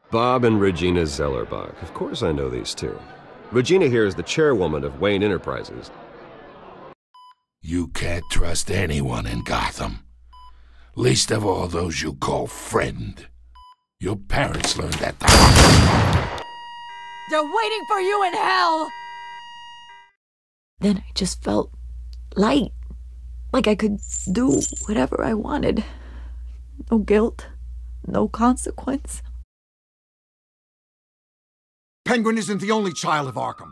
Bob and Regina Zellerbach. Of course I know these two. Regina here is the chairwoman of Wayne Enterprises. You can't trust anyone in Gotham. Least of all those you call friend. Your parents learned that the hard way. They're waiting for you in hell! Then I just felt light. Like I could do whatever I wanted. No guilt, no consequence. Penguin isn't the only child of Arkham.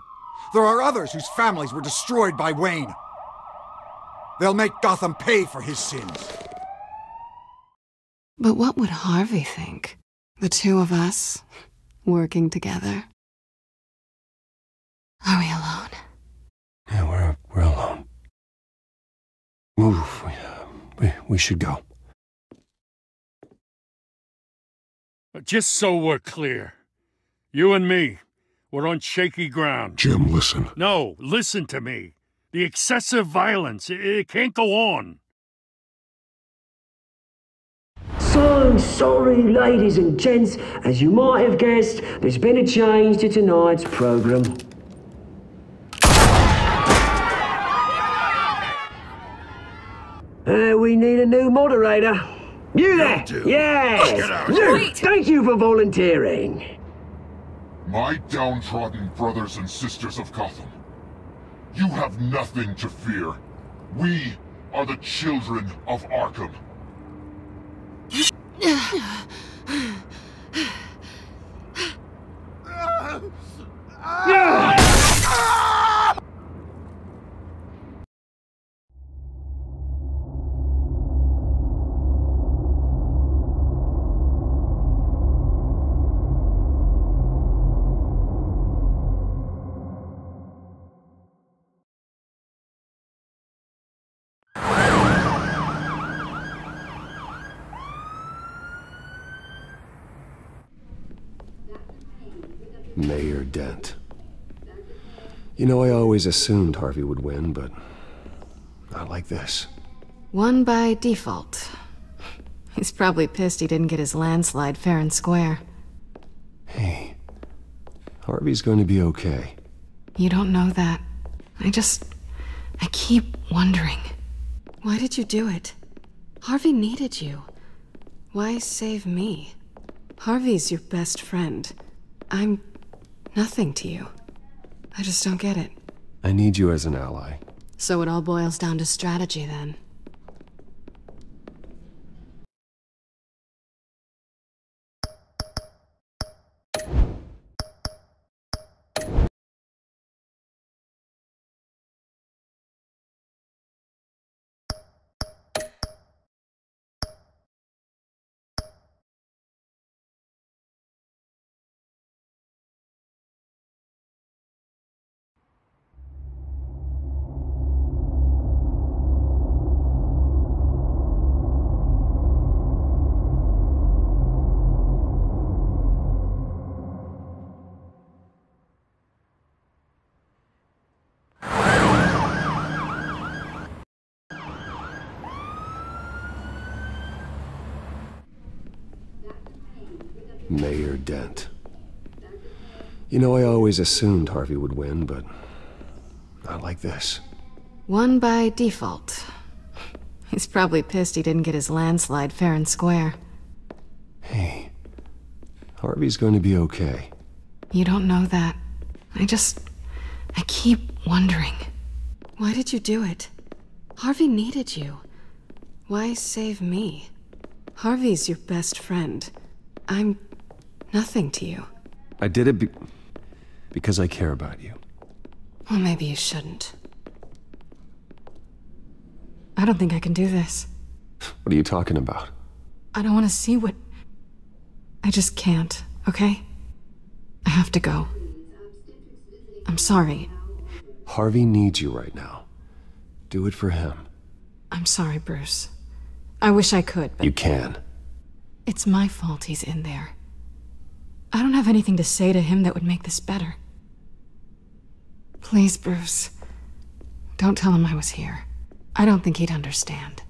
There are others whose families were destroyed by Wayne. They'll make Gotham pay for his sins. But what would Harvey think? The two of us, working together? Are we alone? Yeah, we're alone. Move. We should go. Just so we're clear, you and me, we're on shaky ground. Jim, listen. No, listen to me. The excessive violence, it can't go on. So sorry, ladies and gents. As you might have guessed, there's been a change to tonight's program. We need a new moderator. You there? Yes! You! Thank you for volunteering. My downtrodden brothers and sisters of Gotham, you have nothing to fear. We are the children of Arkham. Mayor Dent. You know, I always assumed Harvey would win, but not like this. Won by default. He's probably pissed he didn't get his landslide fair and square. Hey, Harvey's going to be okay. You don't know that. I keep wondering. Why did you do it? Harvey needed you. Why save me? Harvey's your best friend. I'm nothing to you. I just don't get it. I need you as an ally. So it all boils down to strategy, then. Mayor Dent. You know, I always assumed Harvey would win, but not like this. Won by default. He's probably pissed he didn't get his landslide fair and square. Hey, Harvey's going to be okay. You don't know that. I keep wondering. Why did you do it? Harvey needed you. Why save me? Harvey's your best friend. I'm nothing to you. I did it because I care about you. Well, maybe you shouldn't. I don't think I can do this. What are you talking about? I don't want to see what... I just can't, okay? I have to go. I'm sorry. Harvey needs you right now. Do it for him. I'm sorry, Bruce. I wish I could, but... You can. It's my fault he's in there. I don't have anything to say to him that would make this better. Please, Bruce. Don't tell him I was here. I don't think he'd understand.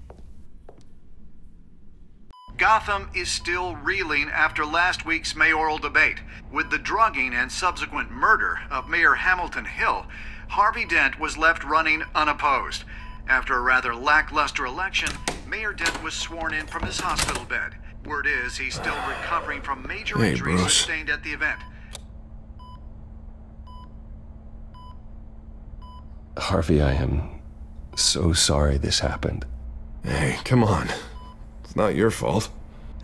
Gotham is still reeling after last week's mayoral debate. With the drugging and subsequent murder of Mayor Hamilton Hill, Harvey Dent was left running unopposed. After a rather lackluster election, Mayor Dent was sworn in from his hospital bed. Word is he's still recovering from major injuries sustained at the event. Harvey, I am so sorry this happened. Hey, come on. It's not your fault.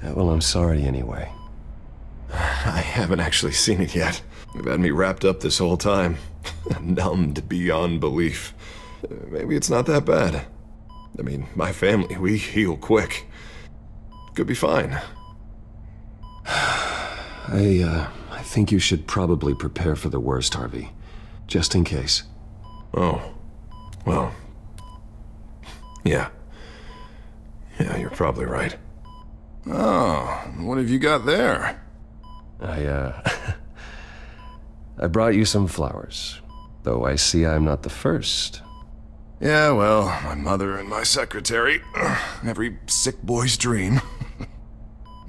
Well, I'm sorry anyway. I haven't actually seen it yet. You've had me wrapped up this whole time. Numbed beyond belief. Maybe it's not that bad. I mean, my family, we heal quick. Could be fine. I think you should probably prepare for the worst, Harvey. Just in case. Oh. Well. Yeah. Yeah, you're probably right. Oh, what have you got there? I brought you some flowers. Though I see I'm not the first. Yeah, well, my mother and my secretary. Every sick boy's dream.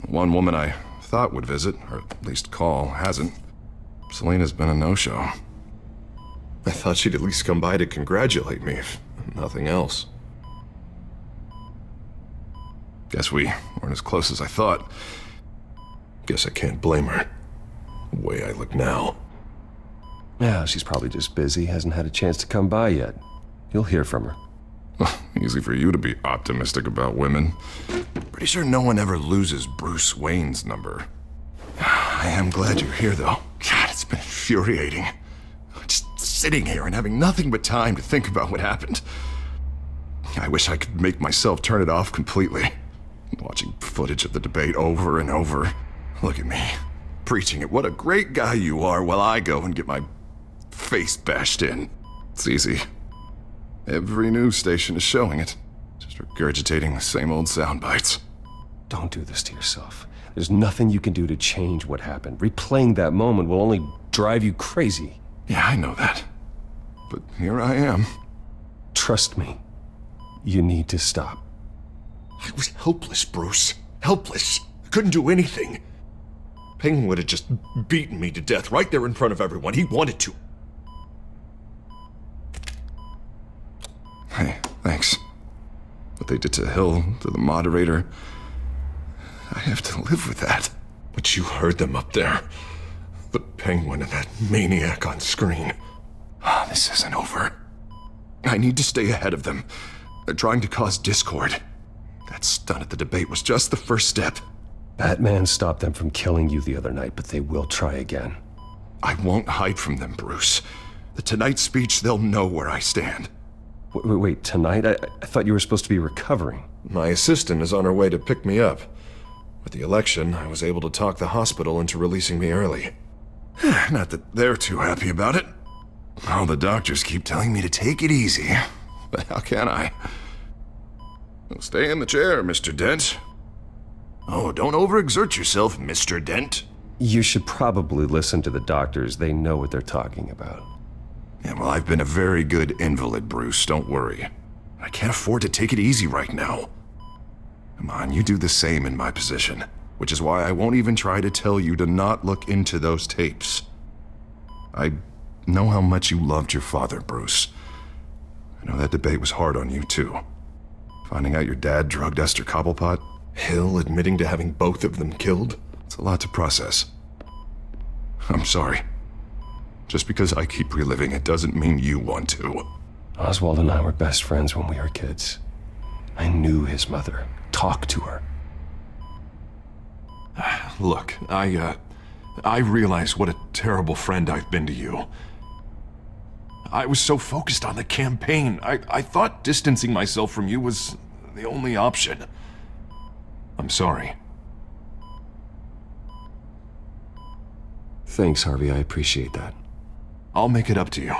One woman I thought would visit, or at least call, hasn't. Selena's been a no-show. I thought she'd at least come by to congratulate me, if nothing else. Guess we weren't as close as I thought. Guess I can't blame her. The way I look now. Yeah, she's probably just busy, hasn't had a chance to come by yet. You'll hear from her. Easy for you to be optimistic about women. Pretty sure no one ever loses Bruce Wayne's number. I am glad you're here, though. God, it's been infuriating. Just sitting here and having nothing but time to think about what happened. I wish I could make myself turn it off completely. Watching footage of the debate over and over. Look at me, preaching it. What a great guy you are, while I go and get my face bashed in. It's easy. Every news station is showing it. Just regurgitating the same old sound bites. Don't do this to yourself. There's nothing you can do to change what happened. Replaying that moment will only drive you crazy. Yeah, I know that. But here I am. Trust me. You need to stop. I was helpless, Bruce. Helpless. I couldn't do anything. Penguin would have just beaten me to death right there in front of everyone. He wanted to. Hey, thanks. What they did to Hill, to the moderator, I have to live with that. But you heard them up there. The Penguin and that maniac on screen. This isn't over. I need to stay ahead of them. They're trying to cause discord. That stunt at the debate was just the first step. Batman stopped them from killing you the other night, but they will try again. I won't hide from them, Bruce. The Tonight speech, they'll know where I stand. Wait, tonight? I thought you were supposed to be recovering. My assistant is on her way to pick me up. With the election, I was able to talk the hospital into releasing me early. Not that they're too happy about it. All the doctors keep telling me to take it easy. But how can I? Well, stay in the chair, Mr. Dent. Oh, don't overexert yourself, Mr. Dent. You should probably listen to the doctors. They know what they're talking about. Yeah, well, I've been a very good invalid, Bruce. Don't worry. I can't afford to take it easy right now. Come on, you do the same in my position. Which is why I won't even try to tell you to not look into those tapes. I know how much you loved your father, Bruce. I know that debate was hard on you, too. Finding out your dad drugged Esther Cobblepot, Hill admitting to having both of them killed. It's a lot to process. I'm sorry. Just because I keep reliving it doesn't mean you want to. Oswald and I were best friends when we were kids. I knew his mother. Talked to her. Look, I realize what a terrible friend I've been to you. I was so focused on the campaign. I thought distancing myself from you was the only option. I'm sorry. Thanks, Harvey. I appreciate that. I'll make it up to you.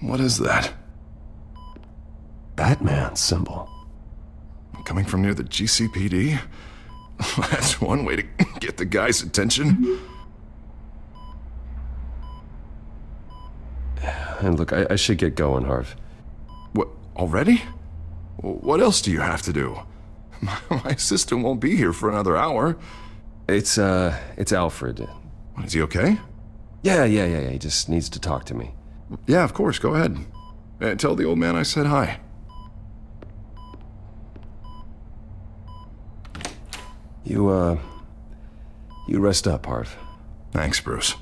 What is that? Batman symbol. Coming from near the GCPD? That's one way to get the guy's attention. And look, I should get going, Harv. What, already? What else do you have to do? My assistant won't be here for another hour. It's Alfred. Is he okay? Yeah. He just needs to talk to me. Yeah, of course. Go ahead. Tell the old man I said hi. You rest up, Harv. Thanks, Bruce.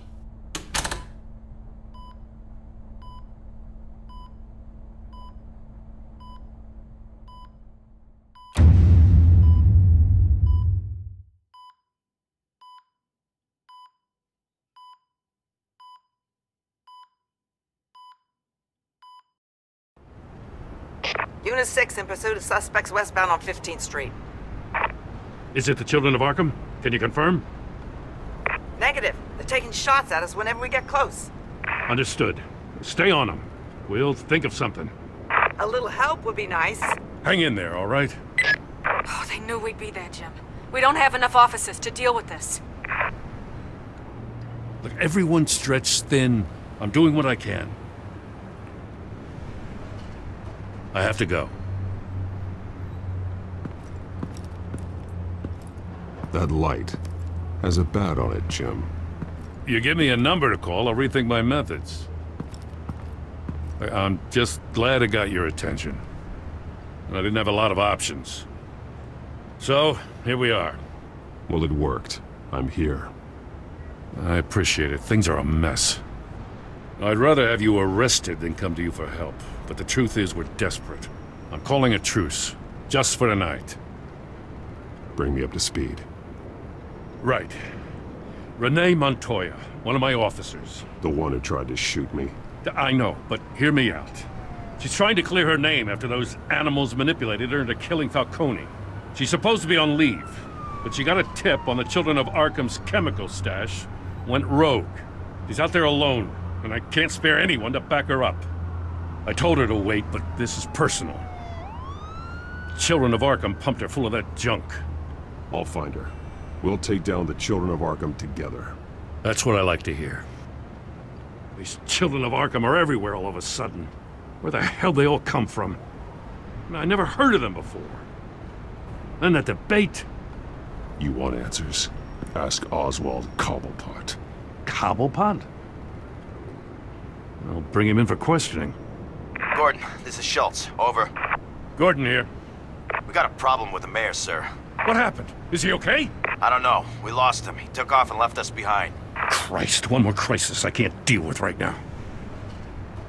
Unit 6 in pursuit of suspects westbound on 15th Street. Is it the Children of Arkham? Can you confirm? Negative. They're taking shots at us whenever we get close. Understood. Stay on them. We'll think of something. A little help would be nice. Hang in there, all right? Oh, they knew we'd be there, Jim. We don't have enough officers to deal with this. Look, everyone's stretched thin. I'm doing what I can. I have to go. That light has a bat on it, Jim. You give me a number to call, I'll rethink my methods. I'm just glad I got your attention. I didn't have a lot of options. So, here we are. Well, it worked. I'm here. I appreciate it. Things are a mess. I'd rather have you arrested than come to you for help. But the truth is, we're desperate. I'm calling a truce. Just for tonight. Bring me up to speed. Right. Renee Montoya, one of my officers. The one who tried to shoot me. I know, but hear me out. She's trying to clear her name after those animals manipulated her into killing Falcone. She's supposed to be on leave, but she got a tip on the Children of Arkham's chemical stash, went rogue. She's out there alone, and I can't spare anyone to back her up. I told her to wait, but this is personal. Children of Arkham pumped her full of that junk. I'll find her. We'll take down the Children of Arkham together. That's what I like to hear. These Children of Arkham are everywhere all of a sudden. Where the hell they all come from? I never heard of them before. And that debate. You want answers? Ask Oswald Cobblepot. Cobblepot? I'll bring him in for questioning. Gordon, this is Schultz. Over. Gordon here. We got a problem with the mayor, sir. What happened? Is he okay? I don't know. We lost him. He took off and left us behind. Christ, one more crisis I can't deal with right now.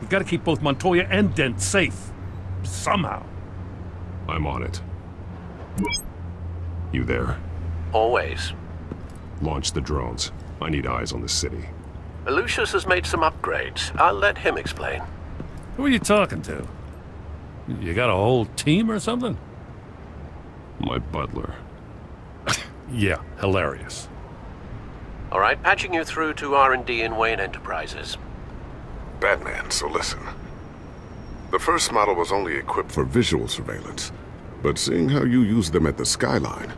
We've got to keep both Montoya and Dent safe. Somehow. I'm on it. You there? Always. Launch the drones. I need eyes on the city. Lucius has made some upgrades. I'll let him explain. Who are you talking to? You got a whole team or something? My butler. Yeah, hilarious. All right, patching you through to R&D in Wayne Enterprises. Batman, so listen. The first model was only equipped for visual surveillance, but seeing how you use them at the Skyline,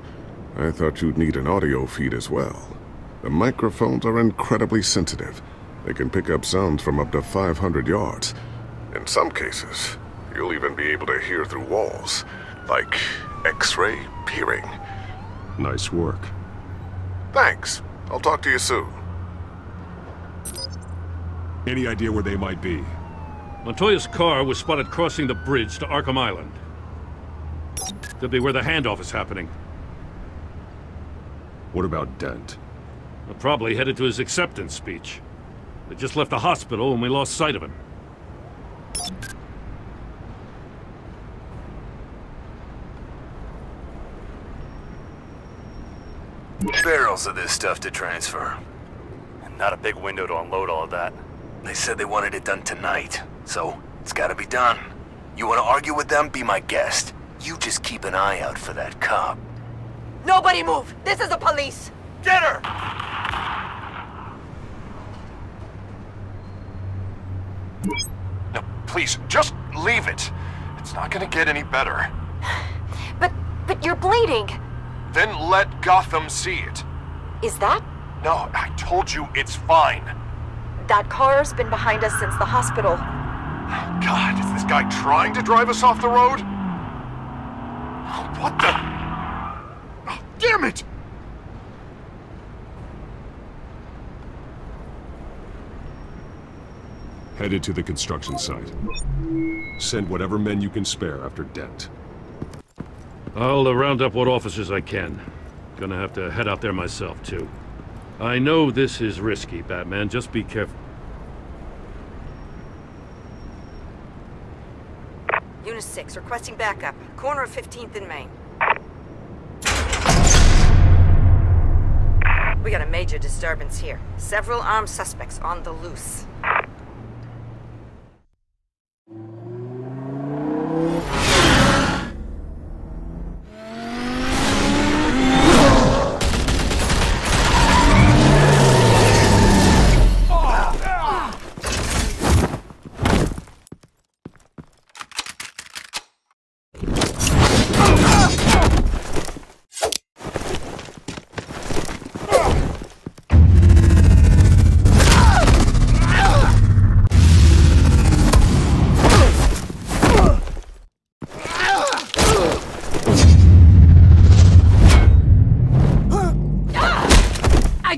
I thought you'd need an audio feed as well. The microphones are incredibly sensitive. They can pick up sounds from up to 500 yards. In some cases, you'll even be able to hear through walls, like X-ray peering. Nice work. Thanks. I'll talk to you soon. Any idea where they might be? Montoya's car was spotted crossing the bridge to Arkham Island. Could be where the handoff is happening. What about Dent? Probably headed to his acceptance speech. They just left the hospital and we lost sight of him. Barrels of this stuff to transfer. And not a big window to unload all of that. They said they wanted it done tonight, so it's gotta be done. You wanna argue with them? Be my guest. You just keep an eye out for that cop. Nobody move! This is the police! Get her! No, please, just leave it. It's not gonna get any better. But you're bleeding. Then let Gotham see it. Is that? No, I told you it's fine. That car's been behind us since the hospital. God, is this guy trying to drive us off the road? What the? Oh, damn it! Headed to the construction site. Send whatever men you can spare after Dent. I'll round up what officers I can. Gonna have to head out there myself, too. I know this is risky, Batman. Just be careful. Unit 6, requesting backup. Corner of 15th and Main. We got a major disturbance here. Several armed suspects on the loose.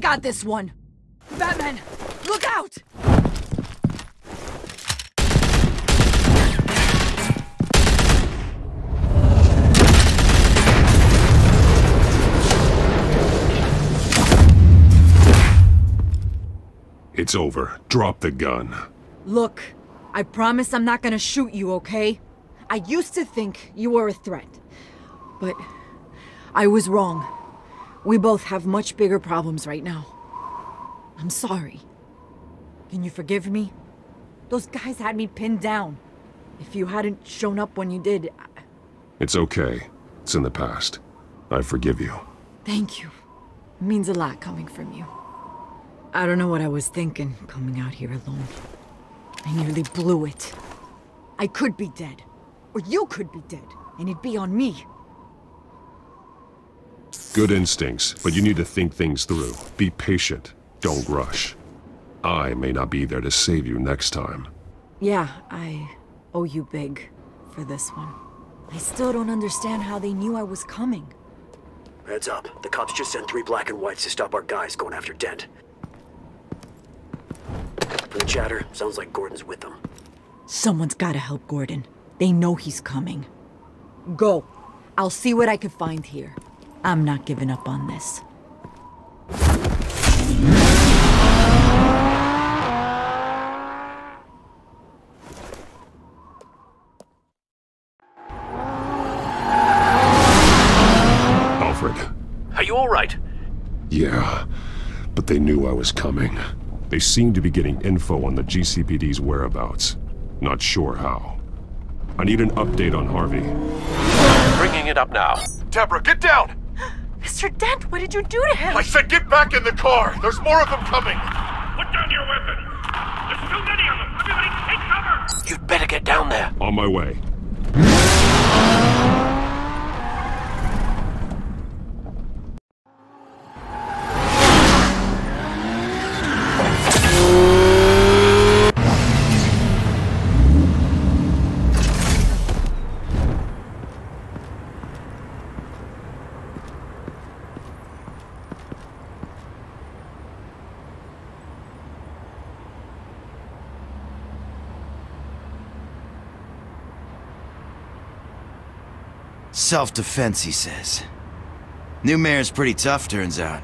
Got this one. Batman, look out! It's over. Drop the gun. Look, I promise I'm not gonna shoot you, okay? I used to think you were a threat, but I was wrong. We both have much bigger problems right now. I'm sorry. Can you forgive me? Those guys had me pinned down. If you hadn't shown up when you did... It's okay. It's in the past. I forgive you. Thank you. It means a lot coming from you. I don't know what I was thinking, coming out here alone. I nearly blew it. I could be dead. Or you could be dead, and it'd be on me. Good instincts, but you need to think things through. Be patient. Don't rush. I may not be there to save you next time. Yeah, I owe you big for this one. I still don't understand how they knew I was coming. Heads up. The cops just sent 3 black and whites to stop our guys going after Dent. From the chatter, sounds like Gordon's with them. Someone's gotta help Gordon. They know he's coming. Go. I'll see what I can find here. I'm not giving up on this. Alfred. Are you all right? Yeah, but they knew I was coming. They seem to be getting info on the GCPD's whereabouts. Not sure how. I need an update on Harvey. Bringing it up now. Deborah, get down! Mr. Dent, what did you do to him? I said get back in the car! There's more of them coming! Put down your weapon! There's too many of them! Everybody take cover! You'd better get down there. On my way. Self-defense, he says. New mayor's pretty tough, turns out.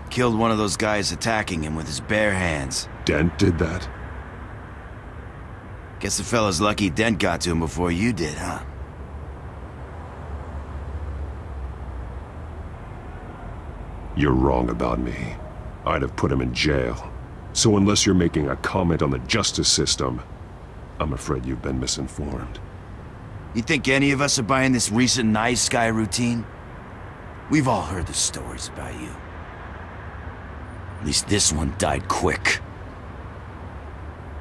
Killed one of those guys attacking him with his bare hands. Dent did that? Guess the fella's lucky Dent got to him before you did, huh? You're wrong about me. I'd have put him in jail. So unless you're making a comment on the justice system, I'm afraid you've been misinformed. You think any of us are buying this recent Nice Guy routine? We've all heard the stories about you. At least this one died quick.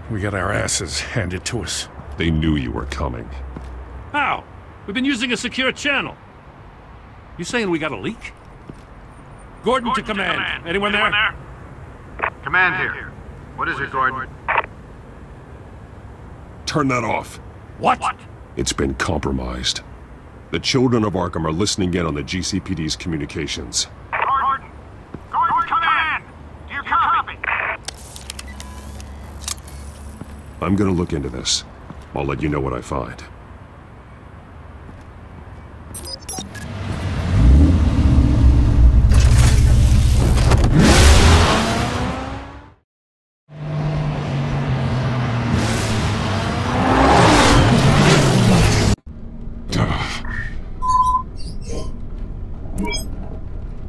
We got our asses handed to us. They knew you were coming. How? We've been using a secure channel. You saying we got a leak? Gordon to command. Anyone there? Command here. What is it, Gordon? Turn that off. What? It's been compromised. The children of Arkham are listening in on the GCPD's communications. Gordon! Gordon, come in! Do you copy? I'm gonna look into this. I'll let you know what I find.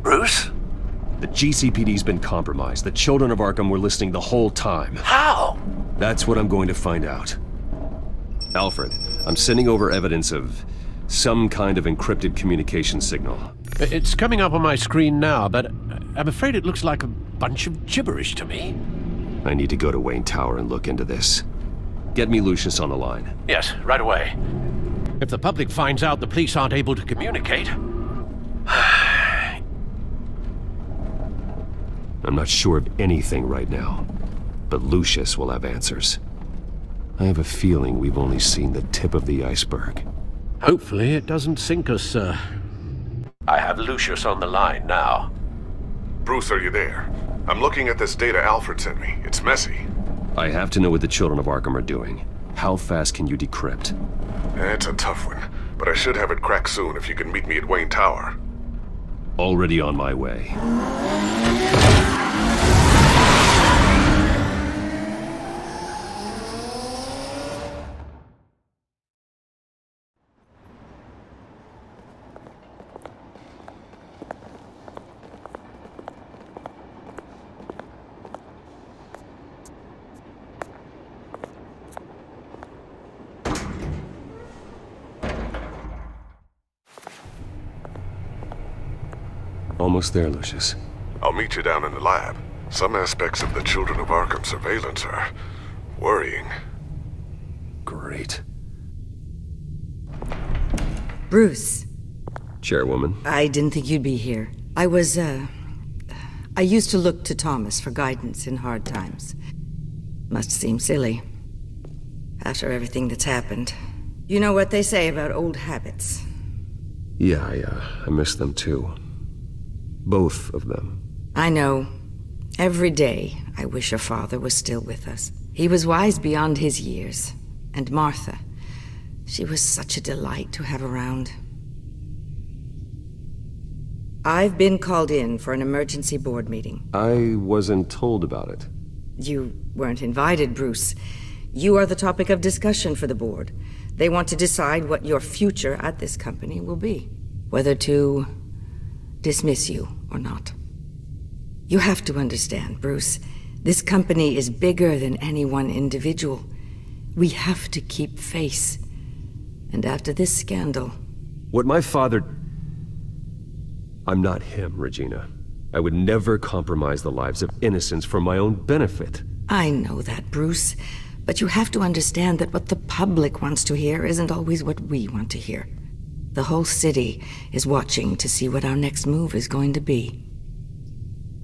Bruce? The GCPD's been compromised. The children of Arkham were listening the whole time. How? That's what I'm going to find out. Alfred, I'm sending over evidence of some kind of encrypted communication signal. It's coming up on my screen now, but I'm afraid it looks like a bunch of gibberish to me. I need to go to Wayne Tower and look into this. Get me Lucius on the line. Yes, right away. If the public finds out the police aren't able to communicate... I'm not sure of anything right now, but Lucius will have answers. I have a feeling we've only seen the tip of the iceberg. Hopefully it doesn't sink us, sir. I have Lucius on the line now. Bruce, are you there? I'm looking at this data Alfred sent me. It's messy. I have to know what the children of Arkham are doing. How fast can you decrypt? It's a tough one, but I should have it cracked soon if you can meet me at Wayne Tower. Already on my way. Almost there, Lucius. I'll meet you down in the lab. Some aspects of the Children of Arkham surveillance are worrying. Great. Bruce. Chairwoman. I didn't think you'd be here. I used to look to Thomas for guidance in hard times. Must seem silly. After everything that's happened. You know what they say about old habits. Yeah, I miss them too. Both of them. I know. Every day, I wish your father was still with us. He was wise beyond his years. And Martha, she was such a delight to have around. I've been called in for an emergency board meeting. I wasn't told about it. You weren't invited, Bruce. You are the topic of discussion for the board. They want to decide what your future at this company will be. Whether to dismiss you or not. You have to understand, Bruce. This company is bigger than any one individual. We have to keep face. And after this scandal... What my father... I'm not him, Regina. I would never compromise the lives of innocents for my own benefit. I know that, Bruce. But you have to understand that what the public wants to hear isn't always what we want to hear. The whole city is watching to see what our next move is going to be.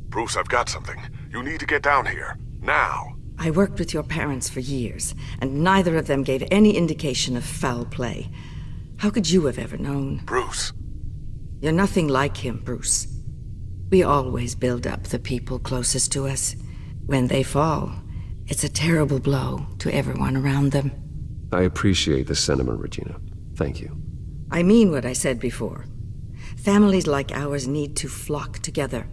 Bruce, I've got something. You need to get down here. Now. I worked with your parents for years, and neither of them gave any indication of foul play. How could you have ever known? Bruce. You're nothing like him, Bruce. We always build up the people closest to us. When they fall, it's a terrible blow to everyone around them. I appreciate the sentiment, Regina. Thank you. I mean what I said before. Families like ours need to flock together.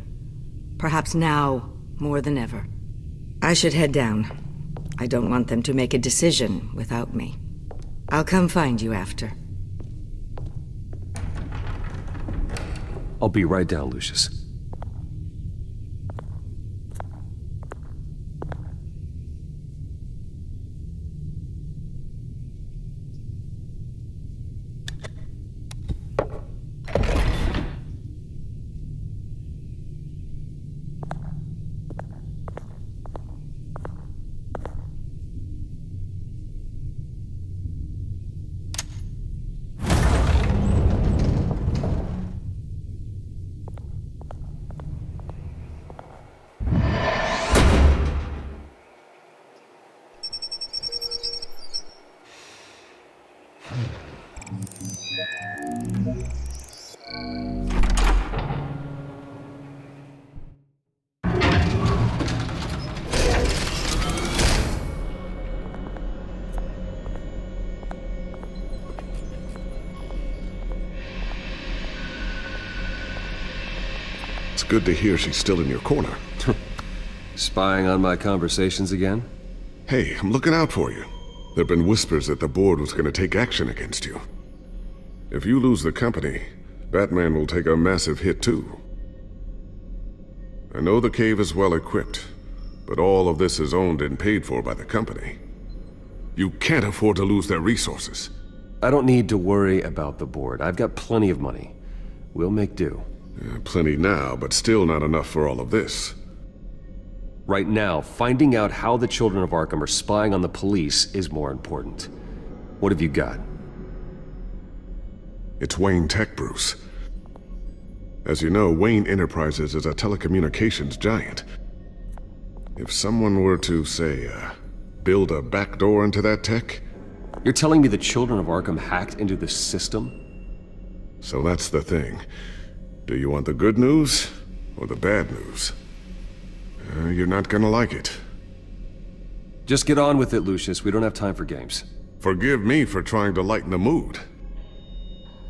Perhaps now more than ever. I should head down. I don't want them to make a decision without me. I'll come find you after. I'll be right down, Lucius. good to hear she's still in your corner. Spying on my conversations again? Hey, I'm looking out for you. There've been whispers that the board was gonna take action against you. If you lose the company, Batman will take a massive hit too. I know the cave is well equipped, but all of this is owned and paid for by the company. You can't afford to lose their resources. I don't need to worry about the board. I've got plenty of money. We'll make do. Plenty now, but still not enough for all of this. Right now, finding out how the children of Arkham are spying on the police is more important. What have you got? It's Wayne Tech, Bruce. As you know, Wayne Enterprises is a telecommunications giant. If someone were to, say, build a backdoor into that tech... You're telling me the children of Arkham hacked into the system? So that's the thing. Do you want the good news or the bad news? You're not gonna like it. Just get on with it, Lucius. We don't have time for games. Forgive me for trying to lighten the mood.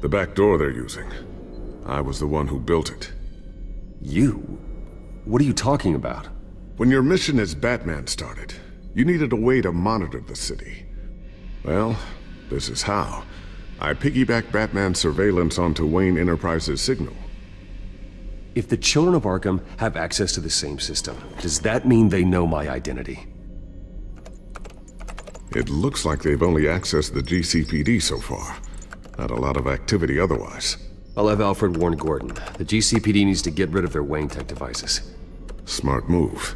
The back door they're using, I was the one who built it. You? What are you talking about? When your mission as Batman started, you needed a way to monitor the city. Well, this is how. I piggybacked Batman's surveillance onto Wayne Enterprises' signal. If the children of Arkham have access to the same system, does that mean they know my identity? It looks like they've only accessed the GCPD so far. Not a lot of activity otherwise. I'll have Alfred warn Gordon. The GCPD needs to get rid of their Wayne Tech devices. Smart move.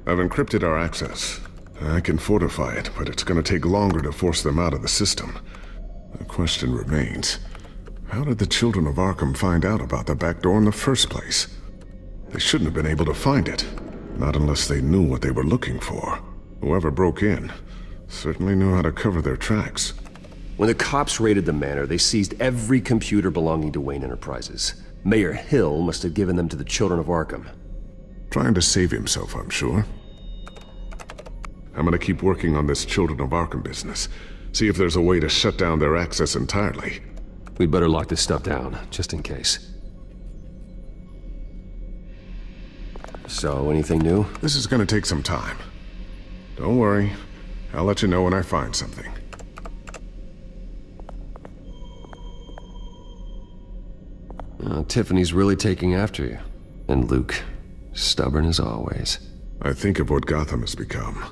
I've encrypted our access. I can fortify it, but it's gonna take longer to force them out of the system. The question remains, how did the children of Arkham find out about the back door in the first place? They shouldn't have been able to find it. Not unless they knew what they were looking for. Whoever broke in certainly knew how to cover their tracks. When the cops raided the manor, they seized every computer belonging to Wayne Enterprises. Mayor Hill must have given them to the children of Arkham. Trying to save himself, I'm sure. I'm gonna keep working on this Children of Arkham business. See if there's a way to shut down their access entirely. We'd better lock this stuff down, just in case. So, anything new? This is gonna take some time. Don't worry. I'll let you know when I find something. Tiffany's really taking after you. And Luke, stubborn as always. I think of what Gotham has become,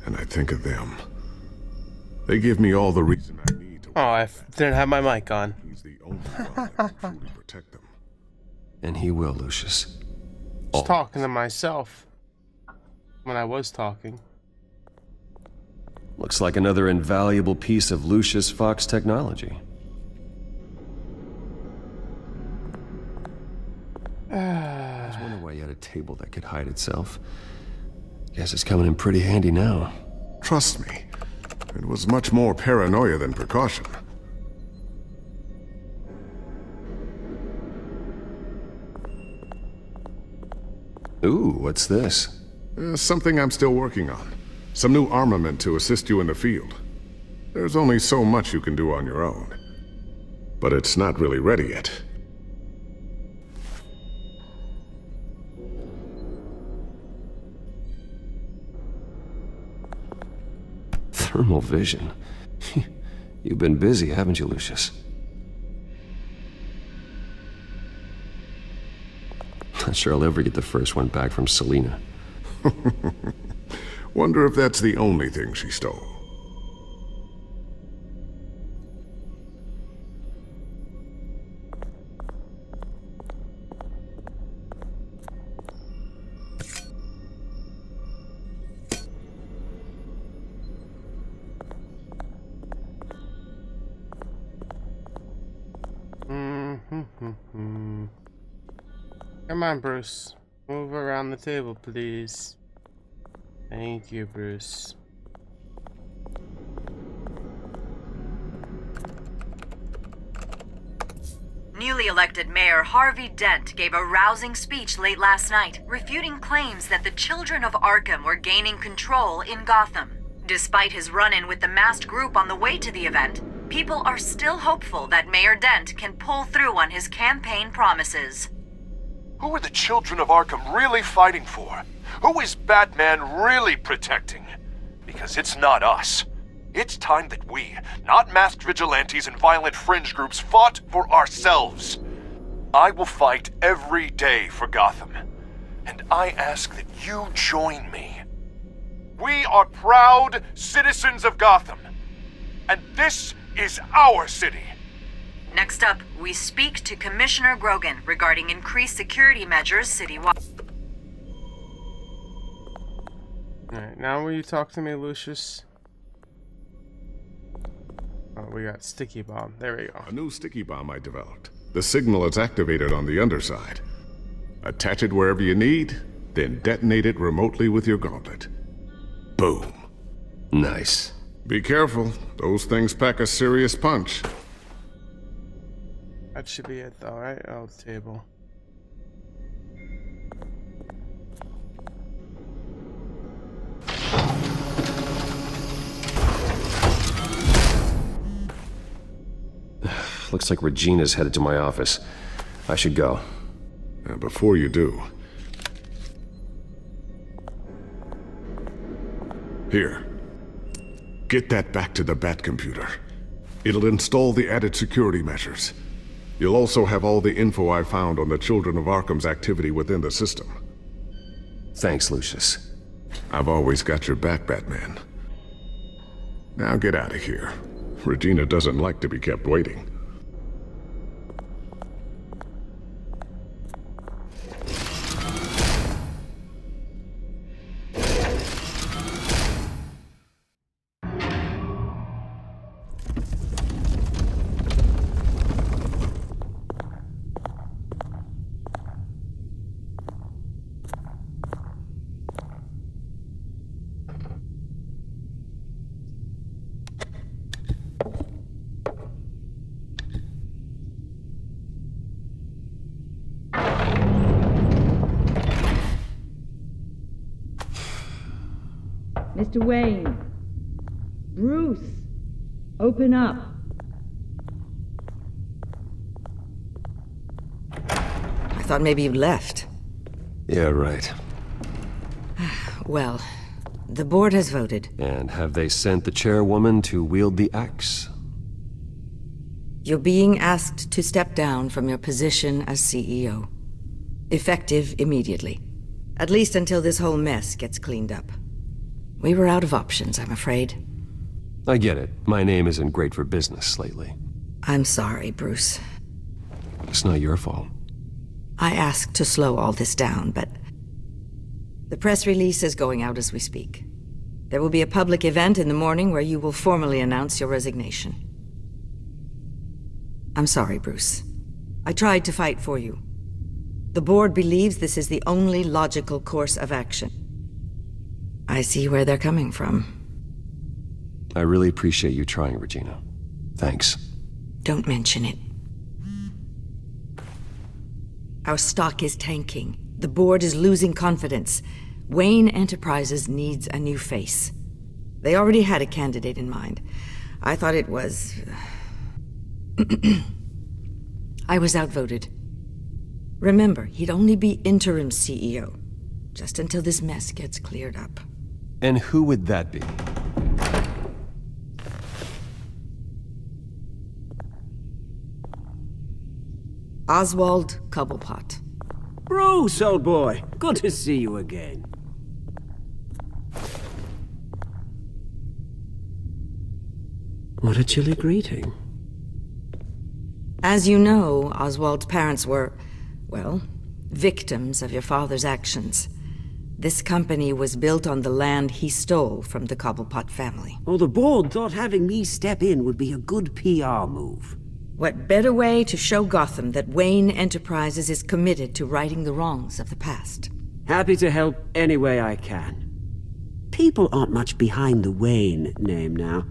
and I think of them. They give me all the reason I need to... Oh, I didn't have my mic on. He's the only one that can truly protect them. And he will, Lucius. I was talking to myself when I was talking. Looks like another invaluable piece of Lucius Fox technology. I was wondering why you had a table that could hide itself. Guess it's coming in pretty handy now. Trust me, it was much more paranoia than precaution. Ooh, what's this? Something I'm still working on. Some new armament to assist you in the field. There's only so much you can do on your own. But it's not really ready yet. Thermal vision. You've been busy, haven't you, Lucius? Not sure I'll ever get the first one back from Selina. Wonder if that's the only thing she stole. Come on, Bruce. Move around the table, please. Thank you, Bruce. Newly Newly elected Mayor Harvey Dent gave a rousing speech late last night, refuting claims that the children of Arkham were gaining control in Gotham. Despite his run-in with the masked group on the way to the event, people are still hopeful that Mayor Dent can pull through on his campaign promises. Who are the children of Arkham really fighting for? Who is Batman really protecting? Because it's not us. It's time that we, not masked vigilantes and violent fringe groups, fought for ourselves. I will fight every day for Gotham. And I ask that you join me. We are proud citizens of Gotham. And this is our city. Next up, we speak to Commissioner Grogan regarding increased security measures citywide. Alright, now will you talk to me, Lucius? Oh, we got sticky bomb. There we go. A new sticky bomb I developed. The signal is activated on the underside. Attach it wherever you need, then detonate it remotely with your gauntlet. Boom. Nice. Be careful. Those things pack a serious punch. That should be it though, right? Oh, table. Looks like Regina's headed to my office. I should go. And before you do... Here. Get that back to the Bat computer. It'll install the added security measures. You'll also have all the info I found on the Children of Arkham's activity within the system. Thanks, Lucius. I've always got your back, Batman. Now get out of here. Regina doesn't like to be kept waiting. Mr. Wayne. Bruce. Open up. I thought maybe you'd left. Yeah, right. Well, the board has voted. And have they sent the chairwoman to wield the axe? You're being asked to step down from your position as CEO. Effective immediately. At least until this whole mess gets cleaned up. We were out of options, I'm afraid. I get it. My name isn't great for business lately. I'm sorry, Bruce. It's not your fault. I asked to slow all this down, but... The press release is going out as we speak. There will be a public event in the morning where you will formally announce your resignation. I'm sorry, Bruce. I tried to fight for you. The board believes this is the only logical course of action. I see where they're coming from. I really appreciate you trying, Regina. Thanks. Don't mention it. Our stock is tanking. The board is losing confidence. Wayne Enterprises needs a new face. They already had a candidate in mind. I thought it was... I was outvoted. Remember, he'd only be interim CEO, just until this mess gets cleared up. And who would that be? Oswald Cobblepot. Bruce, old boy. Good to see you again. What a chilly greeting. As you know, Oswald's parents were, well, victims of your father's actions. This company was built on the land he stole from the Cobblepot family. Oh, the board thought having me step in would be a good PR move. What better way to show Gotham that Wayne Enterprises is committed to righting the wrongs of the past? Happy to help any way I can. People aren't much behind the Wayne name now.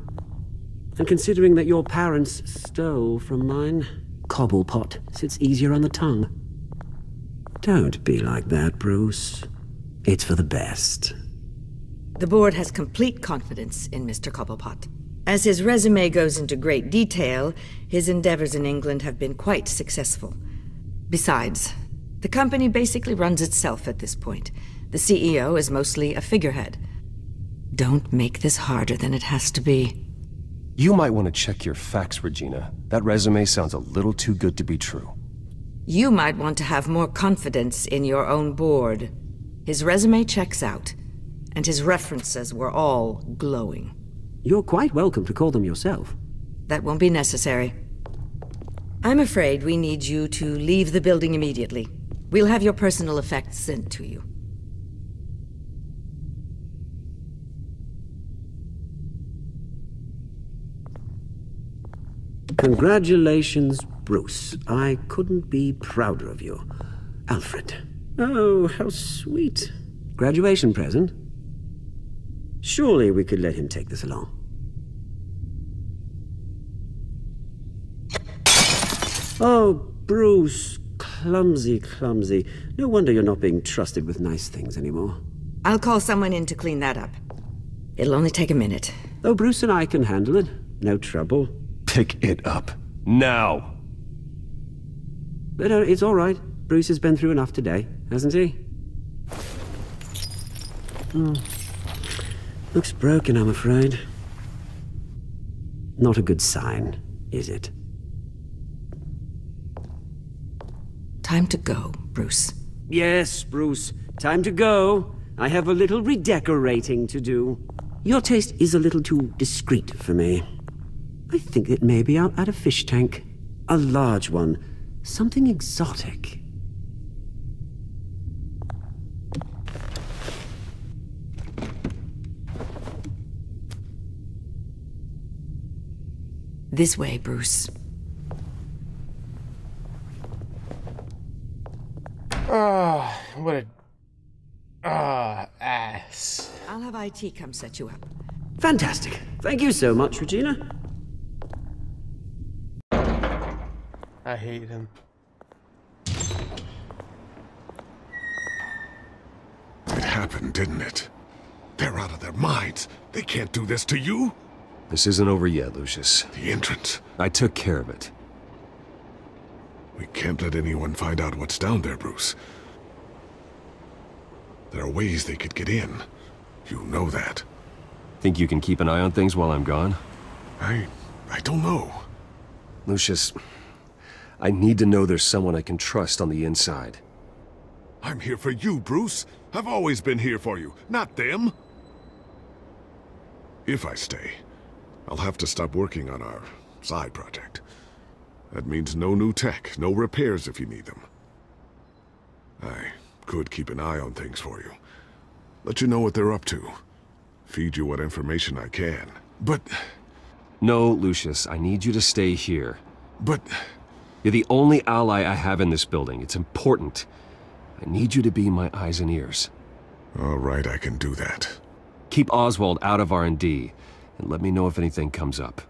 And considering that your parents stole from mine, Cobblepot sits easier on the tongue. Don't be like that, Bruce. It's for the best. The board has complete confidence in Mr. Cobblepot. As his resume goes into great detail, his endeavors in England have been quite successful. Besides, the company basically runs itself at this point. The CEO is mostly a figurehead. Don't make this harder than it has to be. You might want to check your facts, Regina. That resume sounds a little too good to be true. You might want to have more confidence in your own board. His resume checks out, and his references were all glowing. You're quite welcome to call them yourself. That won't be necessary. I'm afraid we need you to leave the building immediately. We'll have your personal effects sent to you. Congratulations, Bruce. I couldn't be prouder of you. Alfred. Oh, how sweet. Graduation present? Surely we could let him take this along. Oh, Bruce. Clumsy, clumsy. No wonder you're not being trusted with nice things anymore. I'll call someone in to clean that up. It'll only take a minute. Oh, Bruce and I can handle it. No trouble. Pick it up. Now! But it's all right. Bruce has been through enough today, hasn't he? Looks broken, I'm afraid. Not a good sign, is it? Time to go, Bruce. Yes, Bruce. Time to go. I have a little redecorating to do. Your taste is a little too discreet for me. I think that maybe I'll add a fish tank. A large one. Something exotic. This way, Bruce. Oh, what a... ass. I'll have IT come set you up. Fantastic. Thank you so much, Regina. I hate him. It happened, didn't it? They're out of their minds. They can't do this to you. This isn't over yet, Lucius. The entrance. I took care of it. We can't let anyone find out what's down there, Bruce. There are ways they could get in. You know that. Think you can keep an eye on things while I'm gone? I don't know. Lucius, I need to know there's someone I can trust on the inside. I'm here for you, Bruce. I've always been here for you, not them. If I stay, I'll have to stop working on our side project. That means no new tech, no repairs if you need them. I could keep an eye on things for you. Let you know what they're up to. Feed you what information I can. But... No, Lucius, I need you to stay here. But... You're the only ally I have in this building. It's important. I need you to be my eyes and ears. All right, I can do that. Keep Oswald out of R&D, and let me know if anything comes up.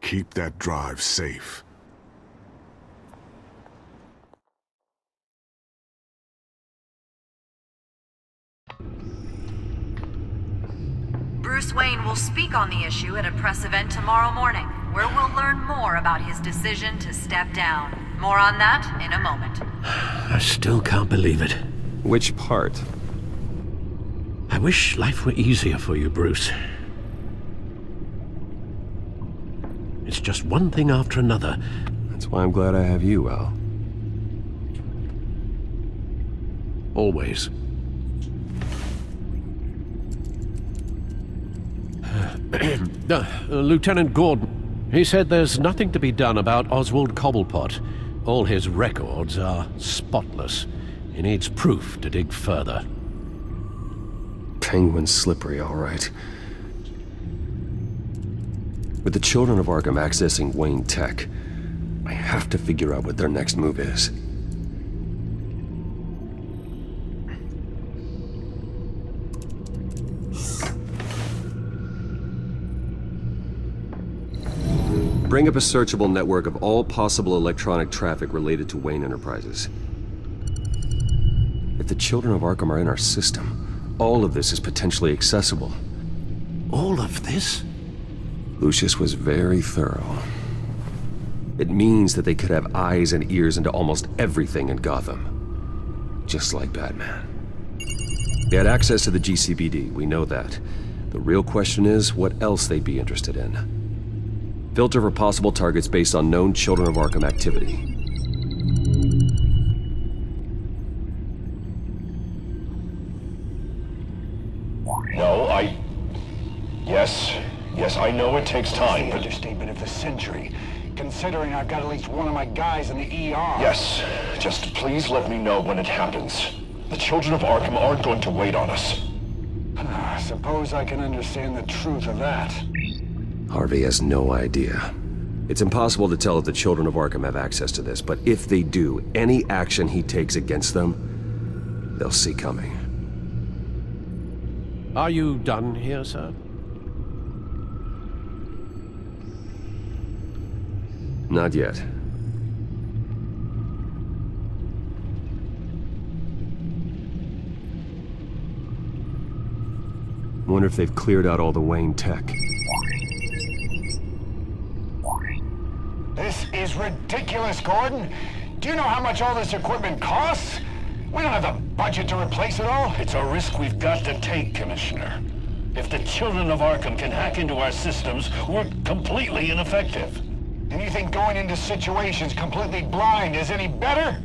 Keep that drive safe. Bruce Wayne will speak on the issue at a press event tomorrow morning, where we'll learn more about his decision to step down. More on that in a moment. I still can't believe it. Which part? I wish life were easier for you, Bruce. It's just one thing after another. That's why I'm glad I have you, Al. Always. Lieutenant Gordon, he said there's nothing to be done about Oswald Cobblepot. All his records are spotless. He needs proof to dig further. Penguin's slippery, all right. With the children of Arkham accessing Wayne Tech, I have to figure out what their next move is. Bring up a searchable network of all possible electronic traffic related to Wayne Enterprises. If the children of Arkham are in our system, all of this is potentially accessible. All of this? Lucius was very thorough. It means that they could have eyes and ears into almost everything in Gotham. Just like Batman. They had access to the GCPD, we know that. The real question is, what else they'd be interested in. Filter for possible targets based on known Children of Arkham activity. No, Yes, I know it takes time, but... Understatement of the century, considering I've got at least one of my guys in the ER. Yes, just please let me know when it happens. The Children of Arkham aren't going to wait on us. Suppose I can understand the truth of that. Harvey has no idea. It's impossible to tell if the Children of Arkham have access to this, but if they do, any action he takes against them, they'll see coming. Are you done here, sir? Not yet. Wonder if they've cleared out all the Wayne tech. This is ridiculous, Gordon. Do you know how much all this equipment costs? We don't have the budget to replace it all. It's a risk we've got to take, Commissioner. If the Children of Arkham can hack into our systems, we're completely ineffective. And you think going into situations completely blind is any better?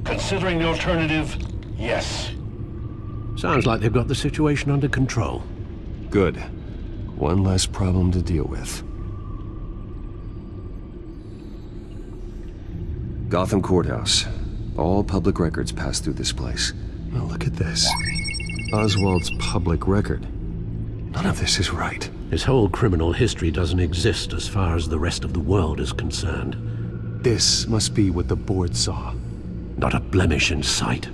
Considering the alternative, yes. Sounds like they've got the situation under control. Good. One less problem to deal with. Gotham Courthouse. All public records pass through this place. Now look at this. Oswald's public record. None of this is right. His whole criminal history doesn't exist as far as the rest of the world is concerned. This must be what the board saw. Not a blemish in sight.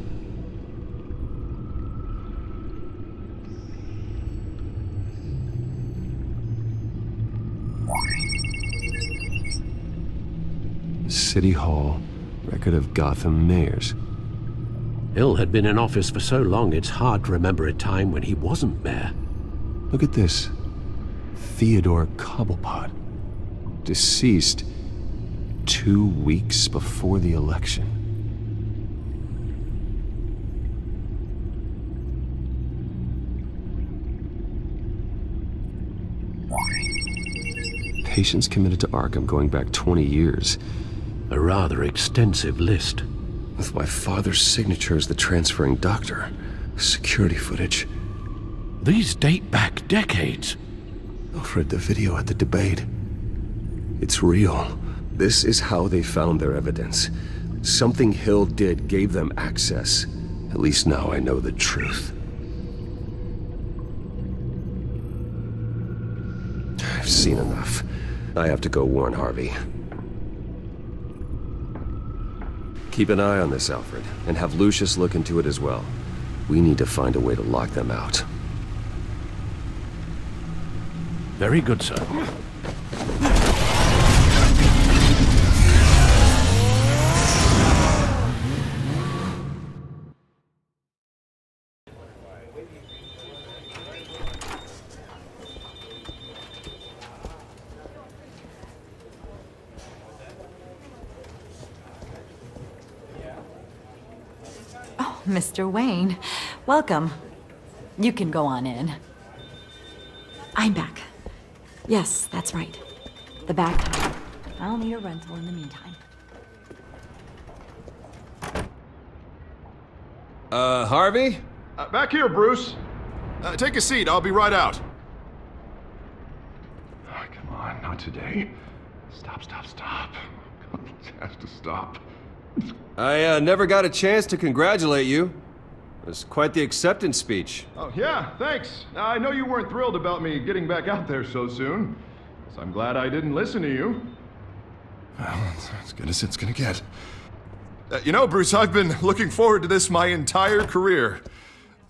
City Hall, record of Gotham mayors. Hill had been in office for so long it's hard to remember a time when he wasn't mayor. Look at this. Theodore Cobblepot. Deceased 2 weeks before the election. Patients committed to Arkham going back 20 years. A rather extensive list. With my father's signature as the transferring doctor. Security footage. These date back decades. Alfred, the video at the debate. It's real. This is how they found their evidence. Something Hill did gave them access. At least now I know the truth. I've seen enough. I have to go warn Harvey. Keep an eye on this, Alfred, and have Lucius look into it as well. We need to find a way to lock them out. Very good, sir. Oh, Mr. Wayne. Welcome. You can go on in. I'm back. Yes, that's right. The back time. I'll need a rental in the meantime. Harvey? Back here, Bruce. Take a seat, I'll be right out. Oh, come on, not today. Stop. It has to stop. I never got a chance to congratulate you. It was quite the acceptance speech. Oh, yeah, thanks. I know you weren't thrilled about me getting back out there so soon. So I'm glad I didn't listen to you. Well, it's as good as it's gonna get. You know, Bruce, I've been looking forward to this my entire career.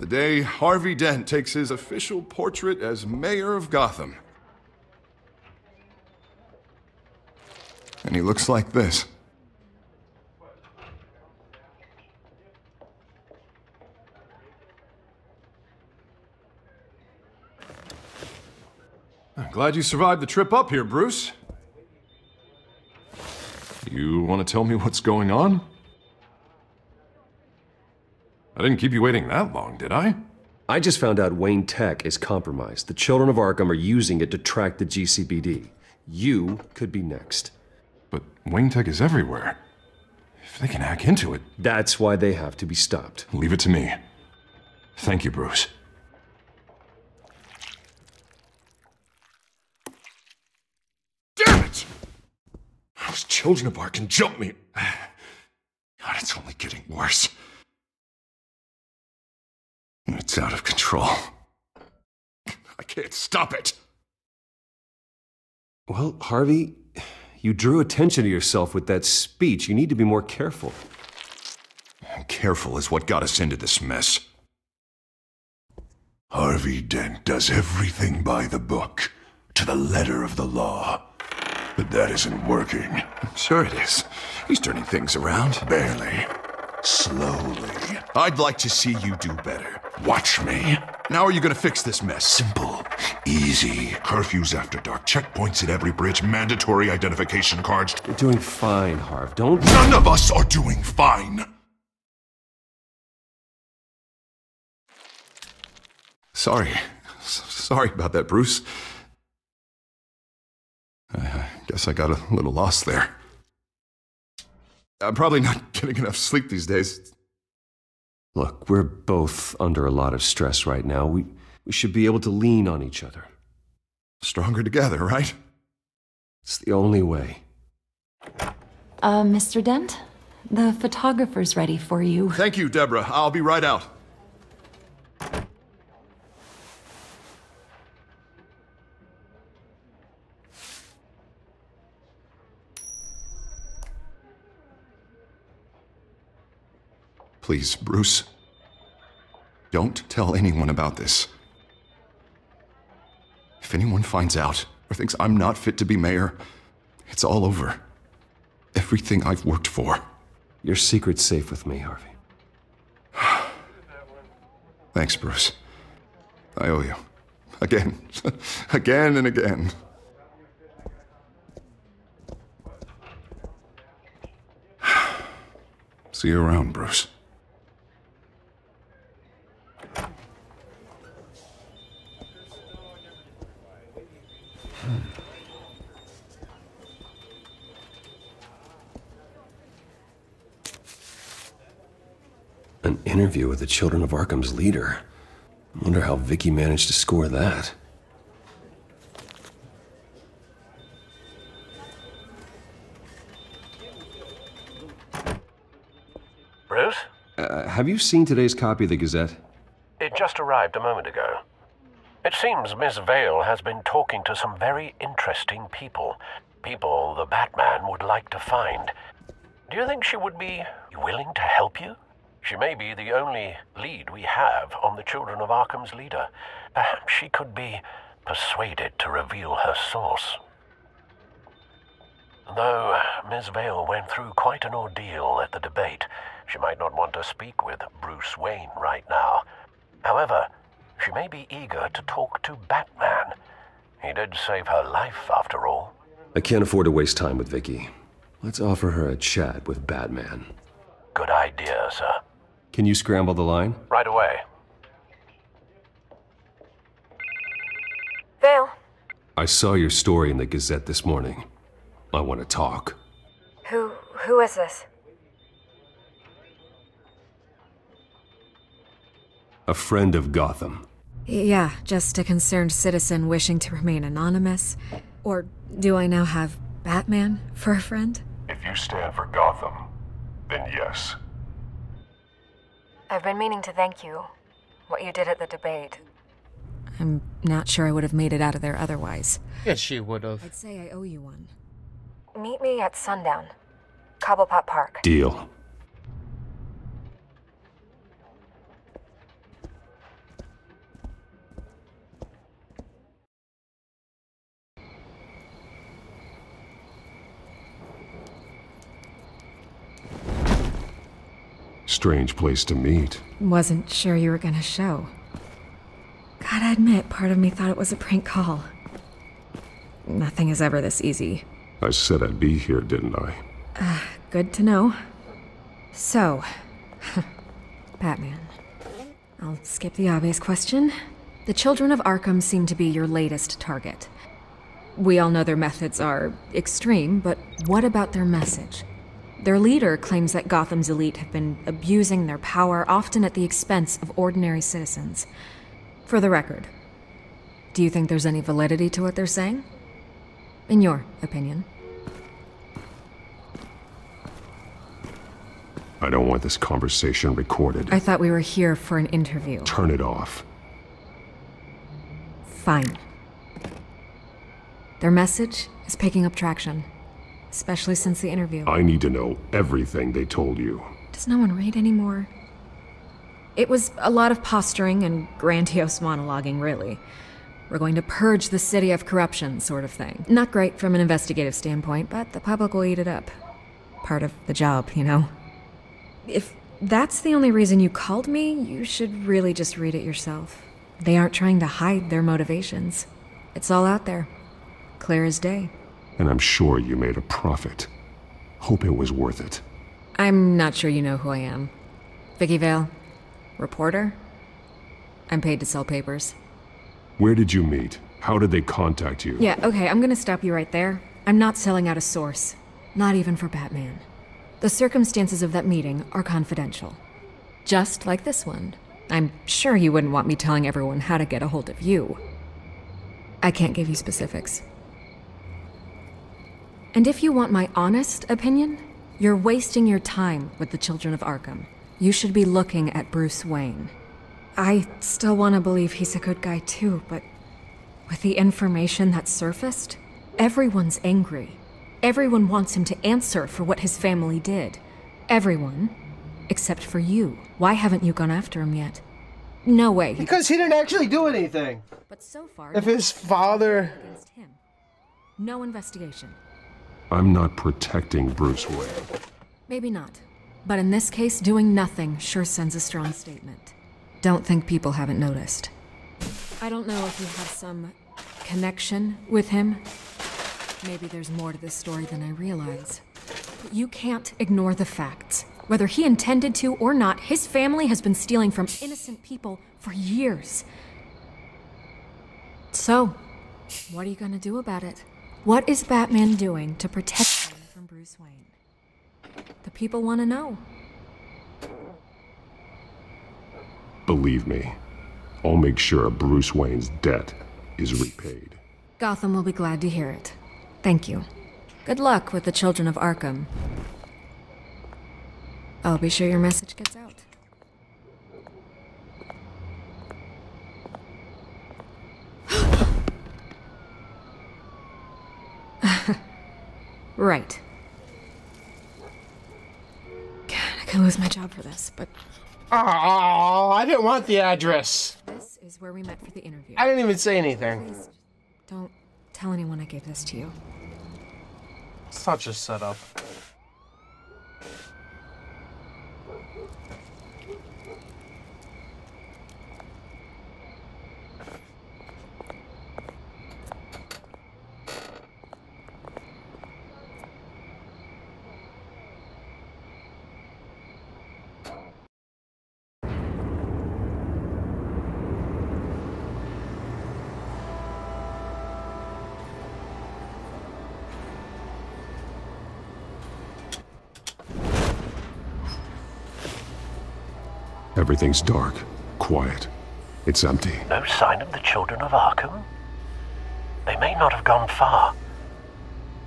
The day Harvey Dent takes his official portrait as mayor of Gotham. And he looks like this. I'm glad you survived the trip up here, Bruce. You want to tell me what's going on? I didn't keep you waiting that long, did I? I just found out Wayne Tech is compromised. The children of Arkham are using it to track the GCPD. You could be next. But Wayne Tech is everywhere. If they can hack into it... That's why they have to be stopped. Leave it to me. Thank you, Bruce. Damn it! Those children of Arkham jumped me. God, it's only getting worse. It's out of control. I can't stop it. Well, Harvey, you drew attention to yourself with that speech. You need to be more careful. Careful is what got us into this mess. Harvey Dent does everything by the book, to the letter of the law. But that isn't working. Sure it is. He's turning things around. Barely. Slowly. I'd like to see you do better. Watch me. Now are you gonna fix this mess? Simple. Easy. Curfews after dark. Checkpoints at every bridge. Mandatory identification cards. You're doing fine, Harv. Don't... None of us are doing fine! Sorry. Sorry about that, Bruce. I guess I got a little lost there. I'm probably not getting enough sleep these days. Look, we're both under a lot of stress right now. We should be able to lean on each other. Stronger together, right? It's the only way. Mr. Dent? The photographer's ready for you. Thank you, Deborah. I'll be right out. Please, Bruce. Don't tell anyone about this. If anyone finds out or thinks I'm not fit to be mayor, it's all over. Everything I've worked for. Your secret's safe with me, Harvey. Thanks, Bruce. I owe you. Again. Again and again. See you around, Bruce. An interview with the Children of Arkham's leader. I wonder how Vicky managed to score that. Bruce? Have you seen today's copy of the Gazette? It just arrived a moment ago. It seems Miss Vale has been talking to some very interesting people. People the Batman would like to find. Do you think she would be willing to help you? She may be the only lead we have on the Children of Arkham's leader. Perhaps she could be persuaded to reveal her source. Though Ms. Vale went through quite an ordeal at the debate, she might not want to speak with Bruce Wayne right now. However, she may be eager to talk to Batman. He did save her life, after all. I can't afford to waste time with Vicky. Let's offer her a chat with Batman. Good idea, sir. Can you scramble the line? Right away. Vale. I saw your story in the Gazette this morning. I want to talk. Who is this? A friend of Gotham. Yeah, just a concerned citizen wishing to remain anonymous. Or do I now have Batman for a friend? If you stand for Gotham, then yes. I've been meaning to thank you. What you did at the debate. I'm not sure I would have made it out of there otherwise. Yes, she would have. I'd say I owe you one. Meet me at sundown. Cobblepot Park. Deal. Strange place to meet. Wasn't sure you were gonna show. Gotta admit, part of me thought it was a prank call. Nothing is ever this easy. I said I'd be here, didn't I? Good to know. So, Batman. I'll skip the obvious question. The children of Arkham seem to be your latest target. We all know their methods are extreme, but what about their message? Their leader claims that Gotham's elite have been abusing their power, often at the expense of ordinary citizens. For the record, do you think there's any validity to what they're saying? In your opinion? I don't want this conversation recorded. I thought we were here for an interview. Turn it off. Fine. Their message is picking up traction, especially since the interview. I need to know everything they told you. Does no one read anymore? It was a lot of posturing and grandiose monologuing, really. We're going to purge the city of corruption, sort of thing. Not great from an investigative standpoint, but the public will eat it up. Part of the job, you know? If that's the only reason you called me, you should really just read it yourself. They aren't trying to hide their motivations. It's all out there. Clear as day. And I'm sure you made a profit. Hope it was worth it. I'm not sure you know who I am. Vicky Vale. Reporter? I'm paid to sell papers. Where did you meet? How did they contact you? Yeah, okay, I'm gonna stop you right there. I'm not selling out a source. Not even for Batman. The circumstances of that meeting are confidential. Just like this one. I'm sure you wouldn't want me telling everyone how to get a hold of you. I can't give you specifics. And if you want my honest opinion, you're wasting your time with the children of Arkham. You should be looking at Bruce Wayne. I still want to believe he's a good guy too, but with the information that surfaced, everyone's angry. Everyone wants him to answer for what his family did. Everyone, except for you. Why haven't you gone after him yet? No way. Because he didn't actually do anything. But so far, if his father... against him. No investigation. I'm not protecting Bruce Wayne. Maybe not. But in this case, doing nothing sure sends a strong statement. Don't think people haven't noticed. I don't know if you have some connection with him. Maybe there's more to this story than I realize. But you can't ignore the facts. Whether he intended to or not, his family has been stealing from innocent people for years. So, what are you gonna do about it? What is Batman doing to protect them from Bruce Wayne? The people want to know. Believe me, I'll make sure Bruce Wayne's debt is repaid. Gotham will be glad to hear it. Thank you. Good luck with the children of Arkham. I'll be sure your message gets out. Right. God, I could lose my job for this, but... Oh, I didn't want the address. This is where we met for the interview. I didn't even say anything. Please, don't tell anyone I gave this to you. Such a setup. Everything's dark, quiet. It's empty. No sign of the children of Arkham? They may not have gone far.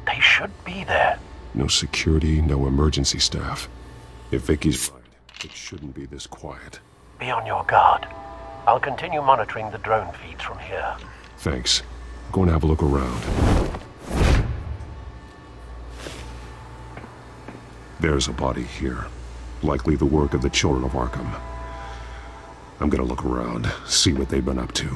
They should be there. No security, no emergency staff. If Vicky's right, it shouldn't be this quiet. Be on your guard. I'll continue monitoring the drone feeds from here. Thanks. I'm going to have a look around. There's a body here. Likely the work of the children of Arkham. I'm gonna look around, see what they've been up to.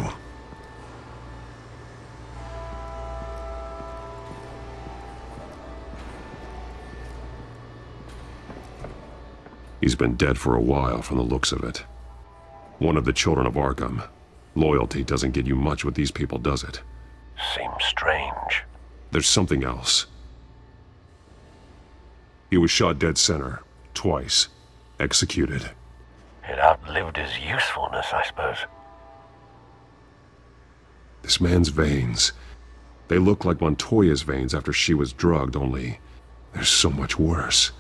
He's been dead for a while from the looks of it. One of the children of Arkham. Loyalty doesn't get you much with these people, does it? Seems strange. There's something else. He was shot dead center, twice. Executed. It outlived his usefulness, I suppose. This man's veins. They look like Montoya's veins after she was drugged, only they're so much worse.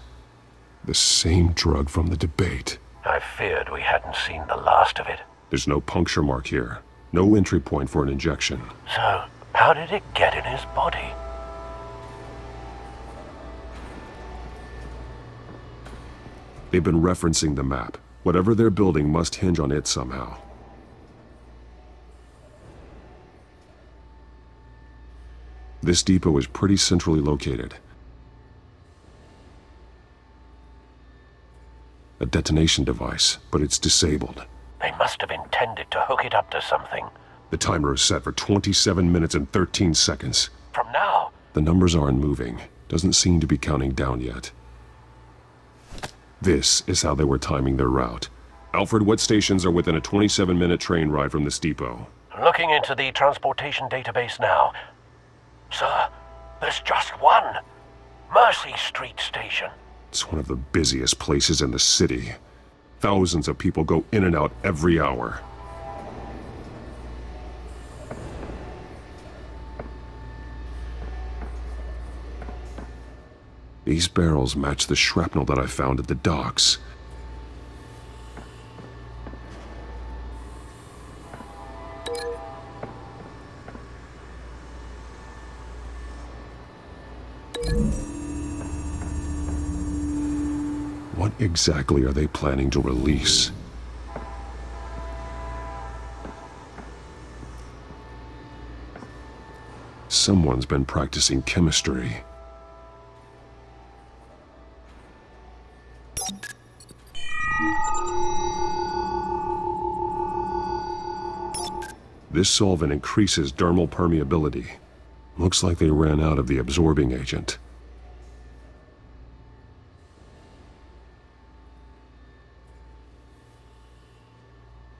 The same drug from the debate. I feared we hadn't seen the last of it. There's no puncture mark here. No entry point for an injection. So, how did it get in his body? They've been referencing the map. Whatever they're building must hinge on it somehow. This depot is pretty centrally located. A detonation device, but it's disabled. They must have intended to hook it up to something. The timer is set for 27 minutes and 13 seconds. From now? The numbers aren't moving. Doesn't seem to be counting down yet. This is how they were timing their route. Alfred, what stations are within a 27-minute train ride from this depot? Looking into the transportation database now. Sir, there's just one. Mercy Street Station. It's one of the busiest places in the city. Thousands of people go in and out every hour. These barrels match the shrapnel that I found at the docks. What exactly are they planning to release? Someone's been practicing chemistry. This solvent increases dermal permeability. Looks like they ran out of the absorbing agent.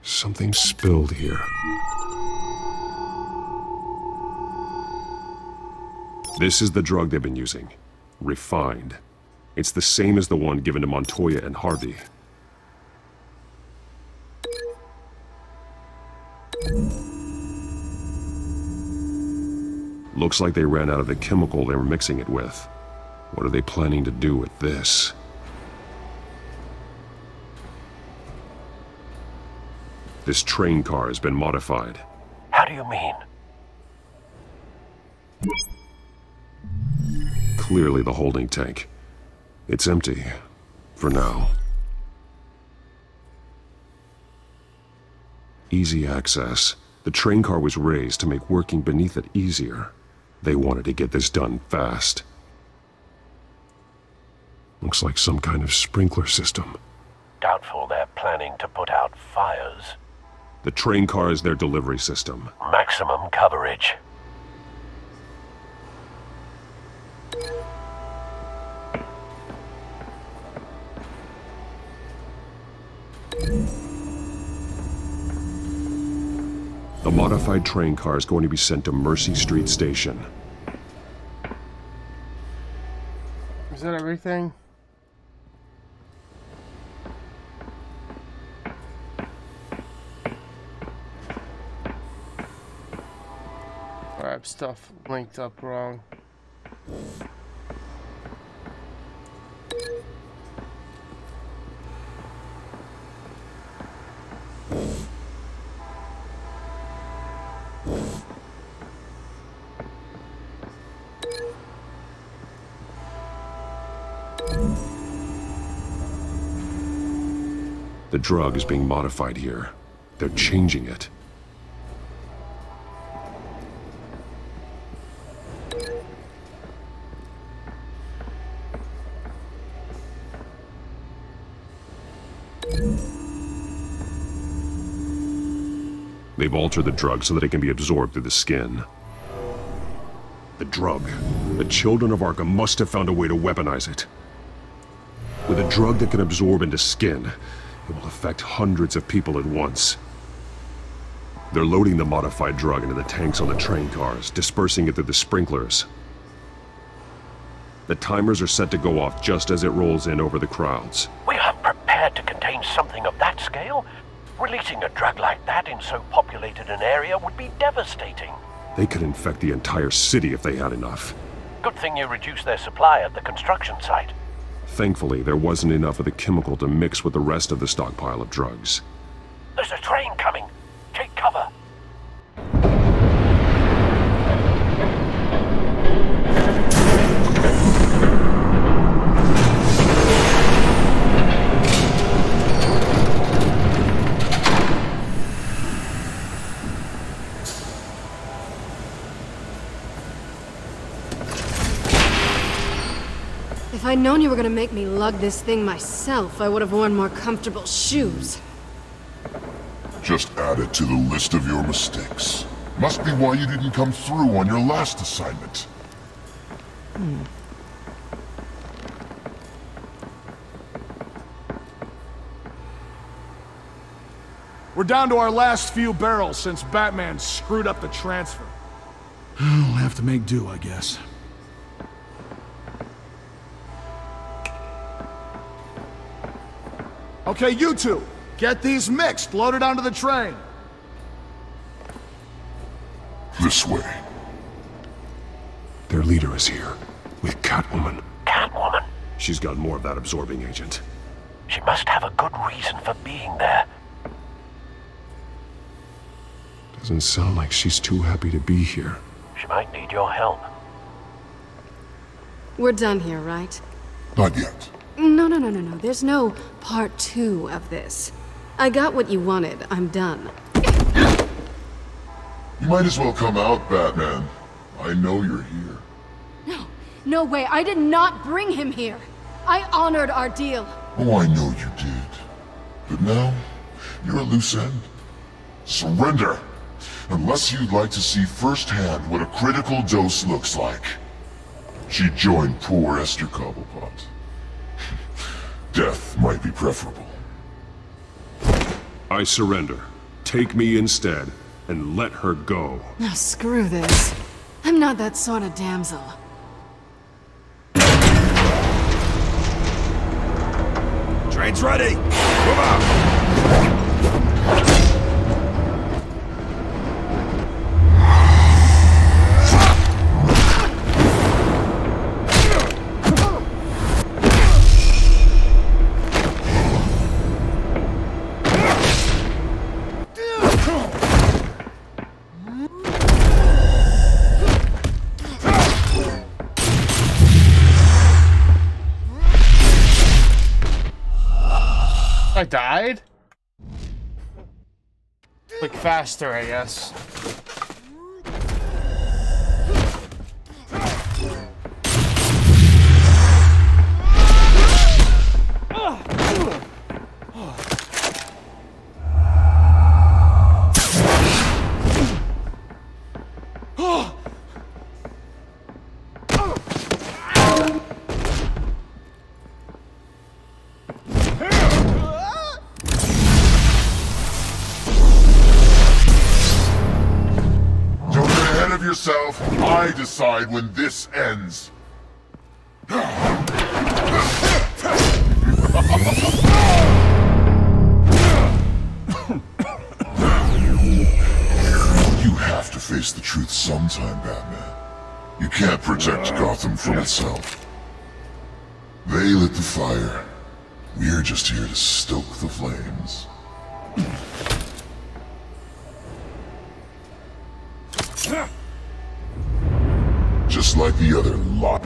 Something spilled here. This is the drug they've been using. Refined. It's the same as the one given to Montoya and Harvey. Looks like they ran out of the chemical they were mixing it with. What are they planning to do with this? This train car has been modified. How do you mean? Clearly the holding tank. It's empty. For now. Easy access. The train car was raised to make working beneath it easier. They wanted to get this done fast. Looks like some kind of sprinkler system. Doubtful they're planning to put out fires. The train car is their delivery system. Maximum coverage. The modified train car is going to be sent to Mercy Street Station. Is that everything? I have stuff linked up wrong. The drug is being modified here. They're changing it. They've altered the drug so that it can be absorbed through the skin. The drug. The children of Arkham must have found a way to weaponize it. With a drug that can absorb into skin, it will affect hundreds of people at once. They're loading the modified drug into the tanks on the train cars, dispersing it through the sprinklers. The timers are set to go off just as it rolls in over the crowds. We aren't prepared to contain something of that scale. Releasing a drug like that in so populated an area would be devastating. They could infect the entire city if they had enough. Good thing you reduced their supply at the construction site. Thankfully, there wasn't enough of the chemical to mix with the rest of the stockpile of drugs. There's a train coming. Take cover. If I'd known you were gonna make me lug this thing myself, I would have worn more comfortable shoes. Just add it to the list of your mistakes. Must be why you didn't come through on your last assignment. We're down to our last few barrels since Batman screwed up the transfer. We'll have to make do, I guess. Okay, you two, get these mixed, loaded onto the train. This way. Their leader is here, with Catwoman. Catwoman? She's got more of that absorbing agent. She must have a good reason for being there. Doesn't sound like she's too happy to be here. She might need your help. We're done here, right? Not yet. No. There's no part 2 of this. I got what you wanted. I'm done. You might as well come out, Batman. I know you're here. No way. I did not bring him here. I honored our deal. Oh, I know you did. But now, you're a loose end. Surrender! Unless you'd like to see firsthand what a critical dose looks like. She joined poor Esther Cobblepot. Death might be preferable. I surrender. Take me instead, and let her go. Now screw this. I'm not that sort of damsel. Train's ready! Move out! I died? Like faster, I guess. Yourself, I decide when this ends. You have to face the truth sometime, Batman. You can't protect Gotham from itself. They lit the fire. We're just here to stoke the flames. Just like the other lot.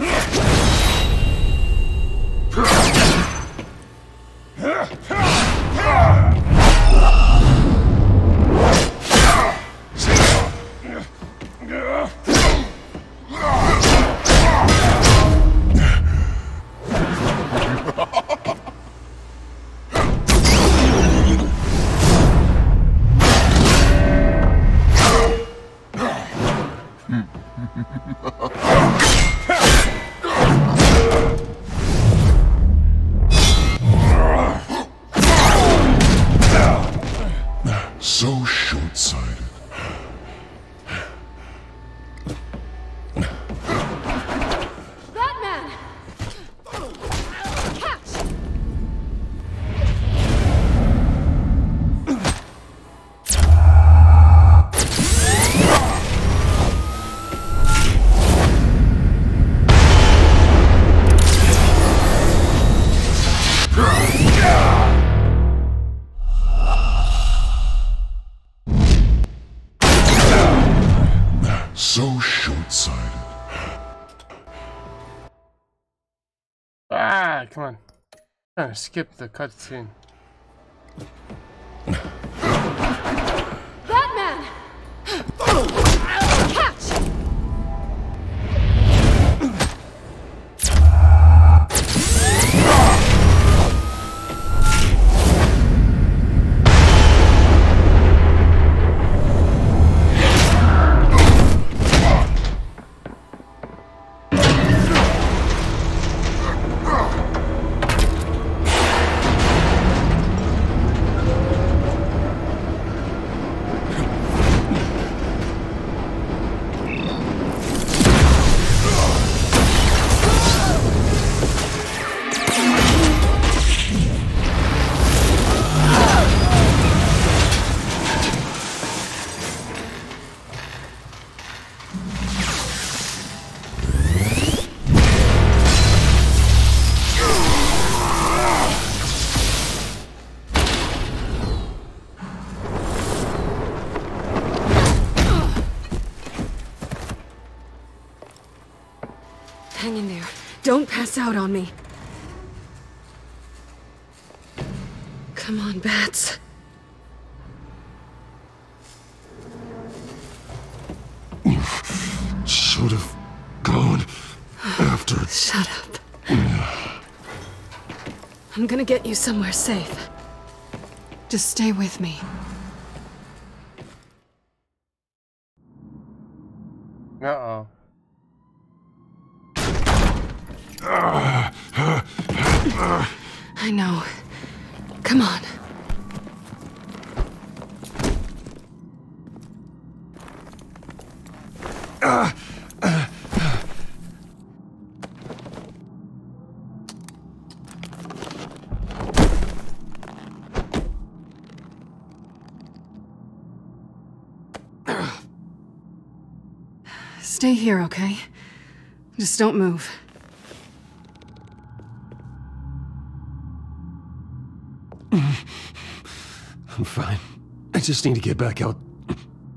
Alright, come on. I'm trying to skip the cutscene. Batman! Catch! Hang in there. Don't pass out on me. Come on, Bats. Should have gone after. Shut up. I'm gonna get you somewhere safe. Just stay with me. Uh-oh. I know. Come on. Stay here, okay? Just don't move. I'm fine. I just need to get back out.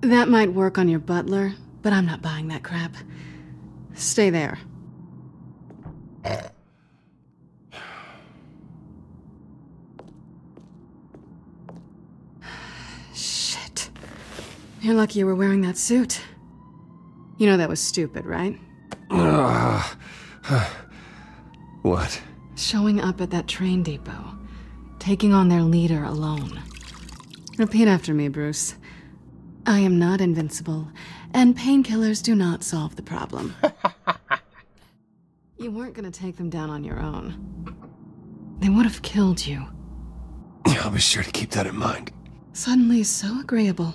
That might work on your butler, but I'm not buying that crap. Stay there. Shit. You're lucky you were wearing that suit. You know that was stupid, right? What? Showing up at that train depot. Taking on their leader alone. Repeat after me, Bruce. I am not invincible, and painkillers do not solve the problem. You weren't gonna take them down on your own. They would have killed you. I'll be sure to keep that in mind. Suddenly so agreeable.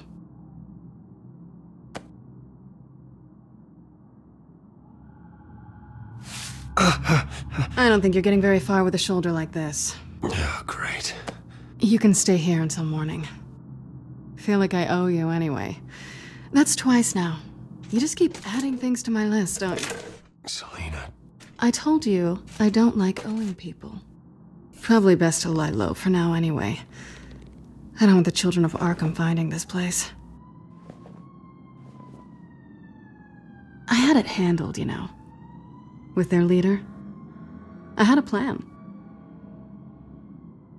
I don't think you're getting very far with a shoulder like this. Oh, great. You can stay here until morning. Feel like I owe you anyway. That's twice now. You just keep adding things to my list, don't you? Selena. I told you I don't like owing people. Probably best to lie low for now anyway. I don't want the children of Arkham finding this place. I had it handled, you know. With their leader. I had a plan.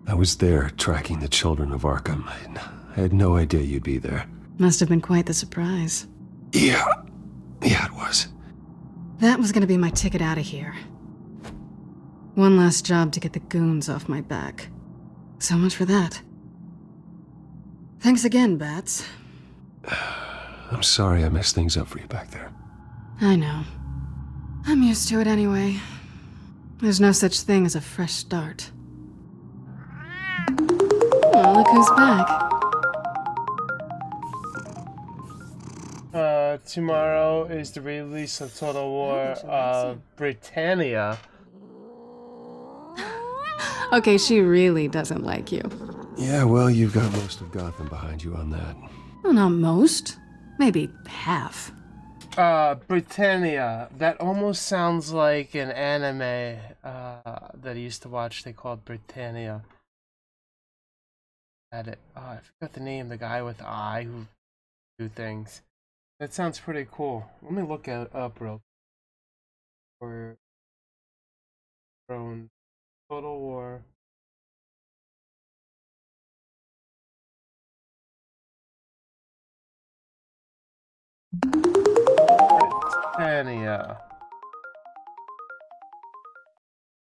I was there tracking the children of Arkham. I had no idea you'd be there. Must have been quite the surprise. Yeah, it was. That was gonna be my ticket out of here. One last job to get the goons off my back. So much for that. Thanks again, Bats. I'm sorry I messed things up for you back there. I know. I'm used to it anyway. There's no such thing as a fresh start. Oh, look who's back. Tomorrow is the release of Total War Britannia. Okay, she really doesn't like you. Yeah, well, you've got most of Gotham behind you on that. Well, not most. Maybe half. Britannia. That almost sounds like an anime that I used to watch. They called Britannia. Had it. Oh, I forgot the name. The guy with the eye who do things. That sounds pretty cool. Let me look it up real quick. For Total War. Britannia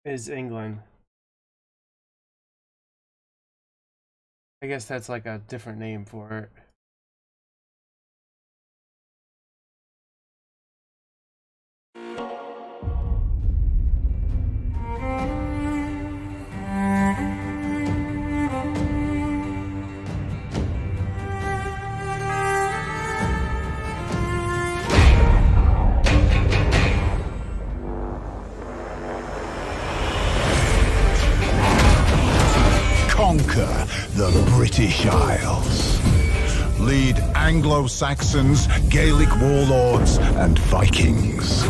is England. I guess that's like a different name for it. Conquer the British Isles. Lead Anglo-Saxons, Gaelic warlords, and Vikings.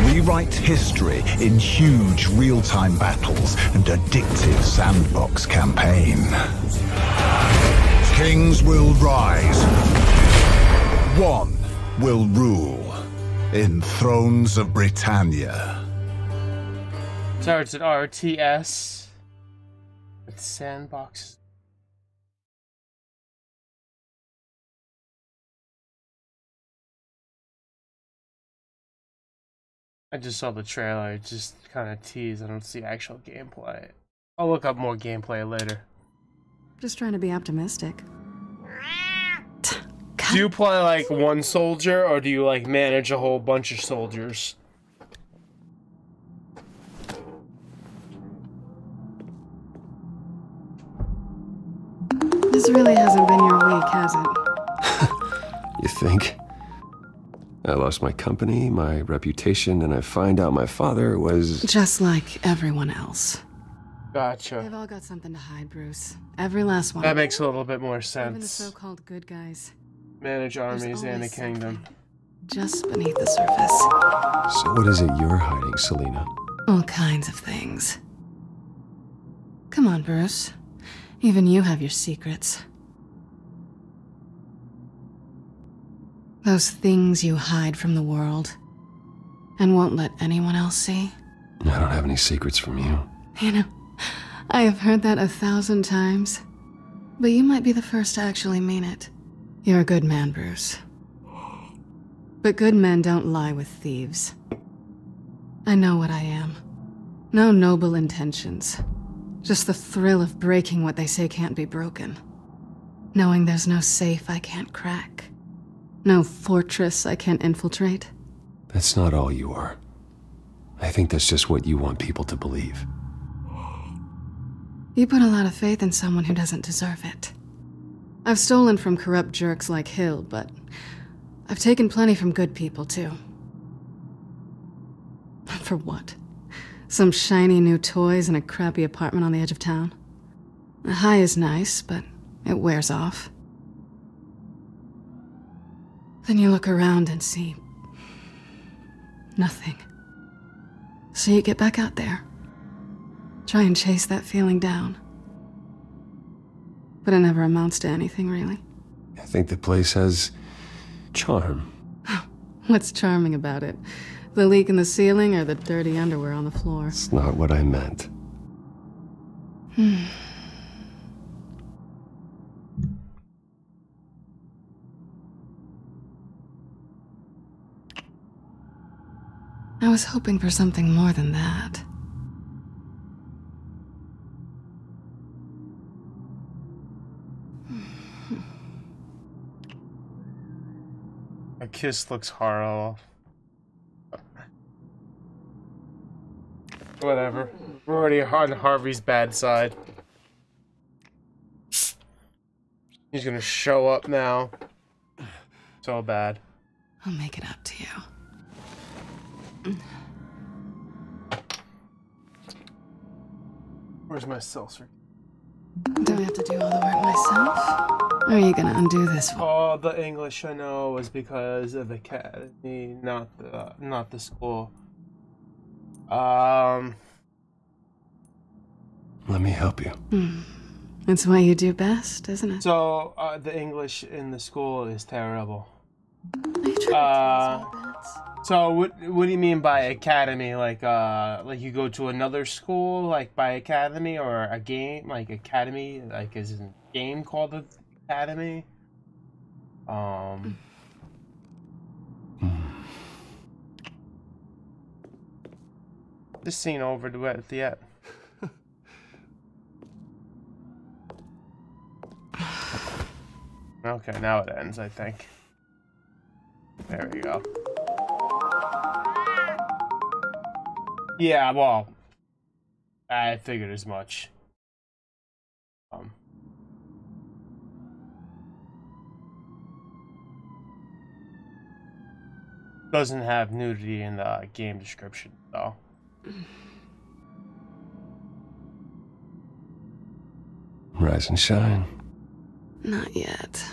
Rewrite history in huge real-time battles and addictive sandbox campaign. Kings will rise. One will rule in Thrones of Britannia. Starts at RTS. With sandbox. I just saw the trailer. It just kind of teased. I don't see actual gameplay. I'll look up more gameplay later. Just trying to be optimistic. Do you play like one soldier, or do you like manage a whole bunch of soldiers? This really hasn't been your week, has it? You think? I lost my company, my reputation, and I find out my father was... Just like everyone else. Gotcha. They've all got something to hide, Bruce. Every last one. That makes a little bit more Even the sense. so-called good guys. Manage armies and a always kingdom. Just beneath the surface. So what is it you're hiding, Selina? All kinds of things. Come on, Bruce. Even you have your secrets. Those things you hide from the world and won't let anyone else see. I don't have any secrets from you. You know, I have heard that 1,000 times, but you might be the first to actually mean it. You're a good man, Bruce. But good men don't lie with thieves. I know what I am. No noble intentions. Just the thrill of breaking what they say can't be broken. Knowing there's no safe I can't crack. No fortress I can't infiltrate. That's not all you are. I think that's just what you want people to believe. You put a lot of faith in someone who doesn't deserve it. I've stolen from corrupt jerks like Hill, but I've taken plenty from good people, too. For what? Some shiny new toys and a crappy apartment on the edge of town? A high is nice, but it wears off. Then you look around and see nothing. So you get back out there. Try and chase that feeling down. But it never amounts to anything, really. I think the place has charm. What's charming about it? The leak in the ceiling or the dirty underwear on the floor? It's not what I meant. I was hoping for something more than that. A kiss looks horrible. Whatever. We're already on Harvey's bad side. He's gonna show up now. So bad. I'll make it up to you. Where's my seltzer? Do I have to do all the work myself? Or are you gonna undo this one? Oh, the English I know was because of the academy, not the school. Let me help you. It's what you do best, isn't it? So, the English in the school is terrible. Are you trying to tease me, Bats? So what do you mean by academy? Like you go to another school, like by academy, or a game like academy, like is a game called the academy? This scene over with yet? Okay, now it ends, I think. There we go. Yeah, well, I figured as much. Doesn't have nudity in the game description, though. Rise and shine. Not yet.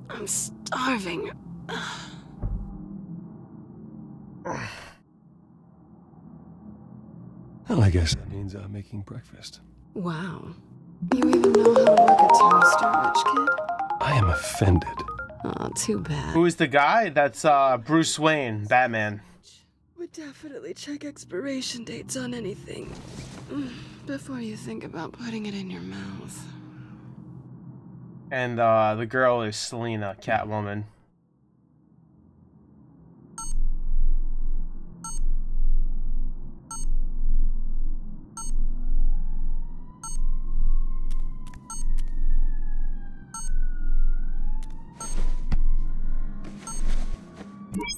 I'm starving. Well, I guess that means I'm making breakfast. Wow. You even know how to work a toaster, rich kid? I am offended. Aw, too bad. Who is the guy? That's Bruce Wayne, Batman. Would definitely check expiration dates on anything before you think about putting it in your mouth. And the girl is Selina, Catwoman.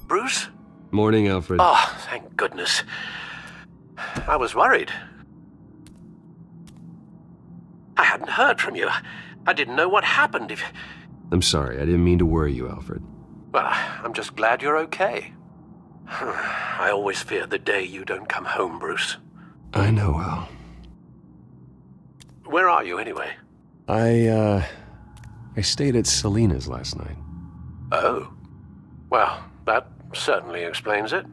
Bruce? Morning, Alfred. Oh, thank goodness. I was worried. I hadn't heard from you. I didn't know what happened if... I'm sorry, I didn't mean to worry you, Alfred. Well, I'm just glad you're okay. I always fear the day you don't come home, Bruce. I know, Al. Where are you, anyway? I stayed at Selina's last night. Oh. Well, that certainly explains it.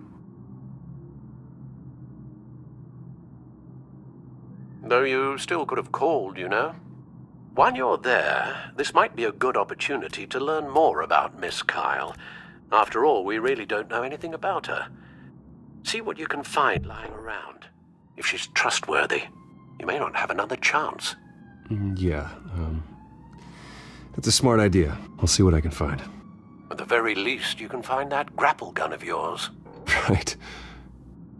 Though you still could have called, you know. While you're there, this might be a good opportunity to learn more about Miss Kyle. After all, we really don't know anything about her. See what you can find lying around. If she's trustworthy, you may not have another chance. Yeah, that's a smart idea. I'll see what I can find. At the very least, you can find that grapple gun of yours. Right.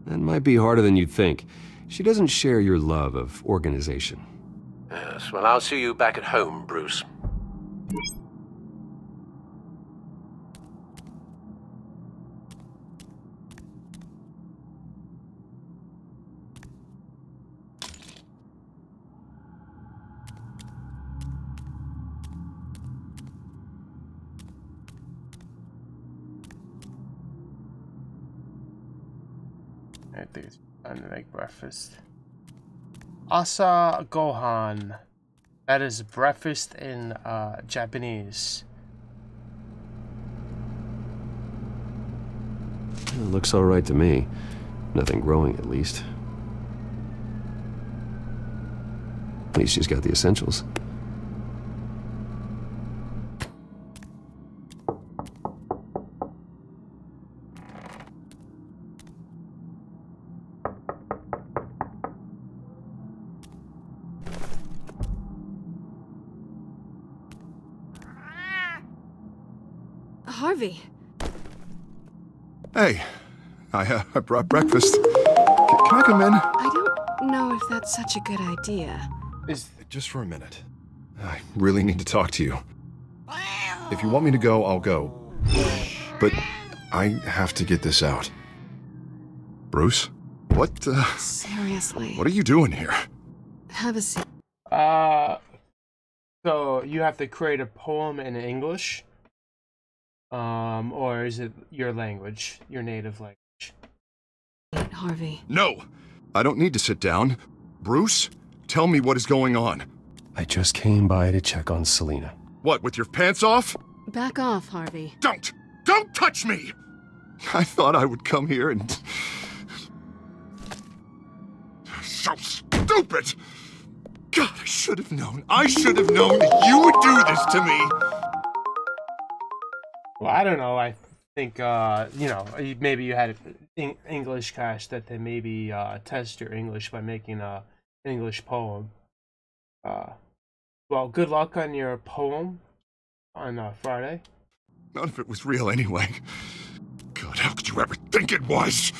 That might be harder than you'd think. She doesn't share your love of organization. Yes, well, I'll see you back at home, Bruce. I think it's time to make breakfast. Asa Gohan. That is breakfast in Japanese. It looks all right to me. Nothing growing, at least. At least she's got the essentials. Harvey. Hey, I brought breakfast. Can I come in? I don't know if that's such a good idea. Just for a minute. I really need to talk to you. If you want me to go, I'll go. But I have to get this out. Bruce? What, Seriously. What are you doing here? Have a seat. So you have to create a poem in English? Or is it your language, your native language? Harvey. No! I don't need to sit down. Bruce, tell me what is going on. I just came by to check on Selina. What, with your pants off? Back off, Harvey. Don't! Don't touch me! I thought I would come here and... So stupid! God, I should have known. I should have known that you would do this to me! Well, I don't know. I think, you know, maybe you had English class that they maybe test your English by making an English poem. Well, good luck on your poem on Friday. None of it was real anyway. God, how could you ever think it was?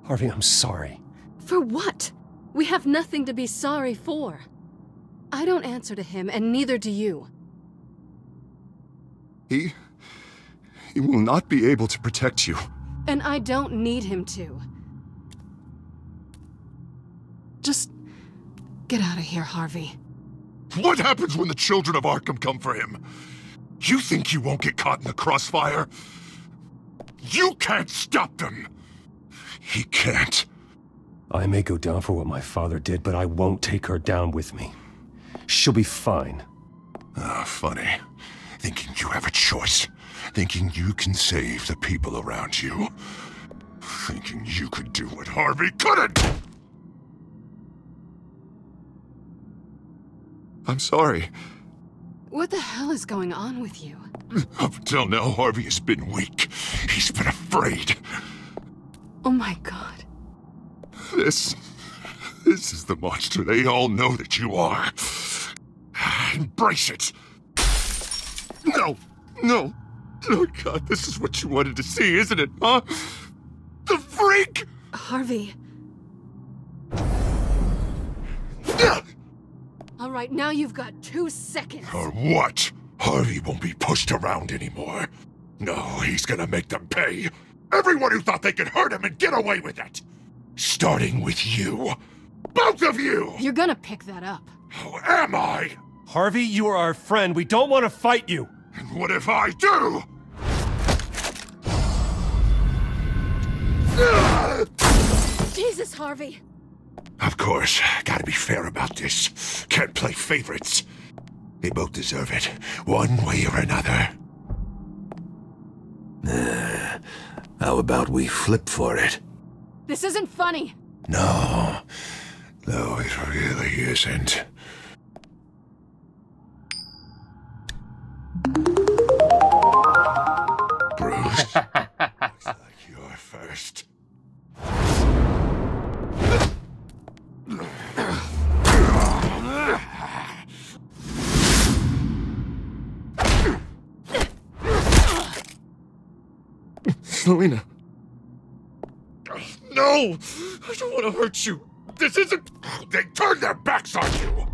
Harvey, I'm sorry. For what? We have nothing to be sorry for. I don't answer to him, and neither do you. He will not be able to protect you. And I don't need him to. Just get out of here, Harvey. What happens when the children of Arkham come for him? You think you won't get caught in the crossfire? You can't stop them! He can't. I may go down for what my father did, but I won't take her down with me. She'll be fine. Ah, funny. Thinking you have a choice. Thinking you can save the people around you. Thinking you could do what Harvey couldn't! I'm sorry. What the hell is going on with you? Up until now, Harvey has been weak. He's been afraid. Oh my god. This is the monster they all know that you are. Embrace it. No. Oh God, this is what you wanted to see, isn't it, huh? The freak! Harvey. All right, now you've got 2 seconds. Or what? Harvey won't be pushed around anymore. No, he's gonna make them pay. Everyone who thought they could hurt him and get away with it. Starting with you. Both of you! You're gonna pick that up. How am I? Harvey, you are our friend. We don't want to fight you. And what if I do? Jesus, Harvey! Of course, gotta be fair about this. Can't play favorites. They both deserve it, one way or another. How about we flip for it? This isn't funny! No, it really isn't. Bruce, looks like you're first. Selina. No! I don't want to hurt you. This isn't... They turned their backs on you!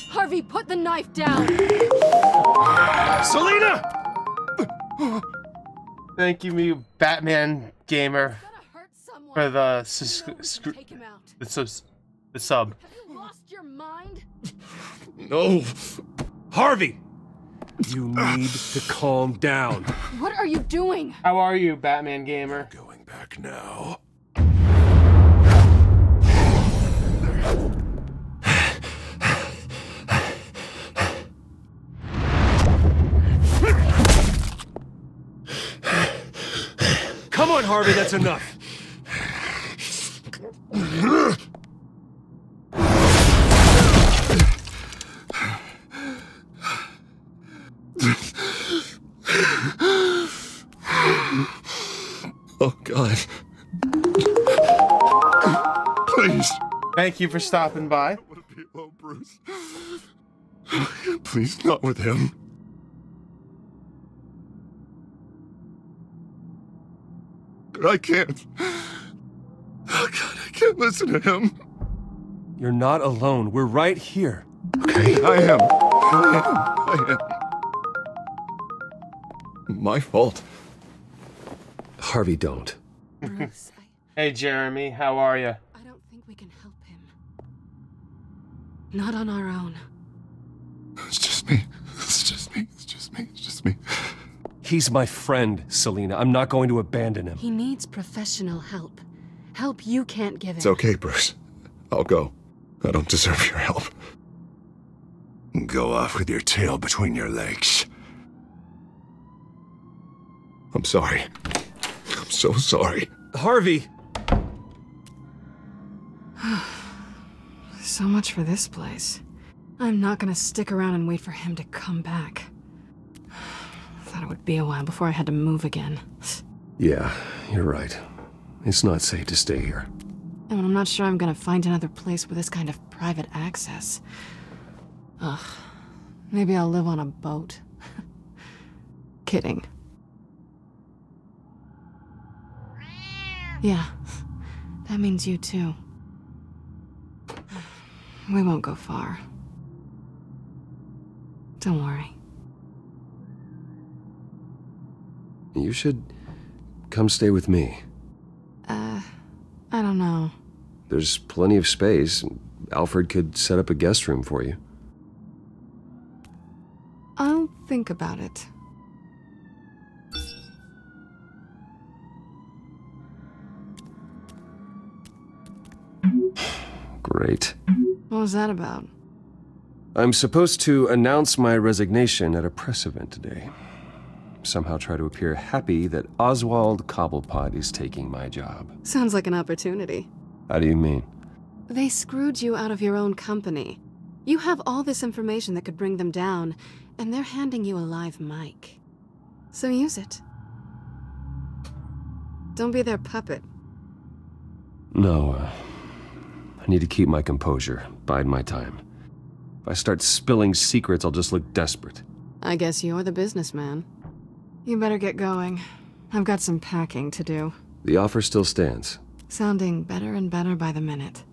Harvey, put the knife down! Selina! Thank you, Batman Gamer, for the sub. Have you lost your mind? No. Harvey! You need to calm down. What are you doing? How are you, Batman Gamer? Going back now. Come on, Harvey, that's enough. Oh, God. Please. Thank you for stopping by. I don't want to be alone, Bruce. Please, not with him. I can't. Oh, God, I can't listen to him. You're not alone. We're right here. Okay, I am. My fault. Harvey, don't. Bruce, Hey, Jeremy, how are you? I don't think we can help him. Not on our own. It's just me. It's just me. It's just me. It's just me. He's my friend, Selina. I'm not going to abandon him. He needs professional help. Help you can't give him. It's okay, Bruce. I'll go. I don't deserve your help. Go off with your tail between your legs. I'm sorry. I'm so sorry. Harvey! So much for this place. I'm not gonna stick around and wait for him to come back. Thought it would be a while before I had to move again. Yeah, you're right. It's not safe to stay here. And I'm not sure I'm gonna find another place with this kind of private access. Ugh. Maybe I'll live on a boat. Kidding. Yeah, that means you too. We won't go far. Don't worry. You should come stay with me. I don't know. There's plenty of space. Alfred could set up a guest room for you. I'll think about it. Great. What was that about? I'm supposed to announce my resignation at a press event today. Somehow try to appear happy that Oswald Cobblepot is taking my job. Sounds like an opportunity. How do you mean? They screwed you out of your own company. You have all this information that could bring them down, and they're handing you a live mic. So use it. Don't be their puppet. No, I need to keep my composure, bide my time. If I start spilling secrets, I'll just look desperate. I guess you're the businessman. You better get going. I've got some packing to do. The offer still stands. Sounding better and better by the minute.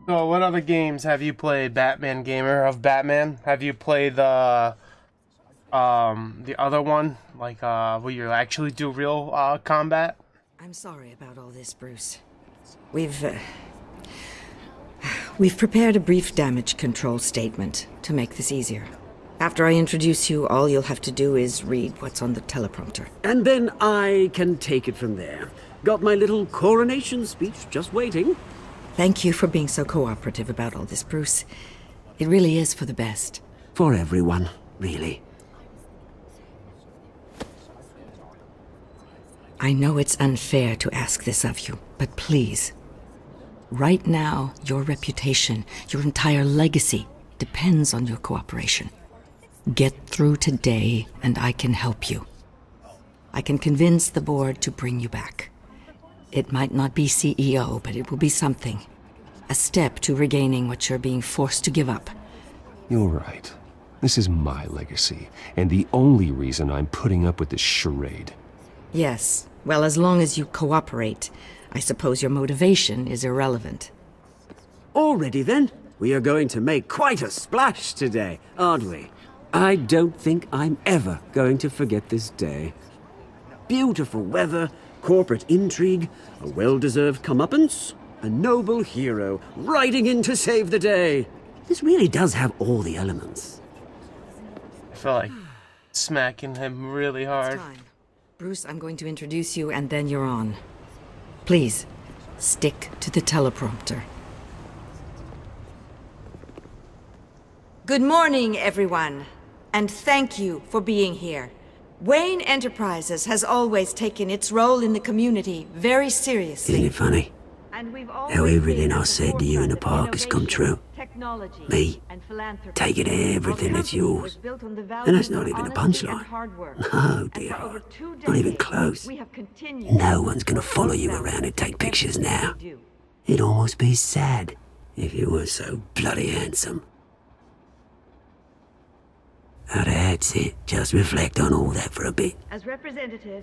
So, what other games have you played, Batman Gamer of Batman? Have you played the other one, like where you actually do real combat? I'm sorry about all this, Bruce. We've prepared a brief damage control statement to make this easier. After I introduce you, all you'll have to do is read what's on the teleprompter. And then I can take it from there. Got my little coronation speech just waiting. Thank you for being so cooperative about all this, Bruce. It really is for the best. For everyone, really. I know it's unfair to ask this of you, but please. Right now, your reputation, your entire legacy, depends on your cooperation. Get through today, and I can help you. I can convince the board to bring you back. It might not be CEO, but it will be something. A step to regaining what you're being forced to give up. You're right. This is my legacy, and the only reason I'm putting up with this charade. Yes, well, as long as you cooperate, I suppose your motivation is irrelevant. Already then, we are going to make quite a splash today, aren't we? I don't think I'm ever going to forget this day. Beautiful weather, corporate intrigue, a well-deserved comeuppance, a noble hero riding in to save the day. This really does have all the elements. I feel like smacking him really hard. Bruce, I'm going to introduce you, and then you're on. Please, stick to the teleprompter. Good morning, everyone, and thank you for being here. Wayne Enterprises has always taken its role in the community very seriously. Isn't it funny? How everything I said to you in the park has come true. Me, taking everything that's yours. And that's not even a punchline. No, dear. Not even close. No one's gonna follow you around and take pictures now. It'd almost be sad if you were so bloody handsome. Now that's it. Just reflect on all that for a bit.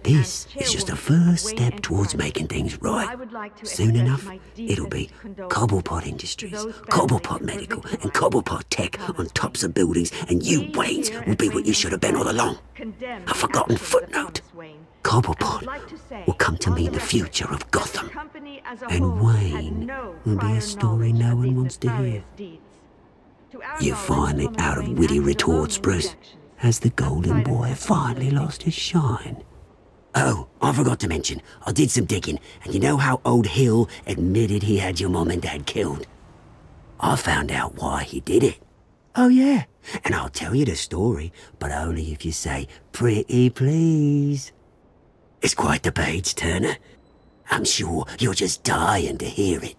This is just a first step towards making things right. Soon enough, it'll be Cobblepot Industries, Cobblepot Medical, and Cobblepot Tech on tops of buildings, and you, Waynes, will be what you should have been all along. A forgotten footnote. Cobblepot will come to mean the future of Gotham. And Wayne will be a story no one wants to hear. You're finally out of witty retorts, Bruce. Has the golden boy finally lost his shine? Oh, I forgot to mention, I did some digging, and you know how old Hill admitted he had your mom and dad killed? I found out why he did it. Oh yeah, and I'll tell you the story, but only if you say, pretty please. It's quite the page turner. I'm sure you're just dying to hear it,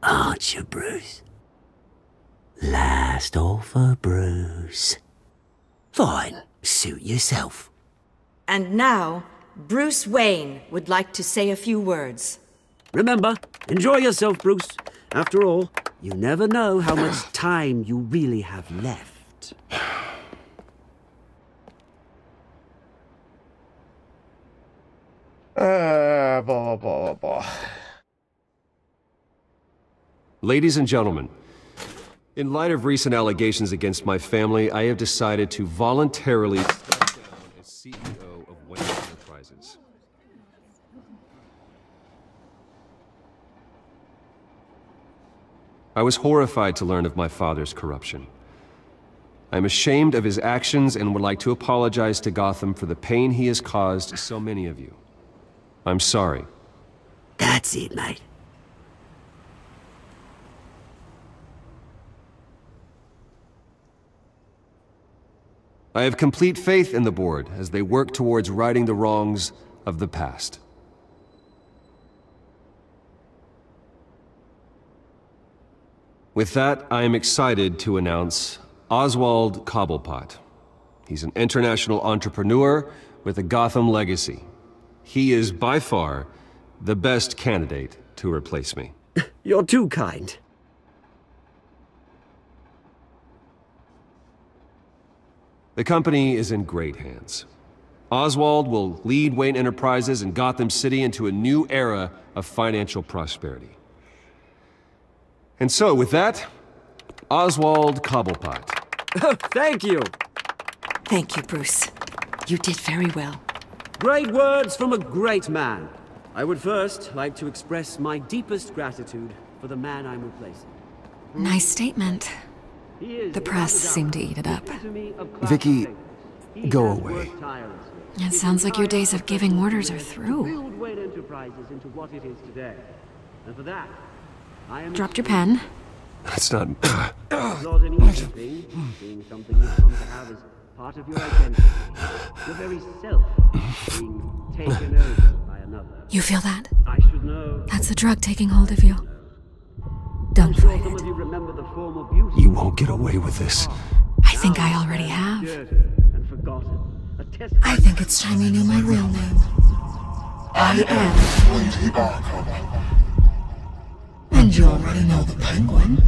aren't you, Bruce? Last offer, Bruce. Fine, suit yourself. And now, Bruce Wayne would like to say a few words. Remember, enjoy yourself, Bruce. After all, you never know how much time you really have left. Blah, blah, blah, blah. Ladies and gentlemen, in light of recent allegations against my family, I have decided to voluntarily step down as CEO of Wayne Enterprises. I was horrified to learn of my father's corruption. I am ashamed of his actions and would like to apologize to Gotham for the pain he has caused so many of you. I'm sorry. That's it, mate. I have complete faith in the board as they work towards righting the wrongs of the past. With that, I am excited to announce Oswald Cobblepot. He's an international entrepreneur with a Gotham legacy. He is by far the best candidate to replace me. You're too kind. The company is in great hands. Oswald will lead Wayne Enterprises and Gotham City into a new era of financial prosperity. And so, with that, Oswald Cobblepot. Oh, thank you. Thank you, Bruce. You did very well. Great words from a great man. I would first like to express my deepest gratitude for the man I'm replacing. Nice statement. The press seemed to eat it up. Vicky, go away. It sounds like your days of giving orders are through. Dropped your pen. That's not... Not an easy thing, being something you come to have as part of your identity. Your very self being taken over by another. You feel that? I should know. That's the drug taking hold of you. Don't fight it. You won't get away with this. I think I already have. I think it's time you knew my real name. I am Lady Arkham. And you already know the Penguin.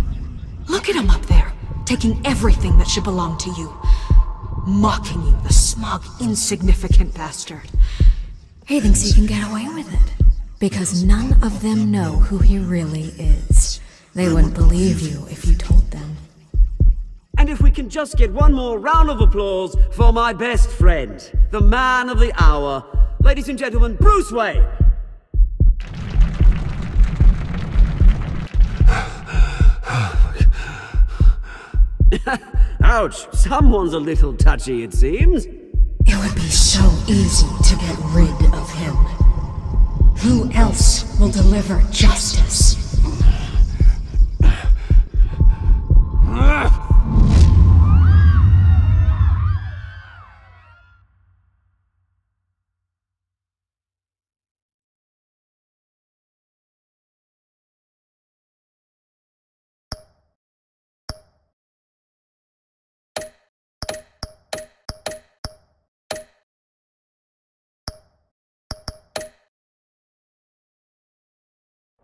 Look at him up there, taking everything that should belong to you. Mocking you, the smug, insignificant bastard. He thinks he can get away with it. Because none of them know who he really is. They wouldn't believe you if you told them. And if we can just get one more round of applause for my best friend, the man of the hour, ladies and gentlemen, Bruce Wayne! Ouch, someone's a little touchy, it seems. It would be so easy to get rid of him. Who else will deliver justice?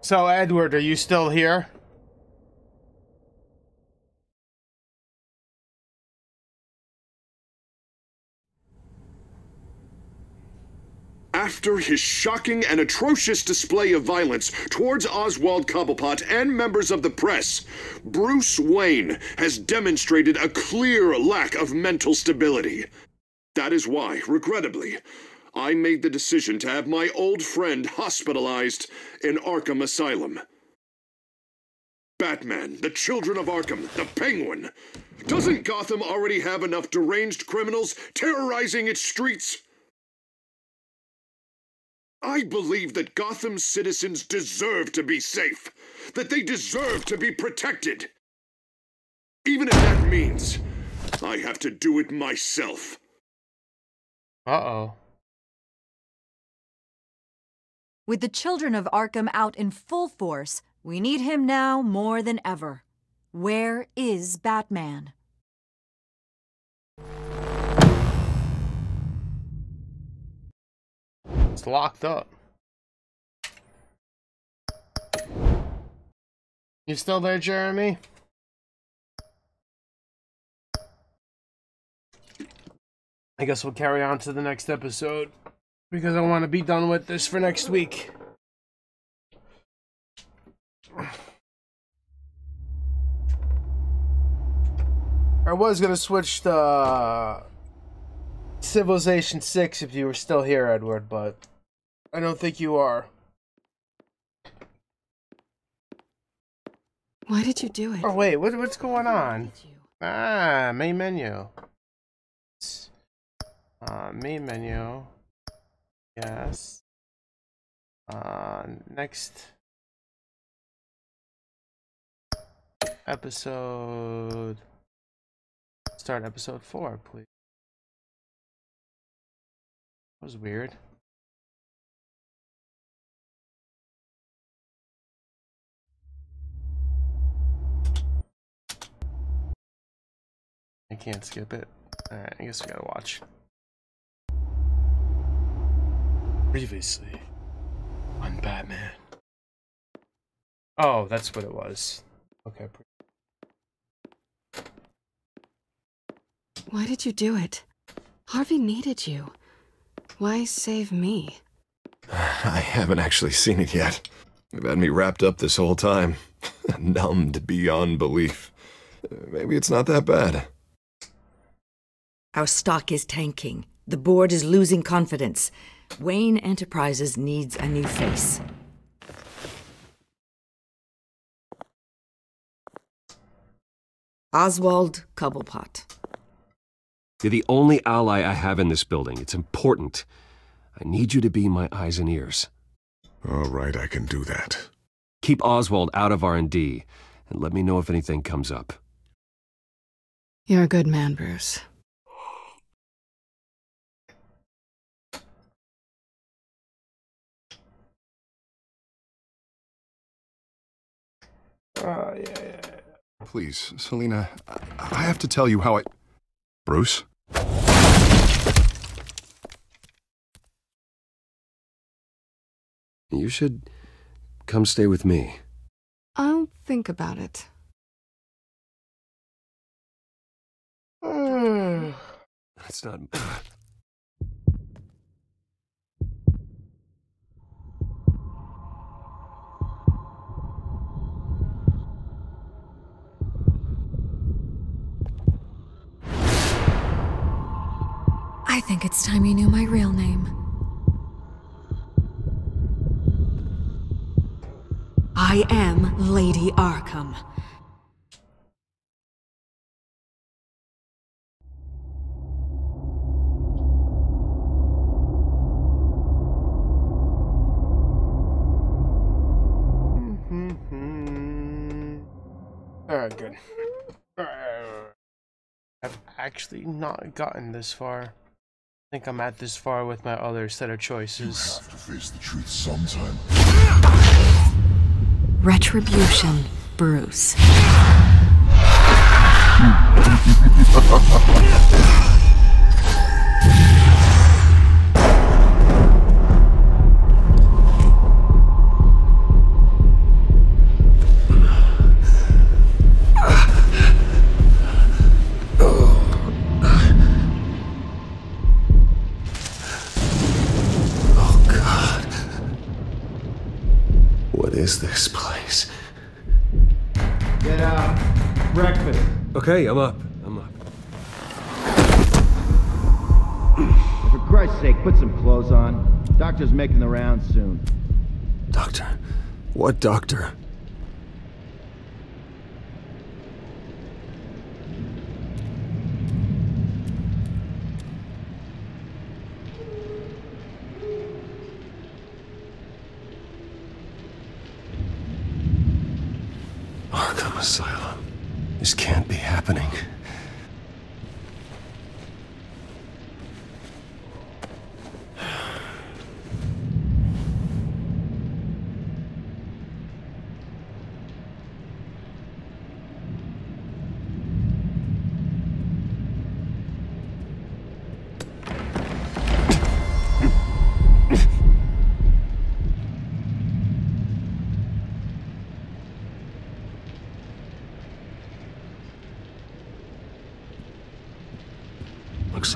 So, Edward, are you still here? After his shocking and atrocious display of violence towards Oswald Cobblepot and members of the press, Bruce Wayne has demonstrated a clear lack of mental stability. That is why, regrettably, I made the decision to have my old friend hospitalized in Arkham Asylum. Batman, the Children of Arkham, the Penguin. Doesn't Gotham already have enough deranged criminals terrorizing its streets? I believe that Gotham's citizens deserve to be safe, that they deserve to be protected. Even if that means I have to do it myself. Uh-oh. With the children of Arkham out in full force, we need him now more than ever. Where is Batman? It's locked up. You still there, Jeremy? I guess we'll carry on to the next episode because I want to be done with this for next week. I was gonna switch to Civilization 6 if you were still here, Edward, but I don't think you are. Why did you do it? Oh wait, what's going on? Ah, main menu. Main menu. Yes. Next episode. Start episode 4, please. That was weird. I can't skip it. Alright, I guess we gotta watch. Previously on Batman. Oh, that's what it was. Okay. Why did you do it? Harvey needed you. Why save me? I haven't actually seen it yet. You've had me wrapped up this whole time. Numbed beyond belief. Maybe it's not that bad. Our stock is tanking. The board is losing confidence. Wayne Enterprises needs a new face. Oswald Cobblepot. You're the only ally I have in this building. It's important. I need you to be my eyes and ears. All right, I can do that. Keep Oswald out of R&D, and let me know if anything comes up. You're a good man, Bruce. Yeah. Please, Selina, I have to tell you how I... Bruce? You should come stay with me. I'll think about it. That's not... I think it's time you knew my real name. I am Lady Arkham. Alright, good. I've actually not gotten this far. I think I'm at this far with my other set of choices. You have to face the truth sometime. Retribution, Bruce. What is this place? Get out. Breakfast. Okay, I'm up. For Christ's sake, put some clothes on. Doctor's making the rounds soon. Doctor? What doctor? Arkham Asylum. This can't be happening.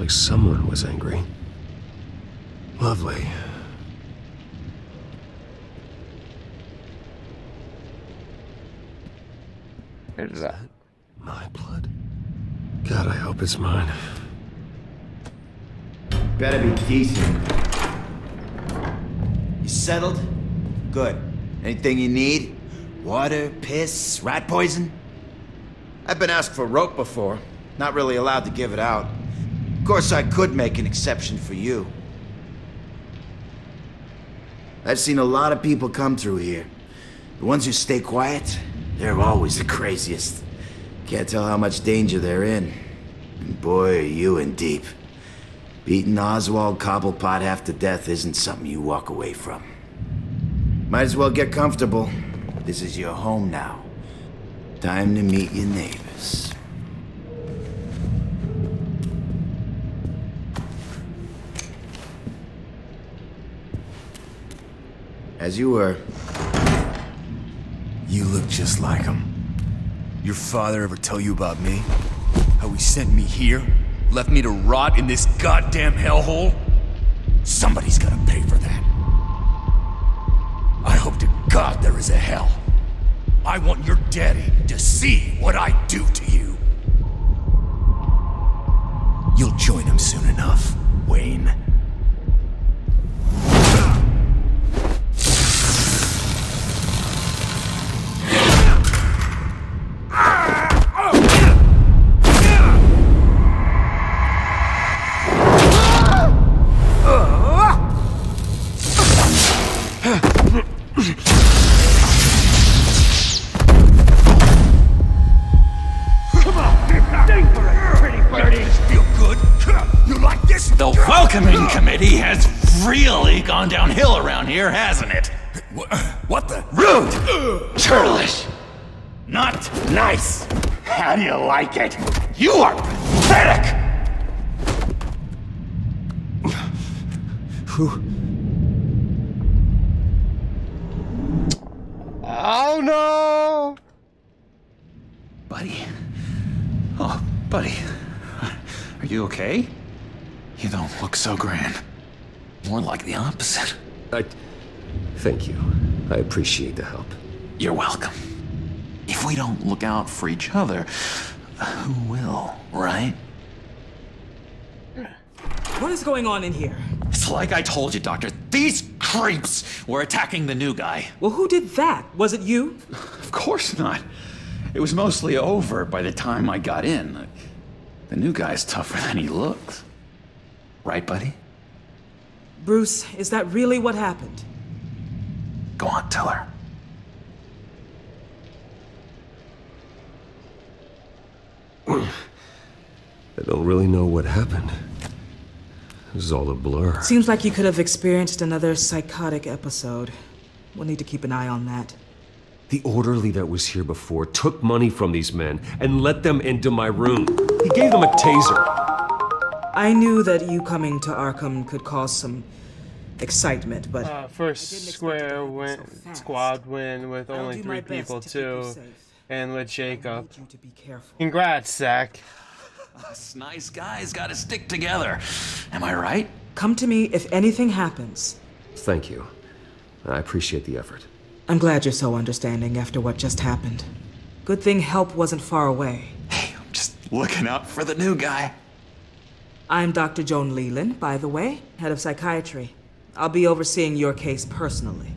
like someone was angry. Lovely. Is that my blood? God, I hope it's mine. Better be decent. You settled? Good. Anything you need? Water, piss, rat poison? I've been asked for rope before. Not really allowed to give it out. Of course, I could make an exception for you. I've seen a lot of people come through here. The ones who stay quiet, they're always the craziest. Can't tell how much danger they're in. And boy, are you in deep. Beating Oswald Cobblepot half to death isn't something you walk away from. Might as well get comfortable. This is your home now. Time to meet your neighbors. As you were. You look just like him. Your father ever tell you about me? How he sent me here? Left me to rot in this goddamn hellhole? Somebody's gonna pay for that. I hope to God there is a hell. I want your daddy to see what I do to you. You'll join him soon enough, Wayne. Welcoming committee has really gone downhill around here, hasn't it? What the? Rude! Churlish! Not nice! How do you like it? You are pathetic! Oh no! Buddy? Oh, buddy. Are you okay? You don't look so grand. More like the opposite. Thank you. I appreciate the help. You're welcome. If we don't look out for each other, who will, right? What is going on in here? It's like I told you, Doctor. These creeps were attacking the new guy. Well, who did that? Was it you? Of course not. It was mostly over by the time I got in. The new guy's tougher than he looks. Right, buddy? Bruce, is that really what happened? Go on, tell her. I don't really know what happened. This is all a blur. Seems like you could have experienced another psychotic episode. We'll need to keep an eye on that. The orderly that was here before took money from these men and let them into my room. He gave them a taser. I knew that you coming to Arkham could cause some excitement, but... First squad win with only 3 people, too. And with Jacob. Congrats, Zach. Us nice guys gotta stick together. Am I right? Come to me if anything happens. Thank you. I appreciate the effort. I'm glad you're so understanding after what just happened. Good thing help wasn't far away. Hey, I'm just looking out for the new guy. I'm Dr. Joan Leland, by the way, head of psychiatry. I'll be overseeing your case personally.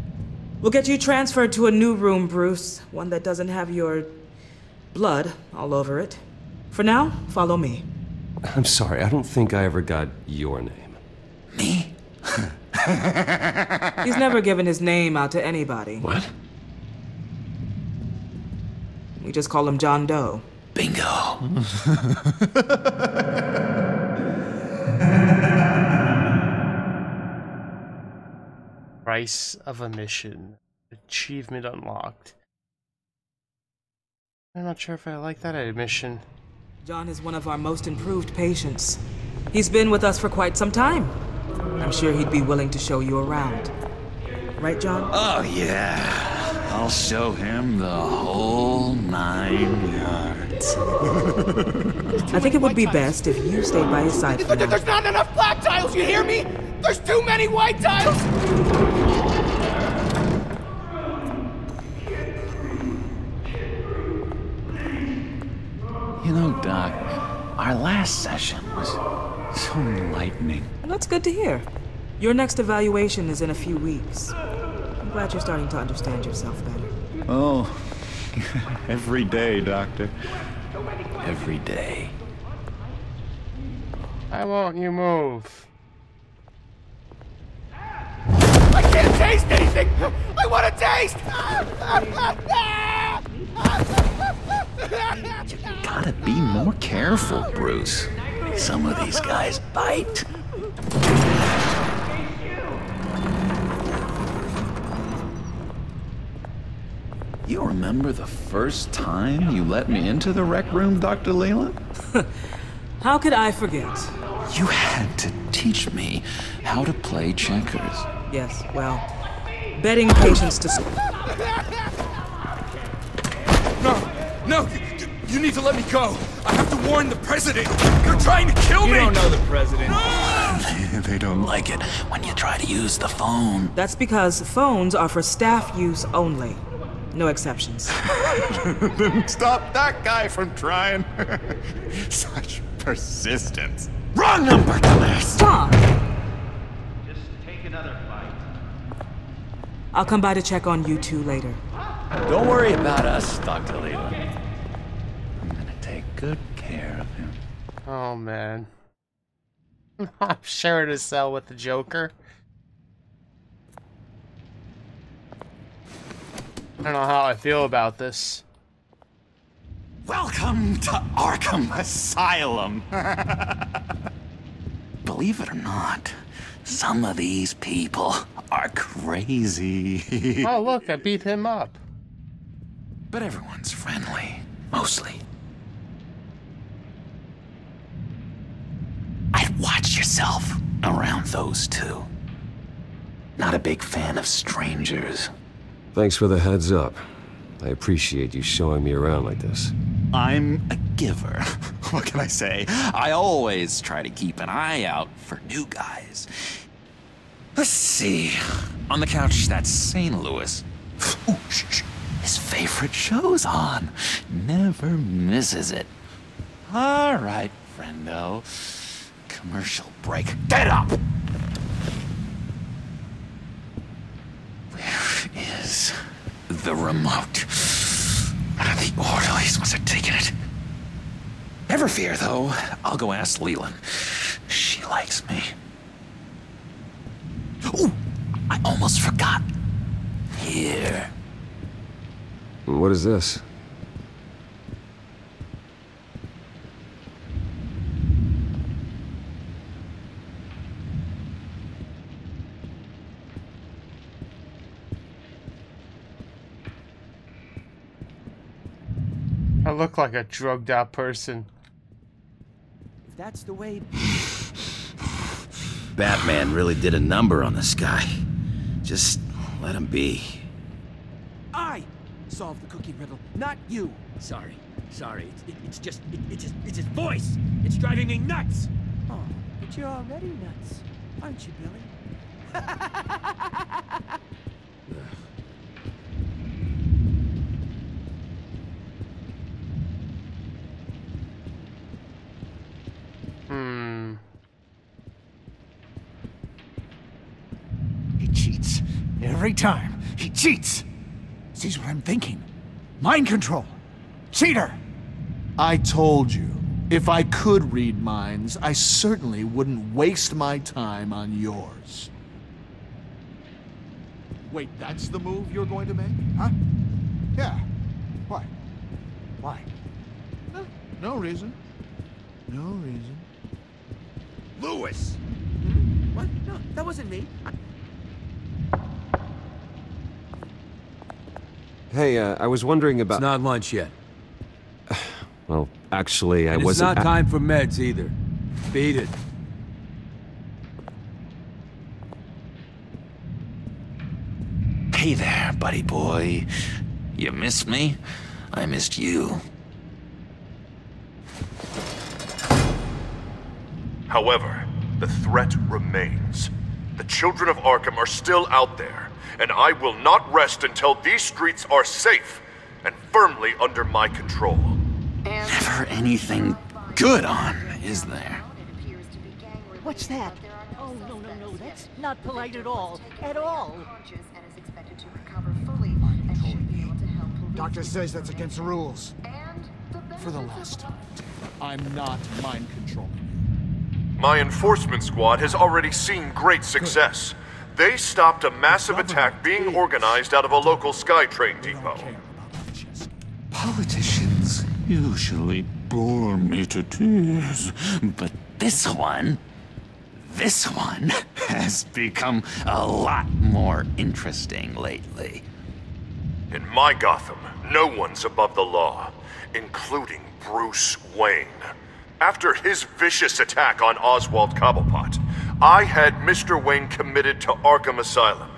We'll get you transferred to a new room, Bruce. One that doesn't have your blood all over it. For now, follow me. I'm sorry, I don't think I ever got your name. Me? He's never given his name out to anybody. What? We just call him John Doe. Bingo. Price of a mission. Achievement unlocked. I'm not sure if I like that admission. John is one of our most improved patients. He's been with us for quite some time. I'm sure he'd be willing to show you around. Right, John? Oh, yeah. I'll show him the whole 9 yards. nuts. I think it would be best if you stayed by his side for now. There's not enough black tiles, you hear me? There's too many white tiles! You know, Doc, our last session was so enlightening. And that's good to hear. Your next evaluation is in a few weeks. I'm glad you're starting to understand yourself better. Oh, every day, Doctor. Every day. Why won't you move? I can't taste anything! I want to taste! You gotta be more careful, Bruce. Some of these guys bite. You remember the first time you let me into the rec room, Dr. Leland? How could I forget? You had to teach me how to play checkers. Yes, well, betting patients to... No! You need to let me go! I have to warn the president! They're trying to kill me! You don't know the president. They don't like it when you try to use the phone. That's because phones are for staff use only. No exceptions. Then stop that guy from trying. Such persistence. Wrong number, dumbass! Stop! Just take another fight. I'll come by to check on you two later. Don't worry about us, Dr. Leland. I'm gonna take good care of him. Oh, man. I'm sharing a cell with the Joker. I don't know how I feel about this. Welcome to Arkham Asylum. Believe it or not, some of these people are crazy. Oh, look, I beat him up. But everyone's friendly, mostly. I'd watch yourself around those two. Not a big fan of strangers. Thanks for the heads up. I appreciate you showing me around like this. I'm a giver. What can I say? I always try to keep an eye out for new guys. Let's see. On the couch, that's St. Louis. Ooh, shh. His favorite show's on. Never misses it. All right, friendo. Commercial break. Get up! Where is the remote? One of the orderlies must have taken it. Never fear, though. I'll go ask Leland. She likes me. Ooh, I almost forgot. Here. What is this? I look like a drugged out person. If that's the way... Batman really did a number on this guy. Just let him be. I solved the cookie riddle, not you. Sorry. It's his voice. It's driving me nuts. Oh, but you're already nuts, aren't you, Billy? He cheats. Every time. He cheats. Sees what I'm thinking. Mind control. Cheater. I told you, if I could read minds, I certainly wouldn't waste my time on yours. Wait, that's the move you're going to make? Huh? Yeah. Why? Why? No reason. No reason. Lewis! What? No, that wasn't me. Hey, I was wondering about... It's not lunch yet. Well, actually, I And wasn't... it's not time for meds either. Beat it. Hey there, buddy boy. You missed me? I missed you. However, the threat remains. The children of Arkham are still out there, and I will not rest until these streets are safe and firmly under my control. Never anything good on, is there? What's that? Oh, no, that's not polite at all. At all. Doctor says that's against the rules. For the last time, I'm not mind controlling. My enforcement squad has already seen great success. They stopped a massive attack being organized out of a local SkyTrain depot. Politicians usually bore me to tears, but this one has become a lot more interesting lately. In my Gotham, no one's above the law, including Bruce Wayne. After his vicious attack on Oswald Cobblepot, I had Mr. Wayne committed to Arkham Asylum,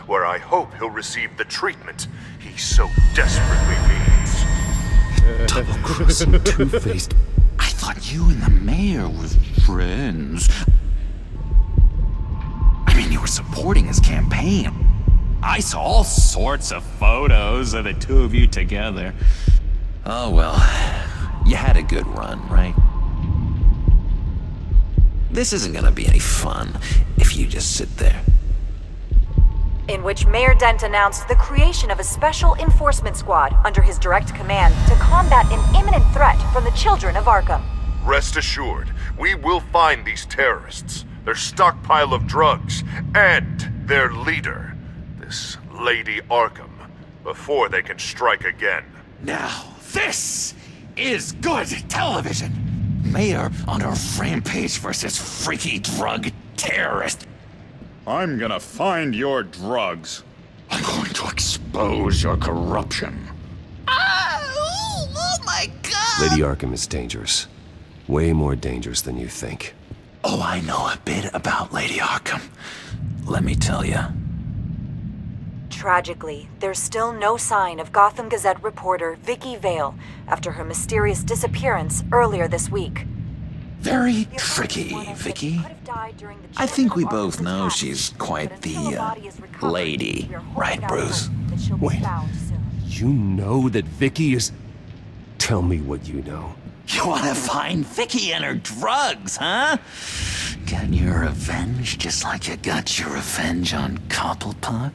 where I hope he'll receive the treatment he so desperately needs. Double-crossing two-faced. I thought you and the mayor were friends. I mean, you were supporting his campaign. I saw all sorts of photos of the two of you together. Oh well, you had a good run, right? This isn't gonna be any fun if you just sit there. In which Mayor Dent announced the creation of a special enforcement squad under his direct command to combat an imminent threat from the children of Arkham. Rest assured, we will find these terrorists, their stockpile of drugs, and their leader, this Lady Arkham, before they can strike again. Now, this is good television! Mayor on a rampage versus freaky drug terrorist. I'm gonna find your drugs. I'm going to expose your corruption. Oh my God! Lady Arkham is dangerous. Way more dangerous than you think. Oh, I know a bit about Lady Arkham. Let me tell you. Tragically, there's still no sign of Gotham Gazette reporter Vicky Vale after her mysterious disappearance earlier this week. Very tricky, Vicky. I think we both know she's quite the, lady, right, Bruce? Wait, you know that Vicky is... Tell me what you know. You want to find Vicky and her drugs, huh? Get your revenge just like you got your revenge on Cobblepot?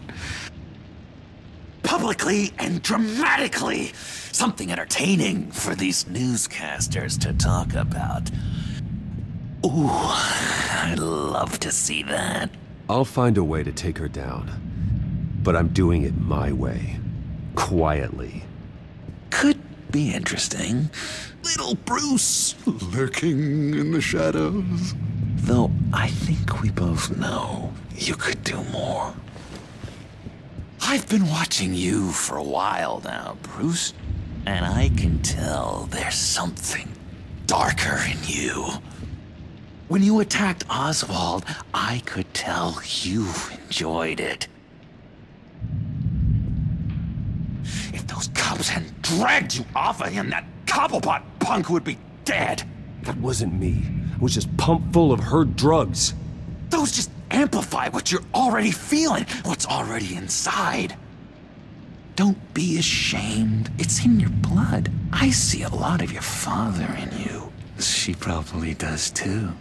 Publicly and dramatically! Something entertaining for these newscasters to talk about. Ooh, I'd love to see that. I'll find a way to take her down. But I'm doing it my way. Quietly. Could be interesting. Little Bruce lurking in the shadows. Though I think we both know you could do more. I've been watching you for a while now, Bruce, and I can tell there's something darker in you. When you attacked Oswald, I could tell you enjoyed it. If those cops hadn't dragged you off of him, that Cobblepot punk would be dead. That wasn't me. I was just pumped full of her drugs. Those just amplify what you're already feeling, what's already inside. Don't be ashamed. It's in your blood. I see a lot of your father in you. She probably does too.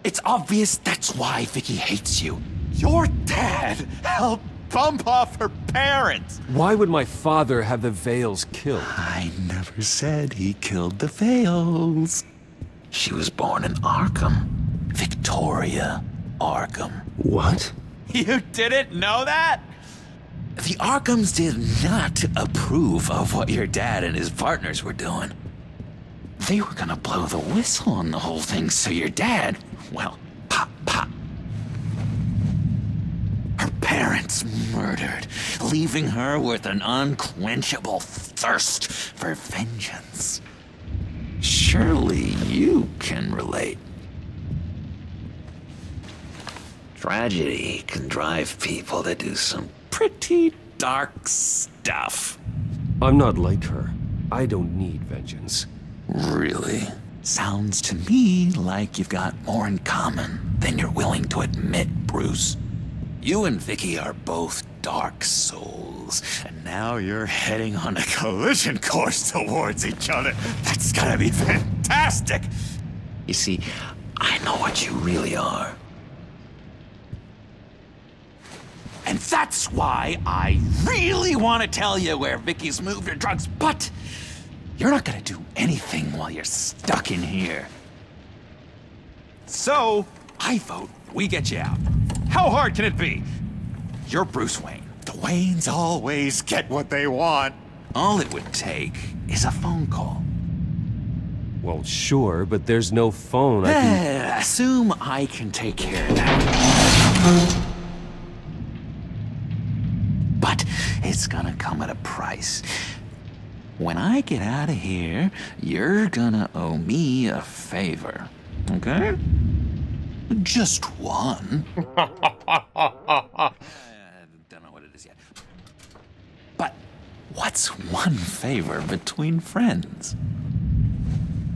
It's obvious that's why Vicky hates you. Your dad helped bump off her parents. Why would my father have the Vales killed? I never said he killed the Vales. She was born in Arkham. Victoria Arkham. What? You didn't know that? The Arkhams did not approve of what your dad and his partners were doing. They were gonna blow the whistle on the whole thing, so your dad, well, pop. Her parents murdered, leaving her with an unquenchable thirst for vengeance. Surely you can relate. Tragedy can drive people to do some pretty dark stuff. I'm not like her. I don't need vengeance. Really? Sounds to me like you've got more in common than you're willing to admit, Bruce. You and Vicky are both dark souls, and now you're heading on a collision course towards each other. That's gotta be fantastic! You see, I know what you really are. And that's why I really want to tell you where Vicky's moved her drugs, but you're not gonna do anything while you're stuck in here. So, I vote we get you out. How hard can it be? You're Bruce Wayne. The Waynes always get what they want. All it would take is a phone call. Well, sure, but there's no phone. I can... Assume I can take care of that. But it's gonna come at a price. When I get out of here, you're gonna owe me a favor, okay? Just one. Don't know what it is yet. But what's one favor between friends?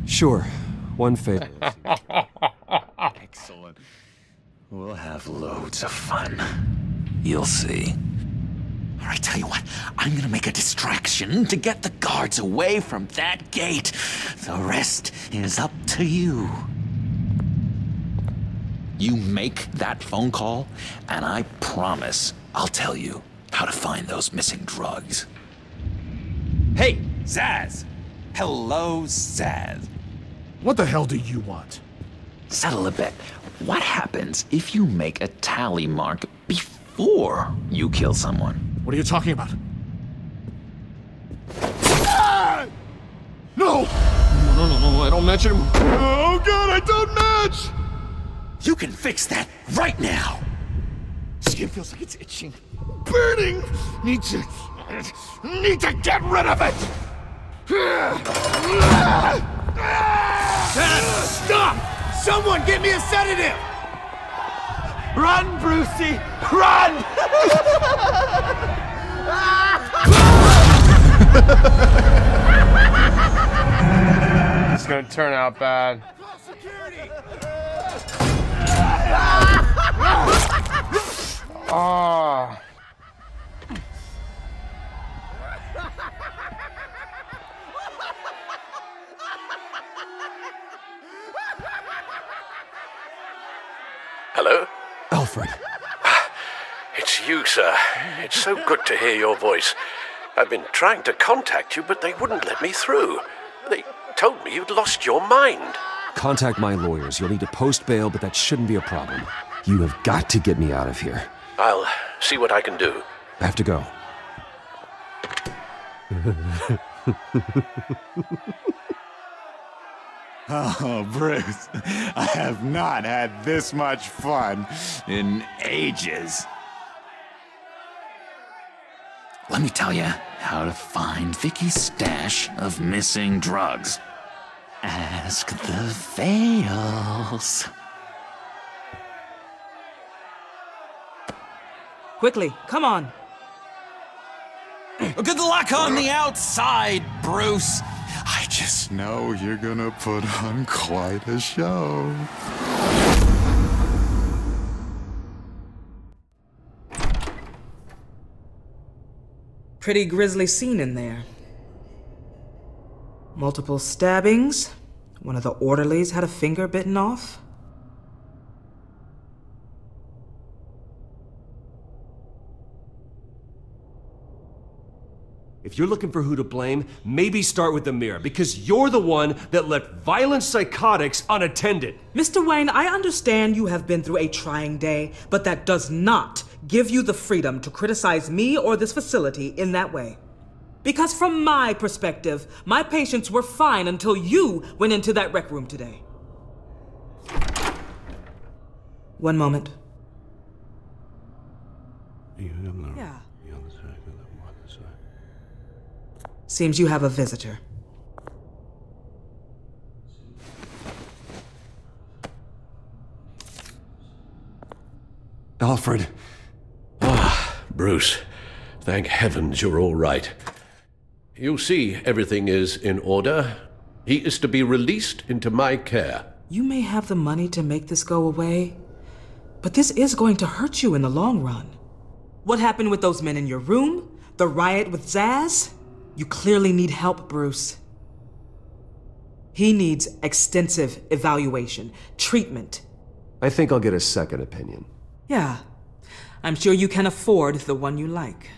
Sure, one favor. Excellent. We'll have loads of fun. You'll see. All right, tell you what, I'm gonna make a distraction to get the guards away from that gate. The rest is up to you. You make that phone call, and I promise I'll tell you how to find those missing drugs. Hey, Zaz! Hello, Zaz. What the hell do you want? Settle a bet. What happens if you make a tally mark before you kill someone? What are you talking about? Ah! No! No, I don't match anymore. Oh god, I don't match! You can fix that right now! Skin feels like it's itching. Burning! Need to get rid of it! Stop! Someone get me a sedative! Run, Brucey! Run! It's gonna turn out bad. Oh. Hello? Alfred. It's you, sir. It's so good to hear your voice. I've been trying to contact you, but they wouldn't let me through. They told me you'd lost your mind. Contact my lawyers. You'll need to post bail, but that shouldn't be a problem. You have got to get me out of here. I'll see what I can do. I have to go. Oh, Bruce, I have not had this much fun in ages. Let me tell you how to find Vicky's stash of missing drugs. Ask the Veils. Quickly, come on. Good luck on the outside, Bruce. I just know you're gonna put on quite a show. Pretty grisly scene in there. Multiple stabbings. One of the orderlies had a finger bitten off. If you're looking for who to blame, maybe start with the mirror, because you're the one that left violent psychotics unattended. Mr. Wayne, I understand you have been through a trying day, but that does not give you the freedom to criticize me or this facility in that way. Because from my perspective, my patients were fine until you went into that rec room today. One moment. Yeah. Seems you have a visitor. Alfred. Ah, Bruce. Thank heavens you're all right. You see, everything is in order. He is to be released into my care. You may have the money to make this go away, but this is going to hurt you in the long run. What happened with those men in your room? The riot with Zaz? You clearly need help, Bruce. He needs extensive evaluation, treatment. I think I'll get a second opinion. Yeah, I'm sure you can afford the one you like.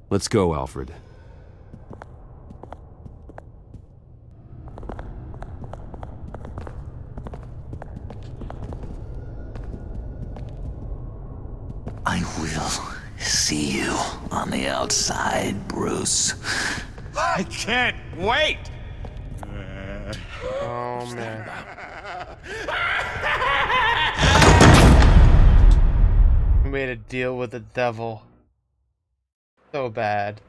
Let's go, Alfred. I will see you on the outside, Bruce. I can't wait! Oh, man. He made a deal with the devil. So bad.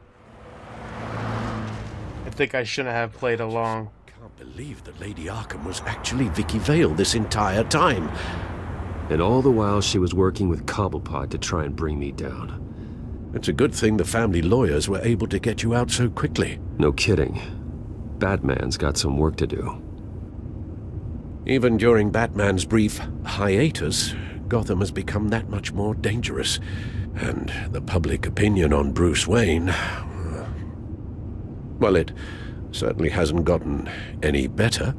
I think I shouldn't have played along. Can't believe that Lady Arkham was actually Vicky Vale this entire time. And all the while she was working with Cobblepot to try and bring me down. It's a good thing the family lawyers were able to get you out so quickly. No kidding. Batman's got some work to do. Even during Batman's brief hiatus, Gotham has become that much more dangerous. And the public opinion on Bruce Wayne... well, it certainly hasn't gotten any better.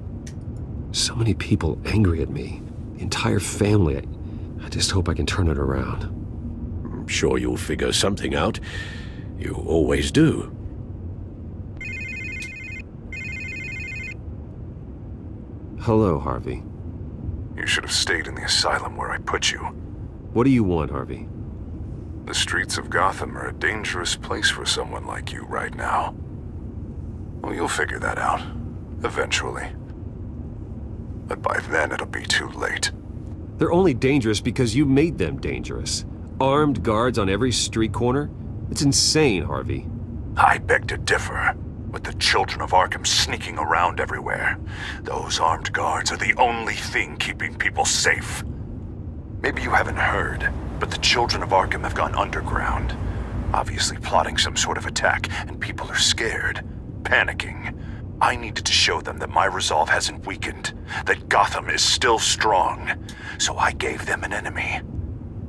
So many people angry at me. The entire family. I just hope I can turn it around. I'm sure you'll figure something out. You always do. Hello, Harvey. You should have stayed in the asylum where I put you. What do you want, Harvey? The streets of Gotham are a dangerous place for someone like you right now. Well, you'll figure that out. Eventually. But by then it'll be too late. They're only dangerous because you made them dangerous. Armed guards on every street corner? It's insane, Harvey. I beg to differ. With the children of Arkham sneaking around everywhere, those armed guards are the only thing keeping people safe. Maybe you haven't heard, but the children of Arkham have gone underground. Obviously plotting some sort of attack, and people are scared, panicking. I needed to show them that my resolve hasn't weakened, that Gotham is still strong. So I gave them an enemy.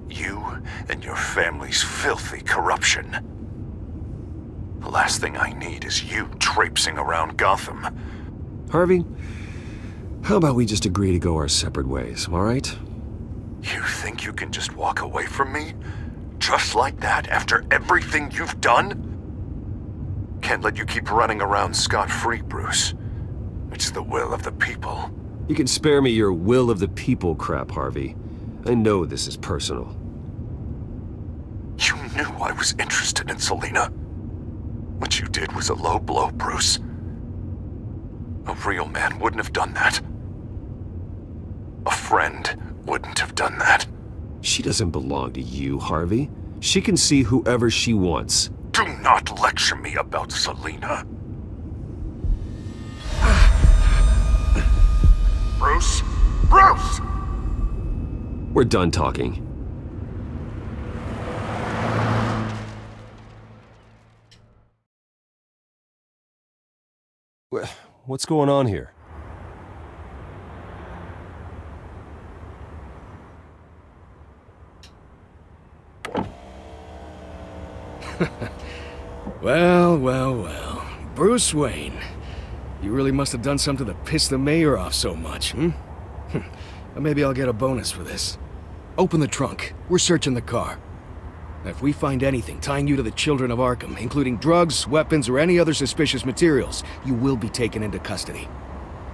You and your family's filthy corruption. The last thing I need is you traipsing around Gotham. Harvey, how about we just agree to go our separate ways, all right? You think you can just walk away from me? Just like that, after everything you've done? Can't let you keep running around scot-free, Bruce. It's the will of the people. You can spare me your will of the people crap, Harvey. I know this is personal. You knew I was interested in Selina. What you did was a low blow, Bruce. A real man wouldn't have done that. A friend wouldn't have done that. She doesn't belong to you, Harvey. She can see whoever she wants. Do not lecture me about Selina. Bruce? Bruce! We're done talking. What's going on here? Well. Bruce Wayne. You really must have done something to piss the mayor off so much, hmm? Well, maybe I'll get a bonus for this. Open the trunk. We're searching the car. If we find anything tying you to the children of Arkham, including drugs, weapons, or any other suspicious materials, you will be taken into custody.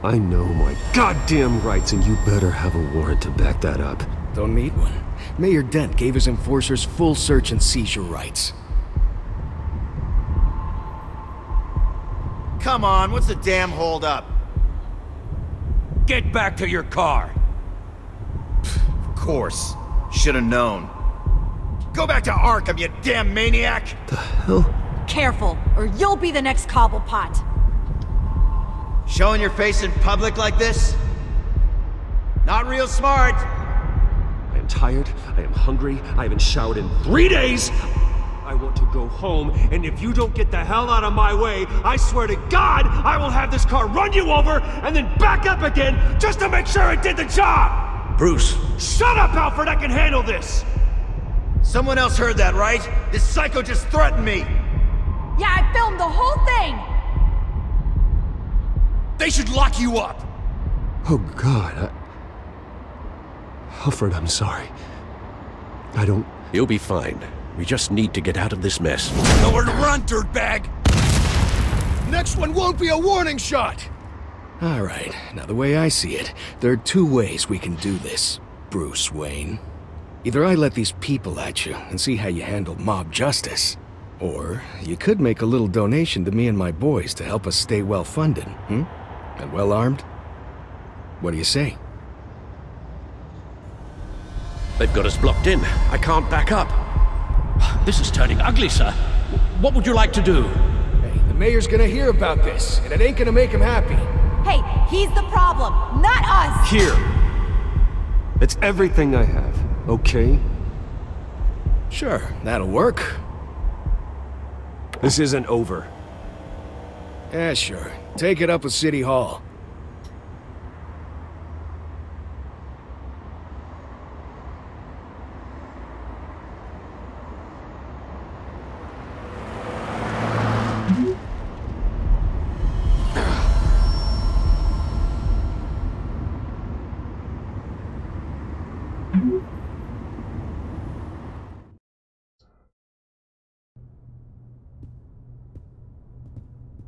I know my goddamn rights, and you better have a warrant to back that up. Don't need one. Mayor Dent gave his enforcers full search and seizure rights. Come on, what's the damn holdup? Get back to your car! Of course. Should've known. Go back to Arkham, you damn maniac! The hell? Careful, or you'll be the next Cobblepot. Showing your face in public like this? Not real smart. I am tired, I am hungry, I haven't showered in 3 days. I want to go home, and if you don't get the hell out of my way, I swear to God, I will have this car run you over and then back up again just to make sure it did the job! Bruce. Shut up, Alfred! I can handle this! Someone else heard that, right? This psycho just threatened me! Yeah, I filmed the whole thing! They should lock you up! Oh, God. Alfred, I'm sorry. I don't... You'll be fine. We just need to get out of this mess. Nowhere to run, dirtbag! Next one won't be a warning shot! Alright, now the way I see it, there are two ways we can do this, Bruce Wayne. Either I let these people at you and see how you handle mob justice, or you could make a little donation to me and my boys to help us stay well-funded, And well-armed? What do you say? They've got us blocked in. I can't back up. This is turning ugly, sir. What would you like to do? Hey, the mayor's gonna hear about this, and it ain't gonna make him happy. Hey, he's the problem, not us! Here! It's everything I have, okay? Sure, that'll work. This isn't over. Yeah, sure. Take it up with City Hall.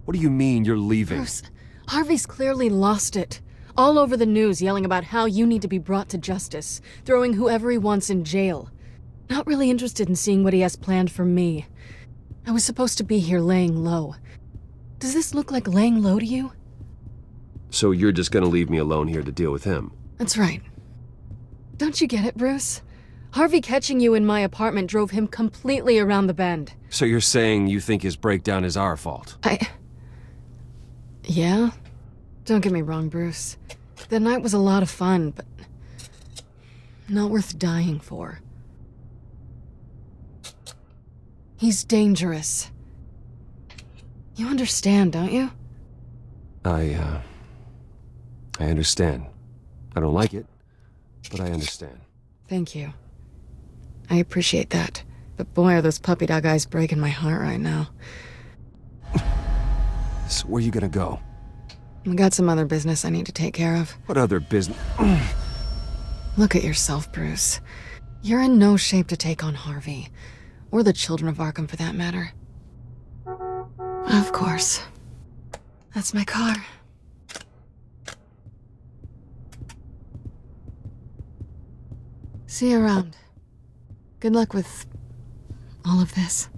What do you mean you're leaving? Bruce, Harvey's clearly lost it. All over the news yelling about how you need to be brought to justice, throwing whoever he wants in jail. Not really interested in seeing what he has planned for me. I was supposed to be here laying low. Does this look like laying low to you? So you're just gonna leave me alone here to deal with him? That's right. Don't you get it, Bruce? Harvey catching you in my apartment drove him completely around the bend. So you're saying you think his breakdown is our fault? Yeah? Don't get me wrong, Bruce. The night was a lot of fun, but not worth dying for. He's dangerous. You understand, don't you? I understand. I don't like it, but I understand. Thank you. I appreciate that. But boy, are those puppy dog eyes breaking my heart right now. So where are you gonna go? I got some other business I need to take care of. What other business? Look at yourself, Bruce. You're in no shape to take on Harvey. Or the children of Arkham, for that matter. Of course. That's my car. See you around. Good luck with all of this.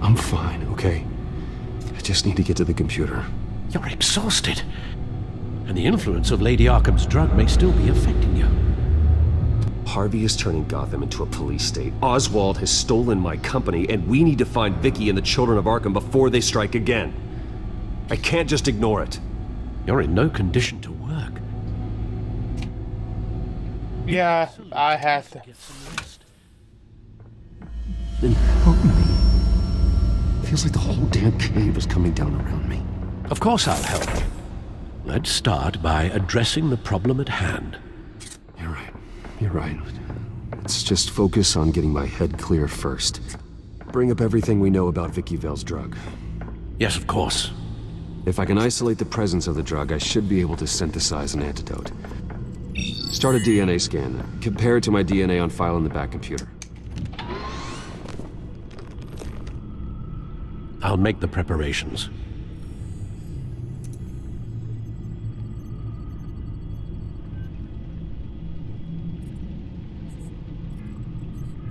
I'm fine, okay? I just need to get to the computer. You're exhausted. And the influence of Lady Arkham's drug may still be affecting you. Harvey is turning Gotham into a police state. Oswald has stolen my company, and we need to find Vicky and the children of Arkham before they strike again. I can't just ignore it. You're in no condition to work. Yeah, I have to. Then help me. Feels like the whole damn cave is coming down around me. Of course I'll help. Let's start by addressing the problem at hand. You're right. You're right. Let's just focus on getting my head clear first. Bring up everything we know about Vicky Vale's drug. Yes, of course. If I can isolate the presence of the drug, I should be able to synthesize an antidote. Start a DNA scan. Compare it to my DNA on file in the back computer. I'll make the preparations.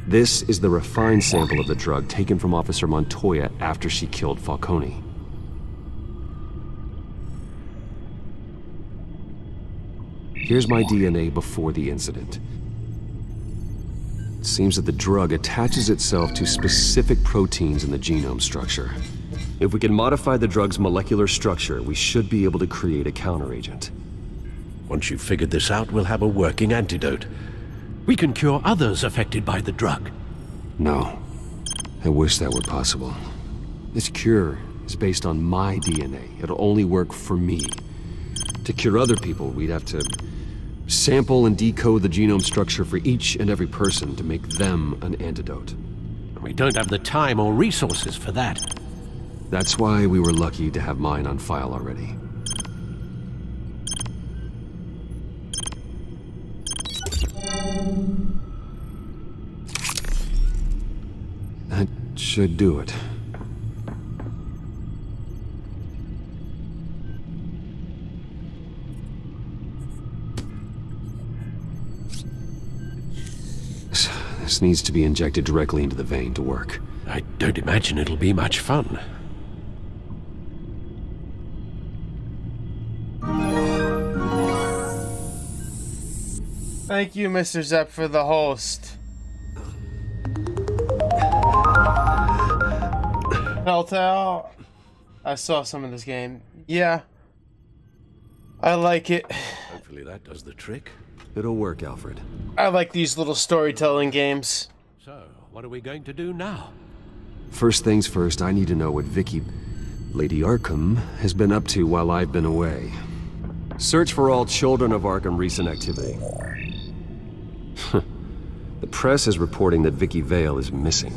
This is the refined sample of the drug taken from Officer Montoya after she killed Falcone. Here's my DNA before the incident. It seems that the drug attaches itself to specific proteins in the genome structure. If we can modify the drug's molecular structure, we should be able to create a counteragent. Once you've figured this out, we'll have a working antidote. We can cure others affected by the drug. No. I wish that were possible. This cure is based on my DNA. It'll only work for me. To cure other people, we'd have to sample and decode the genome structure for each and every person to make them an antidote. We don't have the time or resources for that. That's why we were lucky to have mine on file already. That should do it. This needs to be injected directly into the vein to work. I don't imagine it'll be much fun. Thank you, Mr. Zepp, for the host. Telltale. I saw some of this game. Yeah. I like it. Hopefully that does the trick. It'll work, Alfred. I like these little storytelling games. So, what are we going to do now? First things first, I need to know what Lady Arkham, has been up to while I've been away. Search for all children of Arkham recent activity. The press is reporting that Vicky Vale is missing.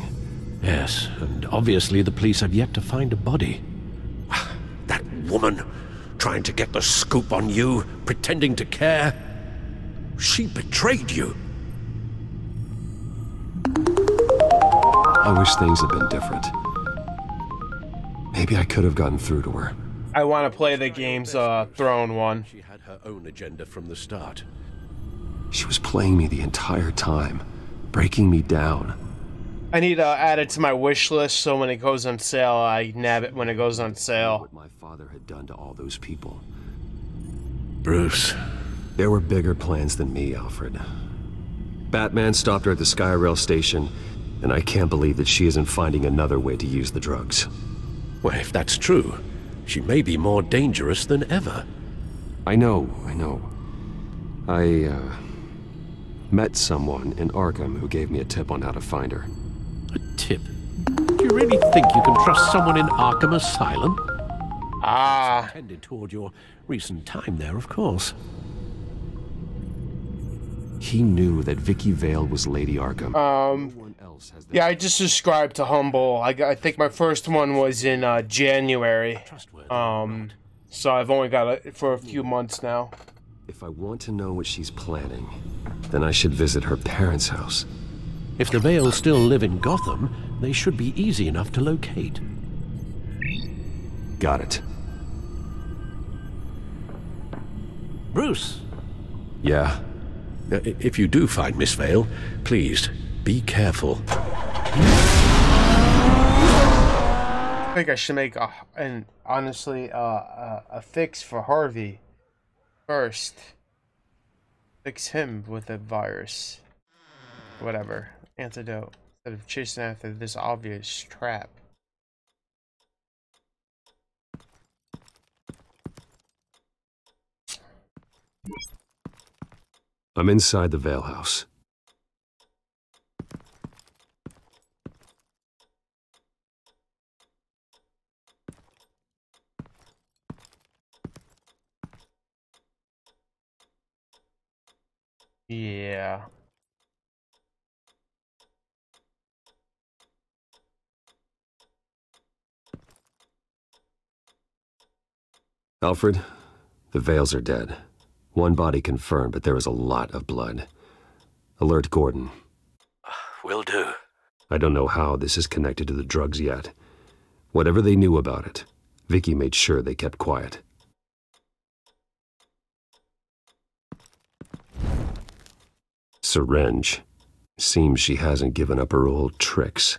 Yes, and obviously the police have yet to find a body. That woman, trying to get the scoop on you, pretending to care. She betrayed you. I wish things had been different. Maybe I could have gotten through to her. I want to play the game's Throne one. She had her own agenda from the start. She was playing me the entire time, breaking me down. I need to add it to my wish list so when it goes on sale, I nab it when it goes on sale. What my father had done to all those people. Bruce. There were bigger plans than me, Alfred. Batman stopped her at the Skyrail station, and I can't believe that she isn't finding another way to use the drugs. Well, if that's true, she may be more dangerous than ever. I know. I met someone in Arkham who gave me a tip on how to find her. A tip? Do you really think you can trust someone in Arkham Asylum? Ah. Tended toward your recent time there, of course. He knew that Vicky Vale was Lady Arkham. Yeah, I just subscribed to Humble. I think my first one was in January. So I've only got it for a few months now. If I want to know what she's planning, then I should visit her parents' house. If the Vales still live in Gotham, they should be easy enough to locate. Got it. Bruce! Yeah? If you do find Miss Vale, please, be careful. I think I should make a fix for Harvey first. Fix him with a virus. Whatever. Antidote. Instead of chasing after this obvious trap. I'm inside the Vale house. Yeah. Alfred, the Vales are dead. One body confirmed, but there is a lot of blood. Alert Gordon. Will do. I don't know how this is connected to the drugs yet. Whatever they knew about it, Vicky made sure they kept quiet. Syringe. Seems she hasn't given up her old tricks.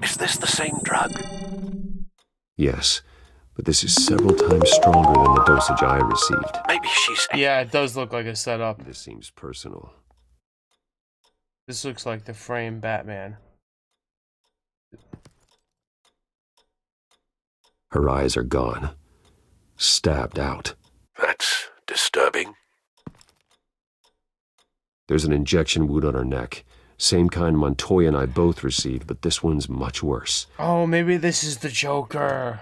Is this the same drug? Yes, but this is several times stronger than the dosage I received. Maybe she's... Yeah, it does look like a setup. This seems personal. This looks like the frame Batman. Her eyes are gone. Stabbed out. That's disturbing. There's an injection wound on her neck. Same kind Montoya and I both received, but this one's much worse. Oh, maybe this is the Joker.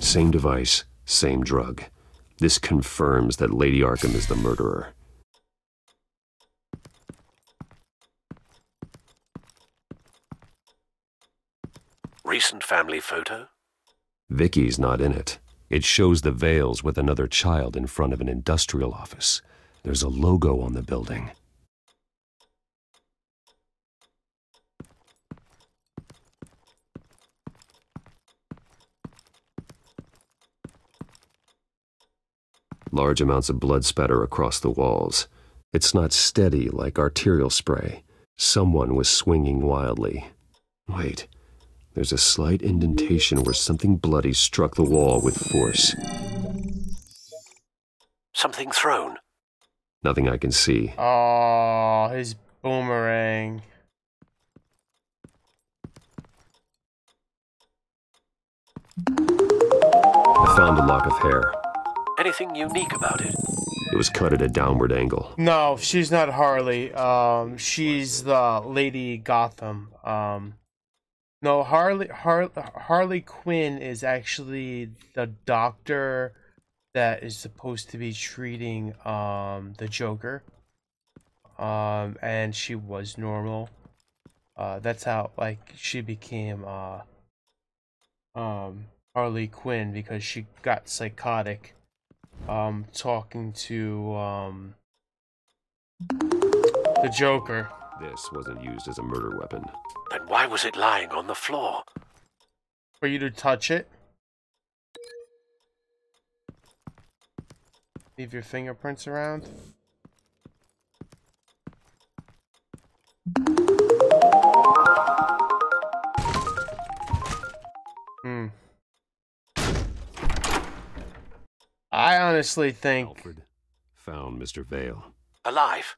Same device, same drug. This confirms that Lady Arkham is the murderer. Recent family photo? Vicky's not in it. It shows the Vales with another child in front of an industrial office. There's a logo on the building. Large amounts of blood spatter across the walls. It's not steady like arterial spray. Someone was swinging wildly. Wait, there's a slight indentation where something bloody struck the wall with force. Something thrown? Nothing I can see. Oh, his boomerang. I found a lock of hair. Anything unique about it? It was cut at a downward angle. No, she's not Harley. She's the Lady Gotham. No, Harley Quinn is actually the doctor that is supposed to be treating the Joker. And she was normal. That's how like she became Harley Quinn, because she got psychotic talking to the Joker. This wasn't used as a murder weapon. Then why was it lying on the floor? For you to touch it? Leave your fingerprints around? I honestly think... Alfred found Mr. Vale. Alive?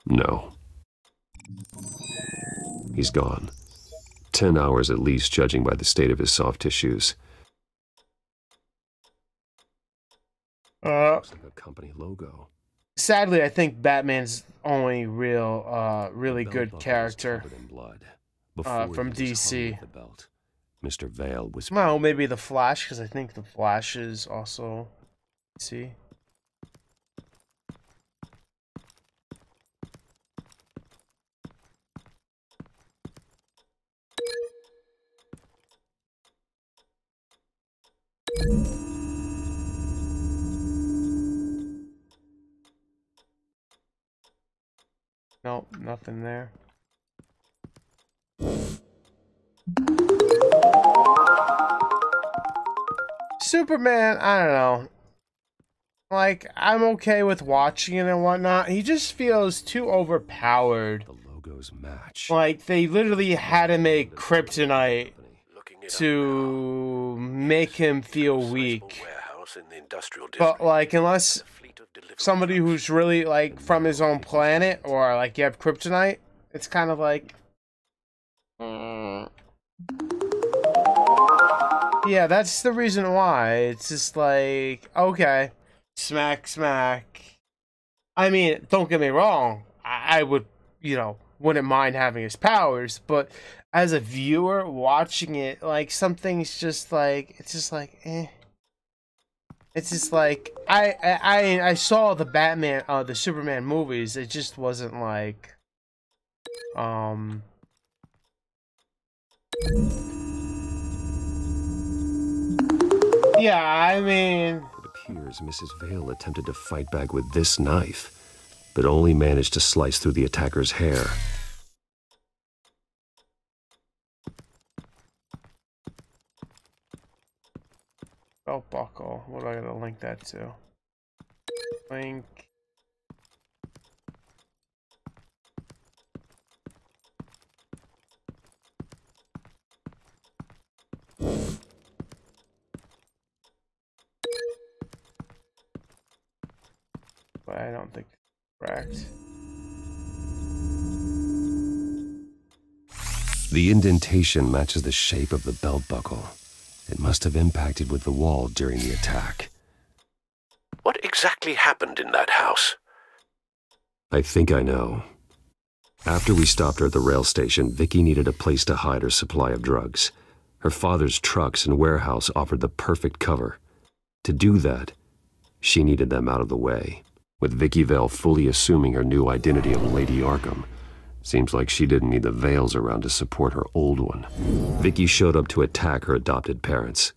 No. He's gone. 10 hours at least, judging by the state of his soft tissues. Looks like a company logo. Sadly, I think Batman's only really good character from DC. Mr. Vale was... Well, maybe the Flash, because I think the Flash is also DC. Nope, nothing there. Superman, I don't know. Like, I'm okay with watching it and whatnot. He just feels too overpowered. The logos match. Like, they literally had to make kryptonite to make him feel weak. But, like, unless somebody who's really, like, from his own planet, or, like, you have kryptonite, it's kind of like... Yeah, that's the reason why. It's just like, okay, smack, smack. I mean, don't get me wrong. I would, you know, wouldn't mind having his powers, but as a viewer watching it, like, something's just like, it's just like, eh. It's just like, I saw the Batman, the Superman movies. It just wasn't like, yeah, I mean... It appears Mrs. Vale attempted to fight back with this knife, but only managed to slice through the attacker's hair. Belt buckle. What do I gotta link that to? Link. but I don't think it's correct. The indentation matches the shape of the belt buckle. It must have impacted with the wall during the attack. What exactly happened in that house? I think I know. After we stopped her at the rail station, Vicky needed a place to hide her supply of drugs. Her father's trucks and warehouse offered the perfect cover. To do that, she needed them out of the way. With Vicky Vale fully assuming her new identity of Lady Arkham, seems like she didn't need the veils around to support her old one. Vicky showed up to attack her adopted parents,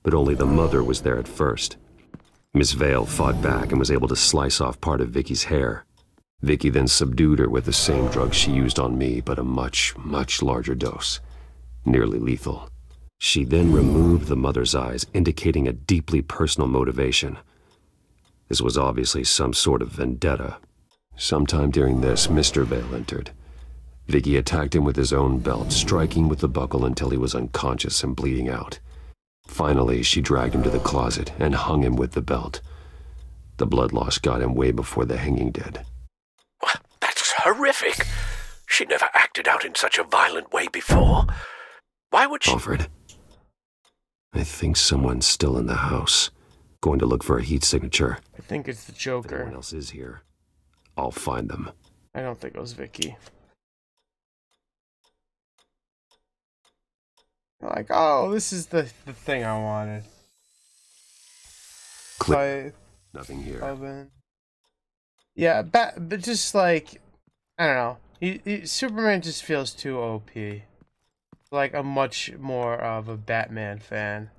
but only the mother was there at first. Miss Vale fought back and was able to slice off part of Vicky's hair. Vicky then subdued her with the same drug she used on me, but a much, much larger dose. Nearly lethal. She then removed the mother's eyes, indicating a deeply personal motivation. This was obviously some sort of vendetta. Sometime during this, Mr. Vale entered. Vicky attacked him with his own belt, striking with the buckle until he was unconscious and bleeding out. Finally, she dragged him to the closet and hung him with the belt. The blood loss got him way before the hanging did. That's horrific. She never acted out in such a violent way before. Why would she— Alfred, I think someone's still in the house. Going to look for a heat signature. I think it's the Joker. If anyone else is here, I'll find them. I don't think it was Vicky. Like, oh, this is the thing I wanted. Click. Nothing here. Oven. Yeah, but just like, I don't know. Superman just feels too OP. Like, I'm much more of a Batman fan.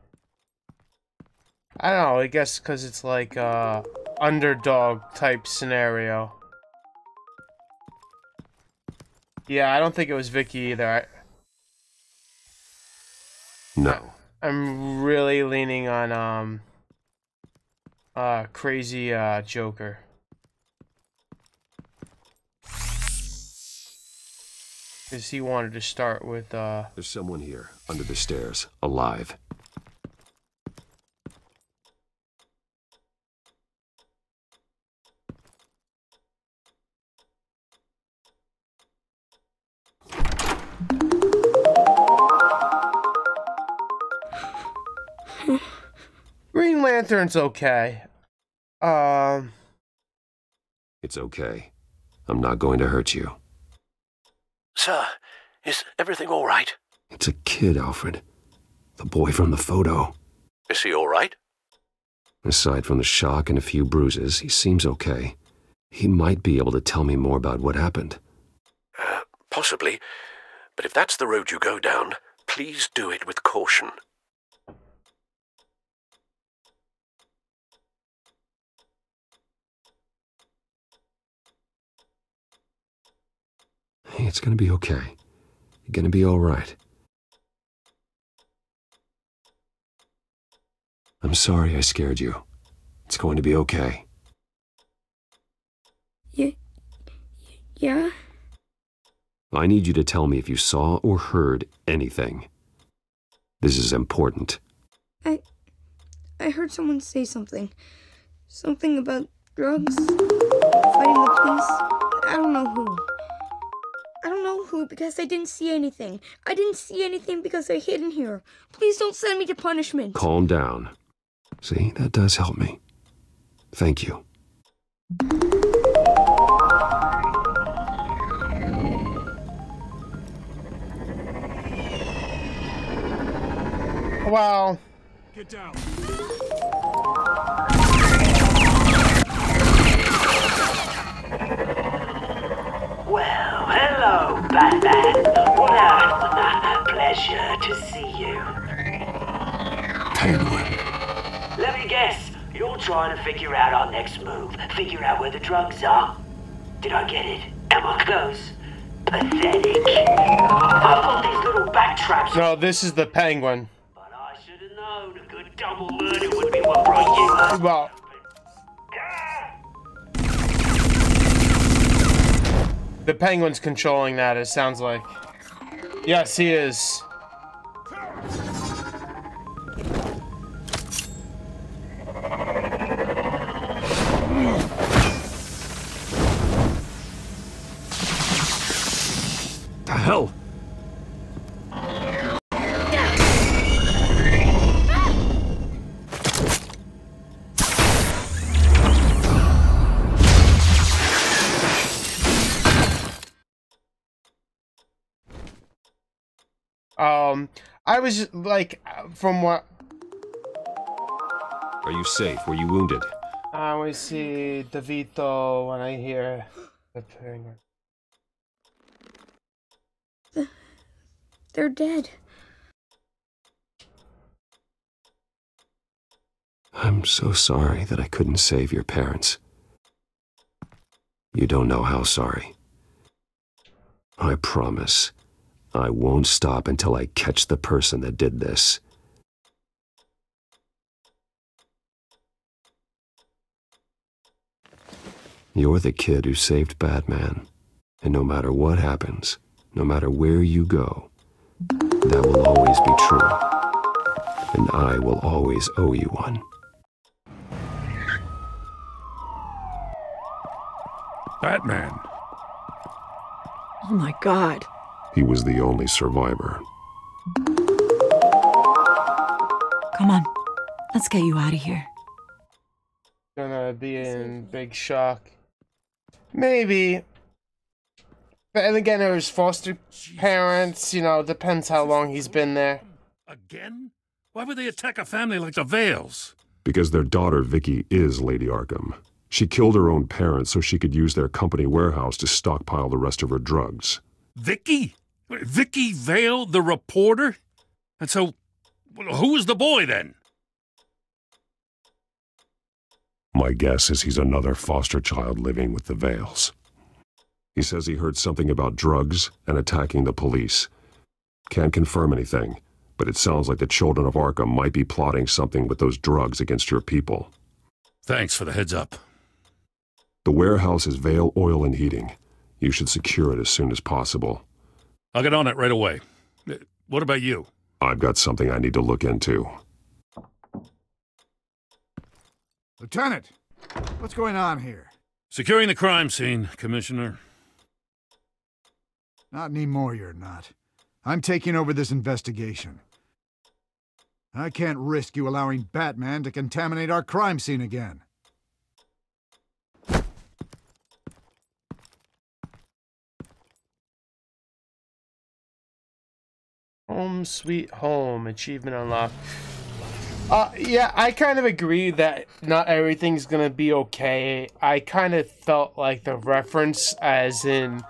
I don't know, I guess because it's like a underdog type scenario. Yeah, I don't think it was Vicky either. No. I'm really leaning on crazy Joker. Because he wanted to start with There's someone here, under the stairs, alive. Green Lantern's okay. It's okay. I'm not going to hurt you. Sir, is everything all right? It's a kid, Alfred. The boy from the photo. Is he all right? Aside from the shock and a few bruises, he seems okay. He might be able to tell me more about what happened. Possibly. But if that's the road you go down, please do it with caution. Hey, it's gonna be okay. You're gonna be all right. I'm sorry I scared you. It's going to be okay. Yeah? I need you to tell me if you saw or heard anything. This is important. I heard someone say something. Something about drugs, fighting the police. I don't know who. I don't know who because I didn't see anything. I didn't see anything because I hid in here. Please don't send me to punishment. Calm down. See, that does help me. Thank you. Well, get down. Well, hello, Batman. What a pleasure to see you. Penguin. Let me guess, you're trying to figure out our next move. Figure out where the drugs are. Did I get it? Am I close? Pathetic. I've got these little back traps. No, this is the Penguin. But I should have known a good double murder would be what brought you up. Well, the Penguin's controlling that, it sounds like. Yes, he is. hell? I was like, from what... Are you safe? Were you wounded? I always see DeVito when I hear the thing. They're dead. I'm so sorry that I couldn't save your parents. You don't know how sorry. I promise, I won't stop until I catch the person that did this. You're the kid who saved Batman, and no matter what happens, no matter where you go, that will always be true, and I will always owe you one. Batman. Oh my God. He was the only survivor. Come on, let's get you out of here. Gonna be in big shock. Maybe. But and again, it was foster parents, you know, depends how long he's been there. Again? Why would they attack a family like the Vales? Because their daughter, Vicky, is Lady Arkham. She killed her own parents so she could use their company warehouse to stockpile the rest of her drugs. Vicky? Vicky Vale, the reporter? And so, who was the boy then? My guess is he's another foster child living with the Vales. He says he heard something about drugs and attacking the police. Can't confirm anything, but it sounds like the children of Arkham might be plotting something with those drugs against your people. Thanks for the heads up. The warehouse is Vale Oil and Heating. You should secure it as soon as possible. I'll get on it right away. What about you? I've got something I need to look into. Lieutenant, what's going on here? Securing the crime scene, Commissioner. Not anymore, you're not. I'm taking over this investigation. I can't risk you allowing Batman to contaminate our crime scene again. Home sweet home, achievement unlocked. Yeah, I kind of agree that not everything's gonna be okay. I kind of felt like the reference as in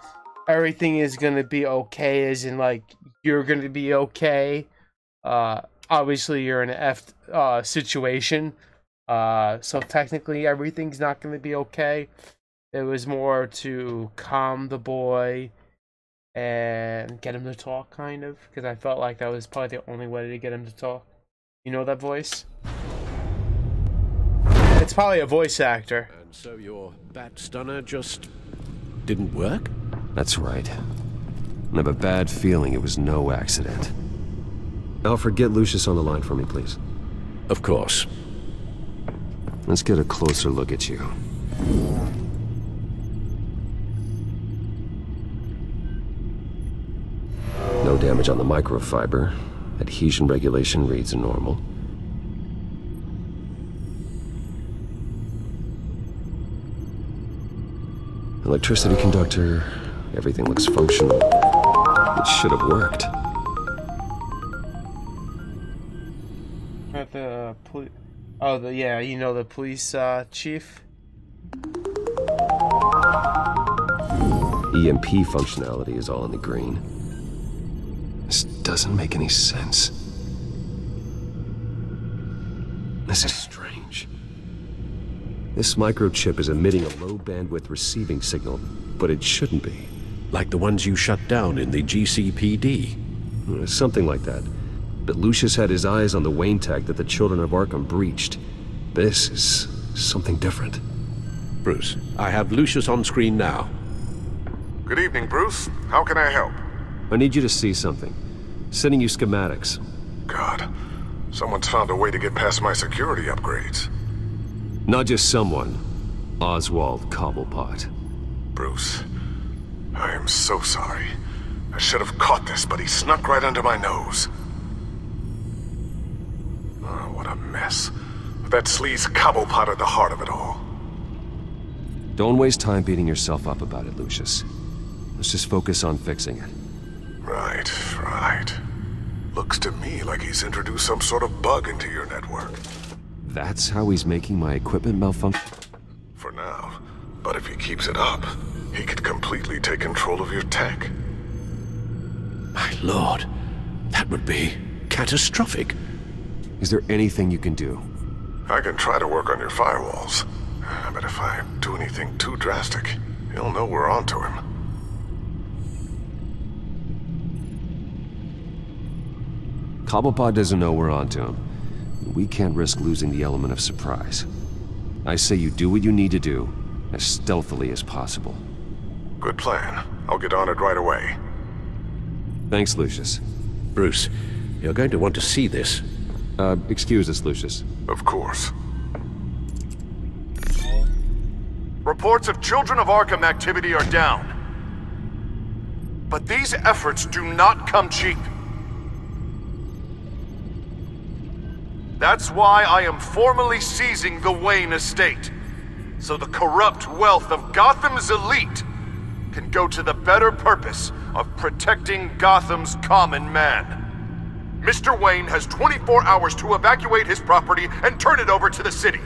everything is gonna be okay, as in like you're gonna be okay. Obviously you're in an situation. So technically everything's not gonna be okay. It was more to calm the boy and get him to talk, kind of, because I felt like that was probably the only way to get him to talk. You know that voice? It's probably a voice actor. And so your bat stunner just didn't work? That's right. I have a bad feeling it was no accident. Alfred, get Lucius on the line for me, please. Of course. Let's get a closer look at you. No damage on the microfiber. Adhesion regulation reads normal. Electricity conductor, everything looks functional. It should have worked. At the police. Oh, yeah, you know the police chief. EMP functionality is all in the green. This doesn't make any sense. This is strange. This microchip is emitting a low-bandwidth receiving signal, but it shouldn't be. Like the ones you shut down in the GCPD? Something like that. But Lucius had his eyes on the Wayne tag that the children of Arkham breached. This is something different. Bruce, I have Lucius on screen now. Good evening, Bruce. How can I help? I need you to see something. Sending you schematics. God, someone's found a way to get past my security upgrades. Not just someone. Oswald Cobblepot. Bruce, I am so sorry. I should have caught this, but he snuck right under my nose. Oh, what a mess. That sleaze Cobblepot at the heart of it all. Don't waste time beating yourself up about it, Lucius. Let's just focus on fixing it. Right. Looks to me like he's introduced some sort of bug into your network. That's how he's making my equipment malfunction? For now. But if he keeps it up, he could completely take control of your tech. My lord, that would be catastrophic. Is there anything you can do? I can try to work on your firewalls. But if I do anything too drastic, he'll know we're onto him. Cobblepot doesn't know we're onto him. We can't risk losing the element of surprise. I say you do what you need to do, as stealthily as possible. Good plan. I'll get on it right away. Thanks, Lucius. Bruce, you're going to want to see this. Excuse us, Lucius. Of course. Reports of Children of Arkham activity are down. But these efforts do not come cheap. That's why I am formally seizing the Wayne estate, so the corrupt wealth of Gotham's elite can go to the better purpose of protecting Gotham's common man. Mr. Wayne has 24 hours to evacuate his property and turn it over to the city,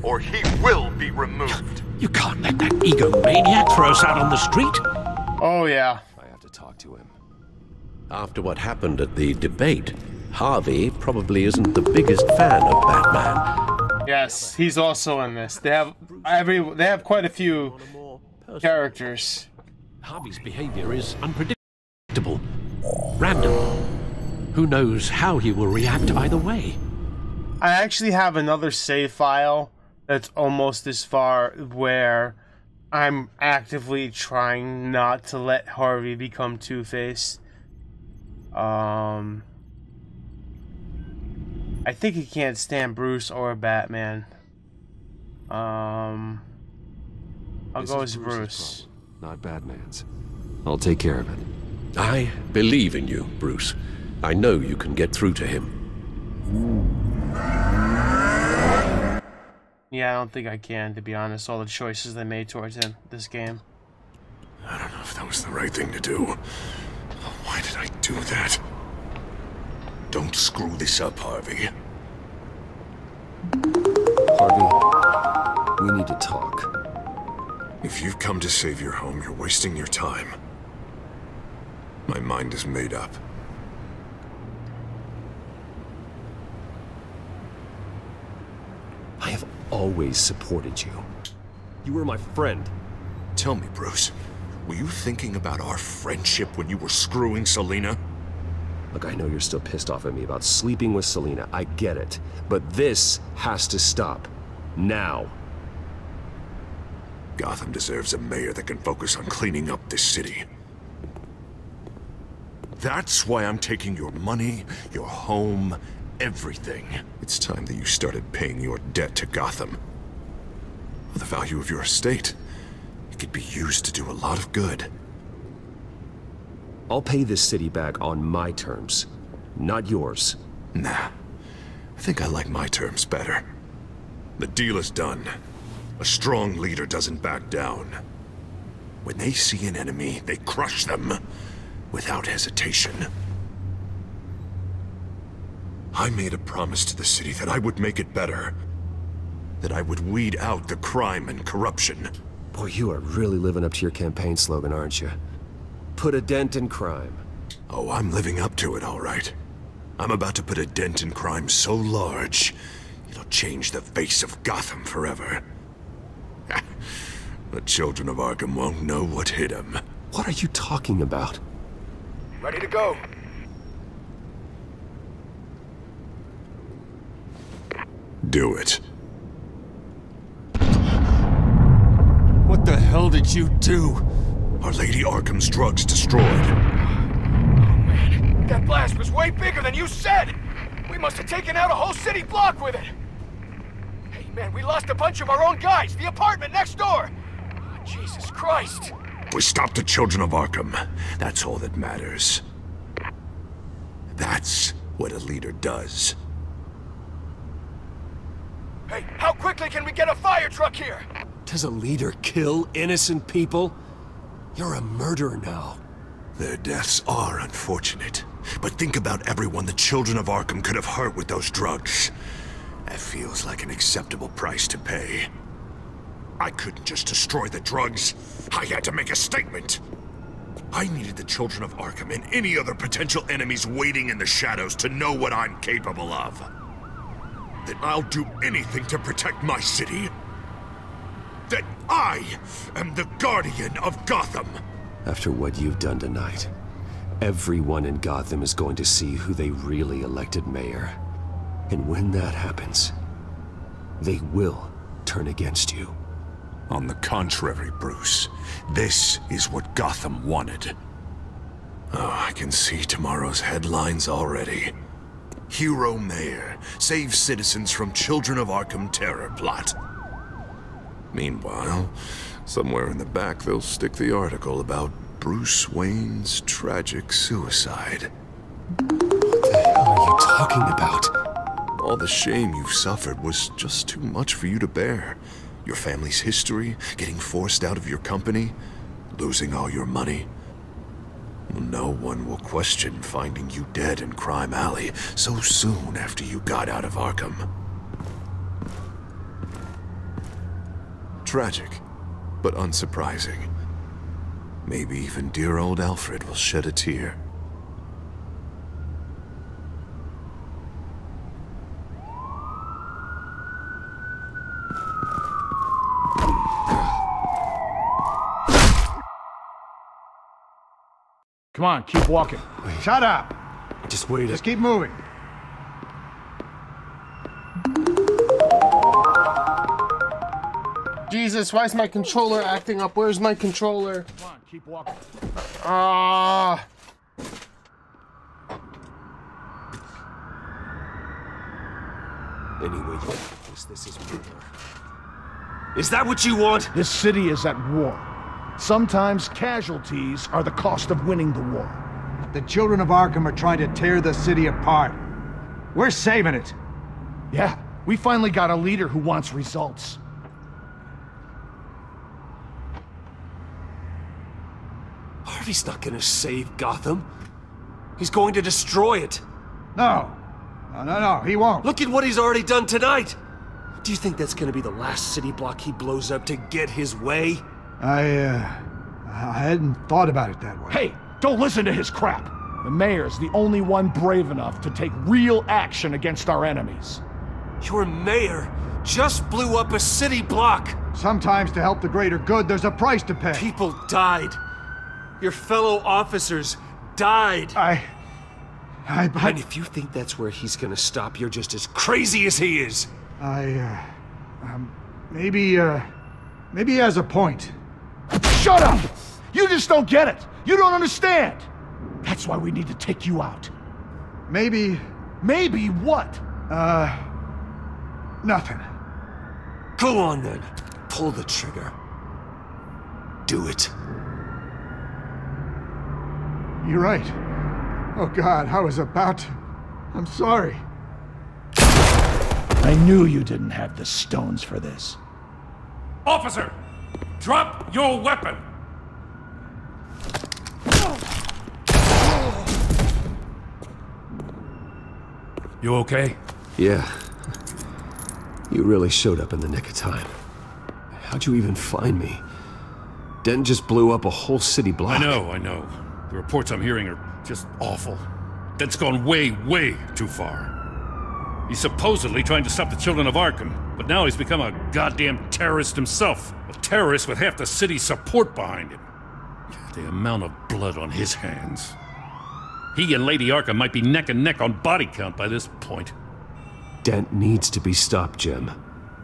or he will be removed. You can't let that egomaniac throw us out on the street. Oh, yeah. I have to talk to him. After what happened at the debate, Harvey probably isn't the biggest fan of Batman. Yes, he's also in this. They have quite a few characters. Harvey's behavior is unpredictable, random. Who knows how he will react either way? I actually have another save file that's almost this far where I'm actively trying not to let Harvey become Two-Face. I think he can't stand Bruce or Batman. I'll go as Bruce. Not Batman's. I'll take care of it. I believe in you, Bruce. I know you can get through to him. Yeah, I don't think I can, to be honest. All the choices they made towards him this game. I don't know if that was the right thing to do. Why did I do that? Don't screw this up, Harvey. Harvey, we need to talk. If you've come to save your home, you're wasting your time. My mind is made up. I have always supported you. You were my friend. Tell me, Bruce, were you thinking about our friendship when you were screwing Selina? Look, I know you're still pissed off at me about sleeping with Selina. I get it. But this has to stop. Now. Gotham deserves a mayor that can focus on cleaning up this city. That's why I'm taking your money, your home, everything. It's time that you started paying your debt to Gotham. For the value of your estate, it could be used to do a lot of good. I'll pay this city back on my terms, not yours. Nah. I think I like my terms better. The deal is done. A strong leader doesn't back down. When they see an enemy, they crush them without hesitation. I made a promise to the city that I would make it better. That I would weed out the crime and corruption. Boy, you are really living up to your campaign slogan, aren't you? Put a dent in crime. Oh, I'm living up to it, all right. I'm about to put a dent in crime so large, it'll change the face of Gotham forever. The children of Arkham won't know what hit them. What are you talking about? Ready to go. Do it. What the hell did you do? Our Lady Arkham's drugs destroyed. Oh, man. That blast was way bigger than you said! We must have taken out a whole city block with it! Hey, man, we lost a bunch of our own guys! The apartment next door! Oh, Jesus Christ! We stop the children of Arkham. That's all that matters. That's what a leader does. Hey, how quickly can we get a fire truck here? Does a leader kill innocent people? You're a murderer now. Their deaths are unfortunate. But think about everyone the children of Arkham could have hurt with those drugs. That feels like an acceptable price to pay. I couldn't just destroy the drugs. I had to make a statement. I needed the children of Arkham and any other potential enemies waiting in the shadows to know what I'm capable of. That I'll do anything to protect my city. That I am the guardian of Gotham. After what you've done tonight, everyone in Gotham is going to see who they really elected mayor. And when that happens, they will turn against you. On the contrary, Bruce, this is what Gotham wanted. Oh, I can see tomorrow's headlines already. Hero Mayor saves citizens from Children of Arkham terror plot. Meanwhile, somewhere in the back they'll stick the article about Bruce Wayne's tragic suicide. What the hell are you talking about? All the shame you've suffered was just too much for you to bear. Your family's history, getting forced out of your company, losing all your money. No one will question finding you dead in Crime Alley so soon after you got out of Arkham. Tragic, but unsurprising. Maybe even dear old Alfred will shed a tear. Come on, keep walking. Shut up. Just wait. Just keep moving. Jesus, why is my controller acting up? Where's my controller? Come on, keep walking. Ah. Anyway, this is murder. Is that what you want? This city is at war. Sometimes casualties are the cost of winning the war. The children of Arkham are trying to tear the city apart. We're saving it. Yeah, we finally got a leader who wants results. Harvey's not gonna save Gotham. He's going to destroy it. No, he won't. Look at what he's already done tonight. Do you think that's gonna be the last city block he blows up to get his way? I hadn't thought about it that way. Hey, don't listen to his crap. The mayor's the only one brave enough to take real action against our enemies. Your mayor just blew up a city block. Sometimes to help the greater good, there's a price to pay. People died. Your fellow officers died. And if you think that's where he's gonna stop, you're just as crazy as he is. Maybe he has a point. Shut up! You just don't get it. You don't understand. That's why we need to take you out. Maybe what? Nothing. Go on then. Pull the trigger. Do it. You're right. Oh God, I was about to. I'm sorry. I knew you didn't have the stones for this. Officer! Drop your weapon! You okay? Yeah. You really showed up in the nick of time. How'd you even find me? Dent just blew up a whole city block. I know. The reports I'm hearing are just awful. Dent's gone way, way too far. He's supposedly trying to stop the children of Arkham, but now he's become a goddamn terrorist himself. A terrorist with half the city's support behind him. The amount of blood on his hands. He and Lady Arkham might be neck and neck on body count by this point. Dent needs to be stopped, Jim.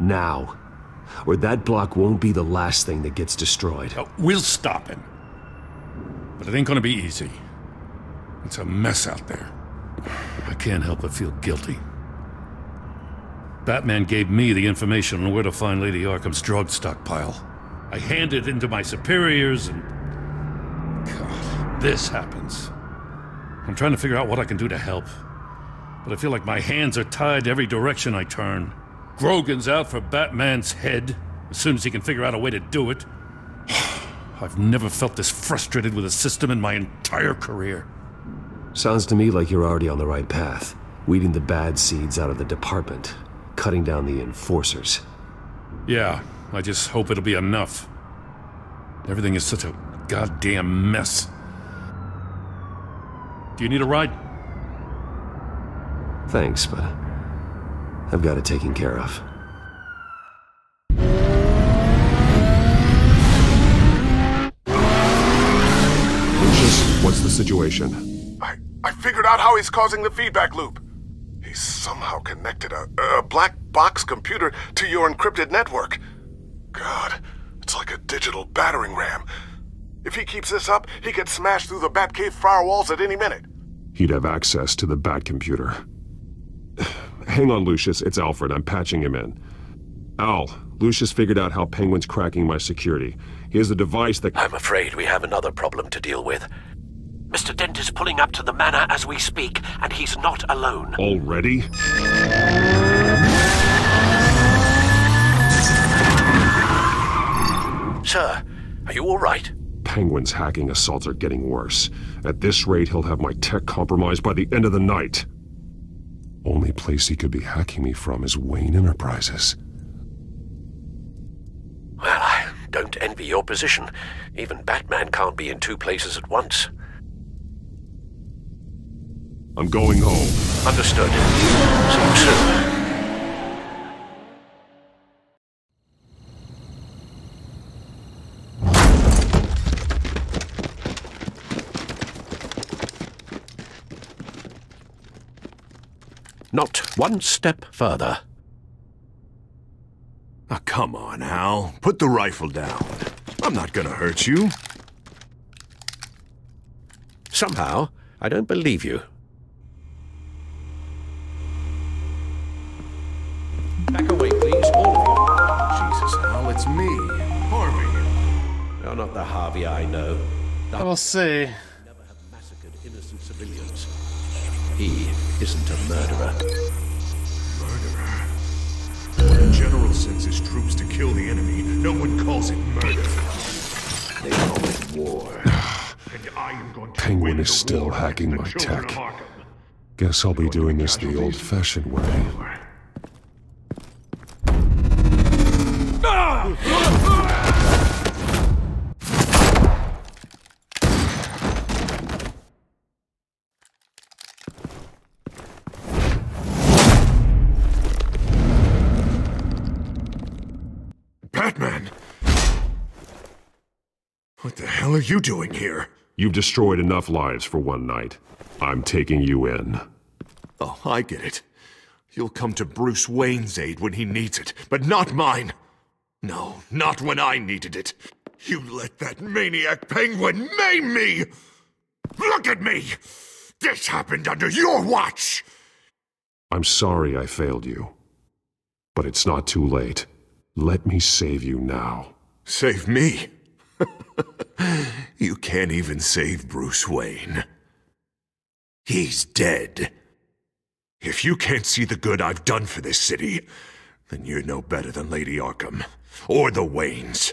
Now. Or that block won't be the last thing that gets destroyed. We'll stop him. But it ain't gonna be easy. It's a mess out there. I can't help but feel guilty. Batman gave me the information on where to find Lady Arkham's drug stockpile. I handed it in to my superiors, and this happens. I'm trying to figure out what I can do to help. But I feel like my hands are tied every direction I turn. Grogan's out for Batman's head, as soon as he can figure out a way to do it. I've never felt this frustrated with a system in my entire career. Sounds to me like you're already on the right path. Weeding the bad seeds out of the department. Cutting down the enforcers. Yeah, I just hope it'll be enough. Everything is such a goddamn mess. Do you need a ride? Thanks, but I've got it taken care of. Lucius, what's the situation? I figured out how he's causing the feedback loop. He's somehow connected a black box computer to your encrypted network. God, it's like a digital battering ram. If he keeps this up, he could smash through the Batcave firewalls at any minute. He'd have access to the Bat computer. Hang on, Lucius. It's Alfred. I'm patching him in. Al, Lucius figured out how Penguin's cracking my security. He has a device that... I'm afraid we have another problem to deal with. Mr. Dent is pulling up to the manor as we speak, and he's not alone. Already? Sir, are you all right? Penguin's hacking assaults are getting worse. At this rate, he'll have my tech compromised by the end of the night. Only place he could be hacking me from is Wayne Enterprises. Well, I don't envy your position. Even Batman can't be in two places at once. I'm going home. Understood. See you soon. Not one step further. Oh, come on, Al. Put the rifle down. I'm not gonna hurt you. Somehow, I don't believe you. Back away, please, all of you. Jesus, Al, it's me, Harvey. You're not the Harvey I know. We'll see. Never have massacred innocent civilians. He isn't a murderer. Murderer? When a general sends his troops to kill the enemy, no one calls it murder. They call it war. And I am going to Penguin is still hacking my tech. Guess I'll be doing this the old-fashioned way. Batman! What the hell are you doing here? You've destroyed enough lives for one night. I'm taking you in. Oh, I get it. You'll come to Bruce Wayne's aid when he needs it, but not mine. No, not when I needed it. You let that maniac Penguin maim me! Look at me! This happened under your watch! I'm sorry I failed you. But it's not too late. Let me save you now. Save me? You can't even save Bruce Wayne. He's dead. If you can't see the good I've done for this city, then you're no better than Lady Arkham. Or the Waynes.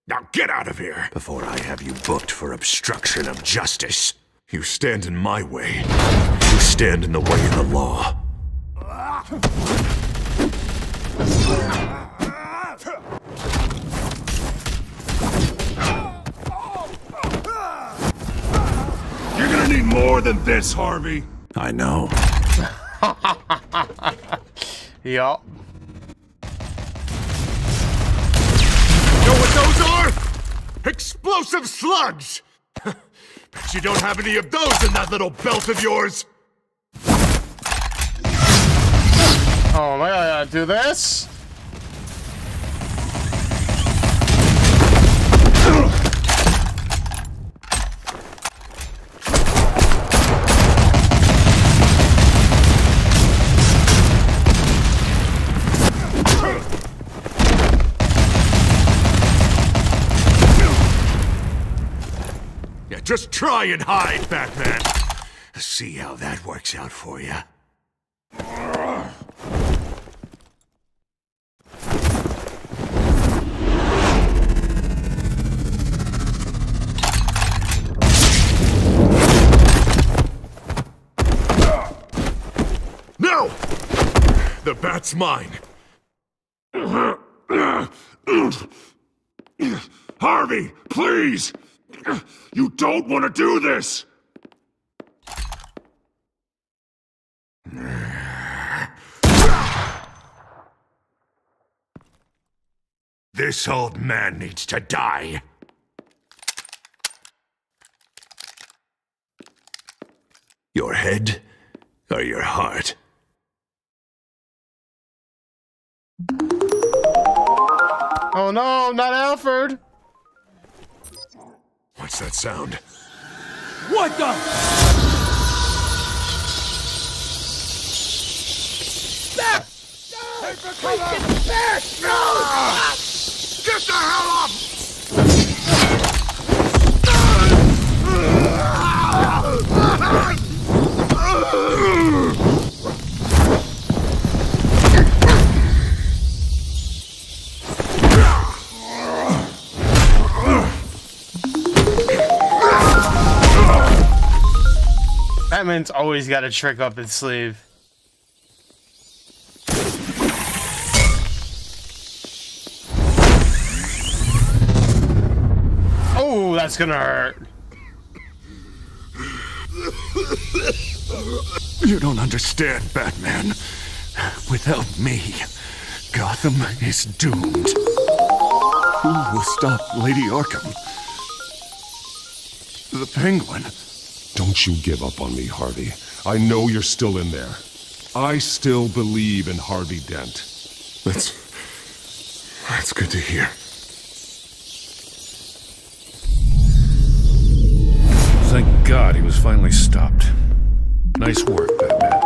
Now get out of here! Before I have you booked for obstruction of justice. You stand in my way. You stand in the way of the law. You're gonna need more than this, Harvey! I know. Yup. Know what those are? Explosive slugs! Bet you don't have any of those in that little belt of yours! Oh, I gotta do this? Just try and hide, Batman. See how that works out for you. No! The bat's mine. Harvey, please! You don't want to do this! This old man needs to die. Your head or your heart? Oh no, not Alfred! What's that sound? What the? Back! Take the cover! Back! No! Get the hell up! Batman's always got a trick up his sleeve. Oh, that's gonna hurt. You don't understand, Batman. Without me, Gotham is doomed. Who will stop Lady Arkham? The Penguin. Don't you give up on me, Harvey. I know you're still in there. I still believe in Harvey Dent. That's good to hear. Thank God he was finally stopped. Nice work, Batman.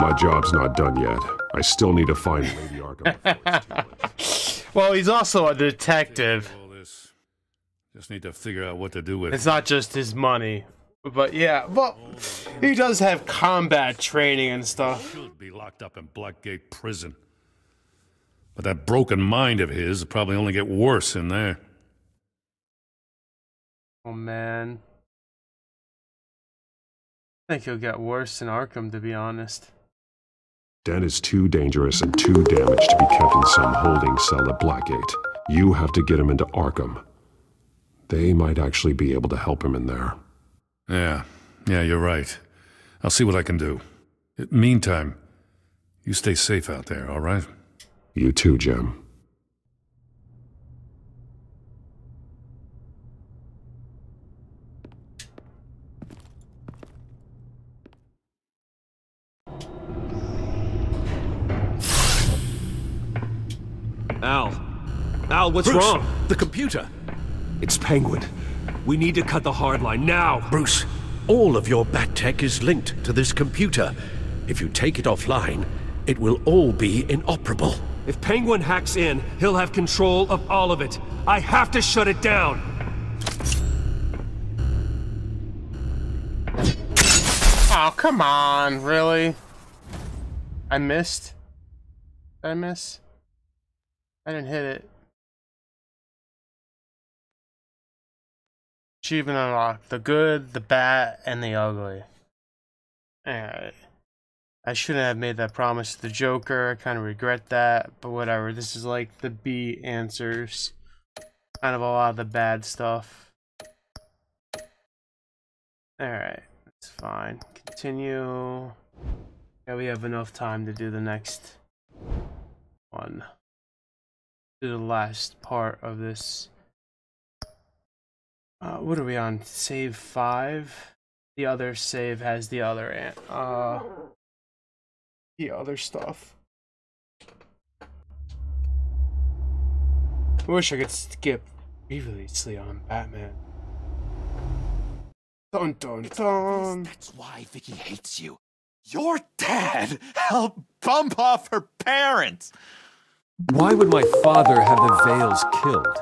My job's not done yet. I still need to find Lady Arkham. Well, he's also a detective. Just need to figure out what to do with it. It's not just his money. But yeah, well, he does have combat training and stuff. He should be locked up in Blackgate Prison. But that broken mind of his will probably only get worse in there. Oh man. I think he'll get worse in Arkham, to be honest. Dent is too dangerous and too damaged to be kept in some holding cell at Blackgate. You have to get him into Arkham. They might actually be able to help him in there. Yeah, you're right. I'll see what I can do. Meantime, you stay safe out there, all right? You too, Jim. Al, what's Bruce, wrong? The computer. It's Penguin. We need to cut the hard line now. Bruce, all of your bat tech is linked to this computer. If you take it offline, it will all be inoperable. If Penguin hacks in, he'll have control of all of it. I have to shut it down. Oh, come on, really? I missed? Did I miss? I didn't hit it. Achievement unlocked. The good, the bad, and the ugly. Alright. I shouldn't have made that promise to the Joker. I kind of regret that, but whatever. This is like the B answers. Kind of a lot of the bad stuff. Alright. That's fine. Continue. Yeah, we have enough time to do the next one. Do the last part of this. What are we on? Save 5? The other save has the other stuff. I wish I could skip previously on Batman. Dun dun dun. That's why Vicky hates you. Your dad helped bump off her parents. Why would my father have the Veils killed?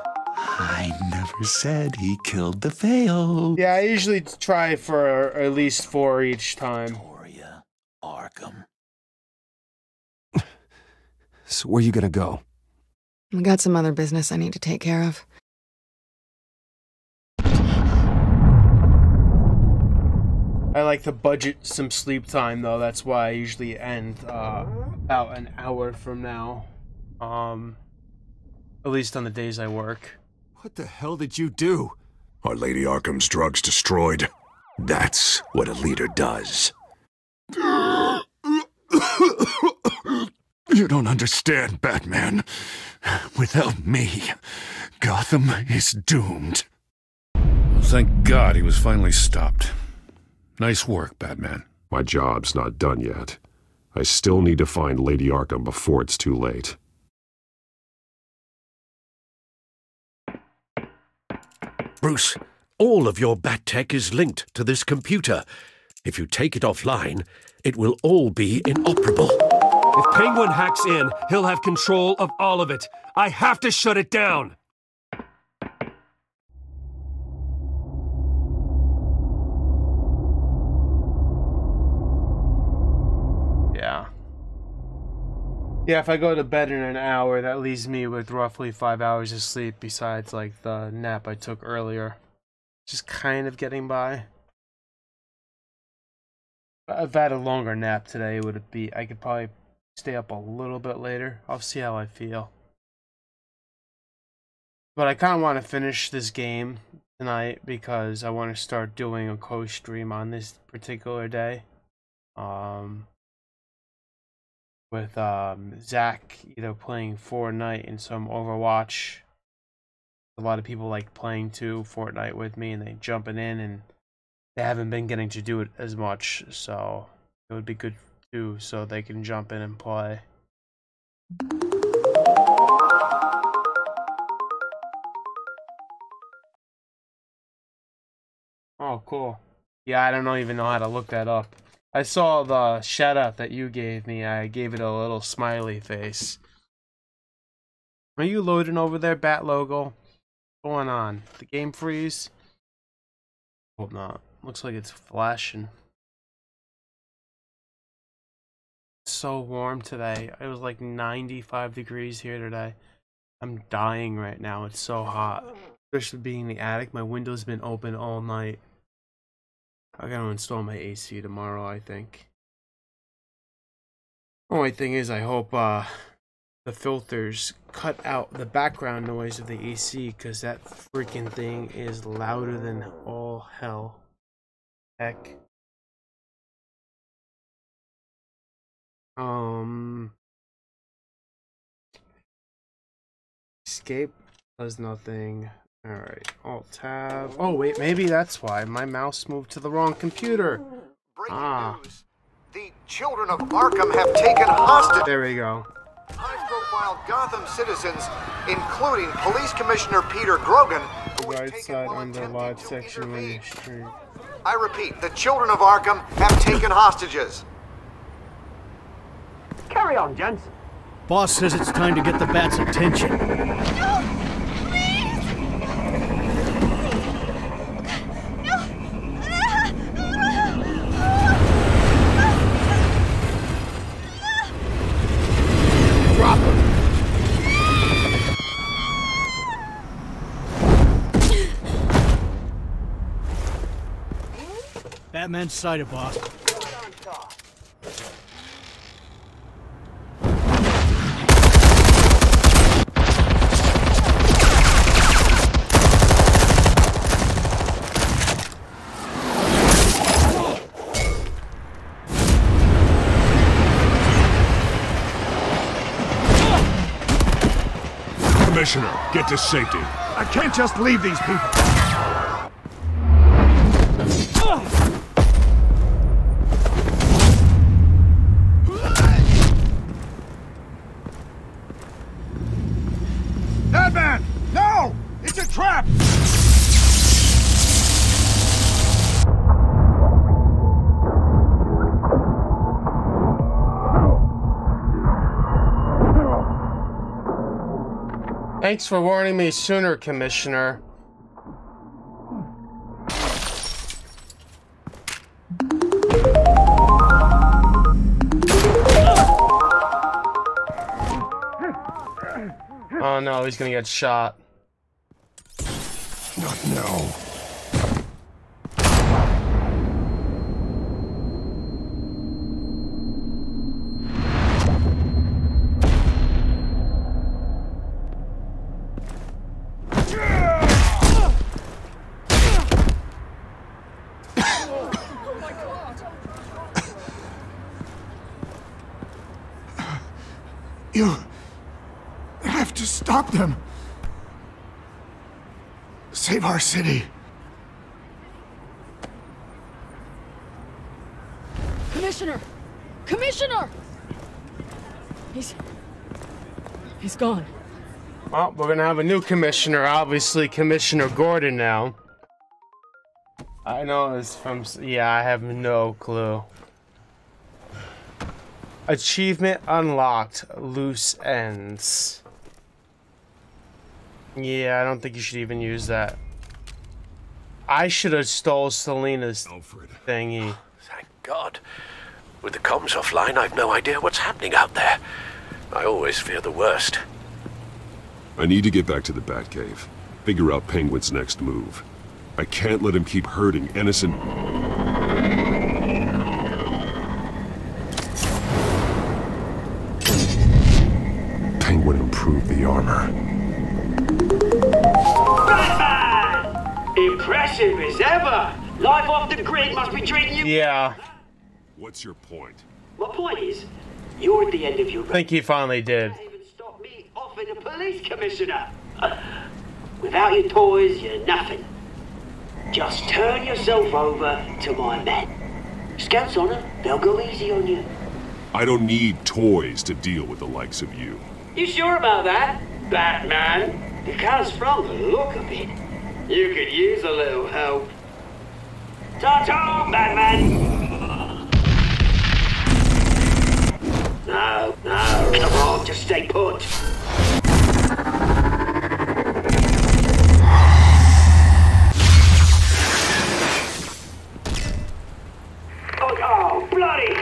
I never said he killed the Fail. Yeah, I usually try for at least 4 each time. Arkham. So where you gonna go? I got some other business I need to take care of. I like to budget some sleep time, though. That's why I usually end about an hour from now. At least on the days I work. What the hell did you do? Are Lady Arkham's drugs destroyed? That's what a leader does. You don't understand, Batman. Without me, Gotham is doomed. Well, thank God he was finally stopped. Nice work, Batman. My job's not done yet. I still need to find Lady Arkham before it's too late. Bruce, all of your bat tech is linked to this computer. If you take it offline, it will all be inoperable. If Penguin hacks in, he'll have control of all of it. I have to shut it down. Yeah, if I go to bed in an hour, that leaves me with roughly 5 hours of sleep besides, like, the nap I took earlier. Just kind of getting by. If I've had a longer nap today, I could probably stay up a little bit later. I'll see how I feel. But I kind of want to finish this game tonight because I want to start doing a co-stream on this particular day. With Zach either playing Fortnite and some Overwatch. A lot of people like playing Fortnite with me, and they jumping in, and they haven't been getting to do it as much, so it would be good too, so they can jump in and play. Oh, cool. Yeah, I don't even know how to look that up. I saw the shout out that you gave me. I gave it a little smiley face. Are you loading over there, Bat Logo? What's going on? The game freeze? Hope not. Looks like it's flashing. It's so warm today. It was like 95 degrees here today. I'm dying right now. It's so hot. Especially being in the attic. My window's been open all night. I gotta install my AC tomorrow, I think. Only thing is, I hope the filters cut out the background noise of the AC, because that freaking thing is louder than all hell. Heck. Escape does nothing. Alright, Alt-Tab. Oh, wait, maybe that's why. My mouse moved to the wrong computer. News. The children of Arkham have taken hostage. There we go. High-profile Gotham citizens, including Police Commissioner Peter Grogan, who was Right taken side while under attempting live to section when you intervene. stream. I repeat, the children of Arkham have taken hostages. Carry on, gents. Boss says it's time to get the Bat's attention. Drop him. Batman's sighted, boss. Commissioner, get to safety. I can't just leave these people. Batman! No! It's a trap! Thanks for warning me sooner, Commissioner. Oh no, he's gonna get shot. Not now. You have to stop them. Save our city. Commissioner! Commissioner! He's gone. Well, we're gonna have a new commissioner, obviously Commissioner Gordon now. I know it's from... yeah, I have no clue. Achievement unlocked. Loose ends. Yeah, I don't think you should even use that. I should have stole Selena's thingy. Thank God. With the comms offline, I've no idea what's happening out there. I always fear the worst. I need to get back to the Batcave. Figure out Penguin's next move. I can't let him keep hurting innocent... Penguin improved the armor. Batman! Impressive as ever! Life off the grid must be treating you... Yeah. What's your point? My point is, you're at the end of your... I think he finally did. Even stop me offing a police commissioner. Without your toys, you're nothing. Just turn yourself over to my men. Scouts on it, they'll go easy on you. I don't need toys to deal with the likes of you. You sure about that, Batman? Because from the look of it, you could use a little help. Ta-ta, Batman! No, come on, just stay put. Oh, bloody!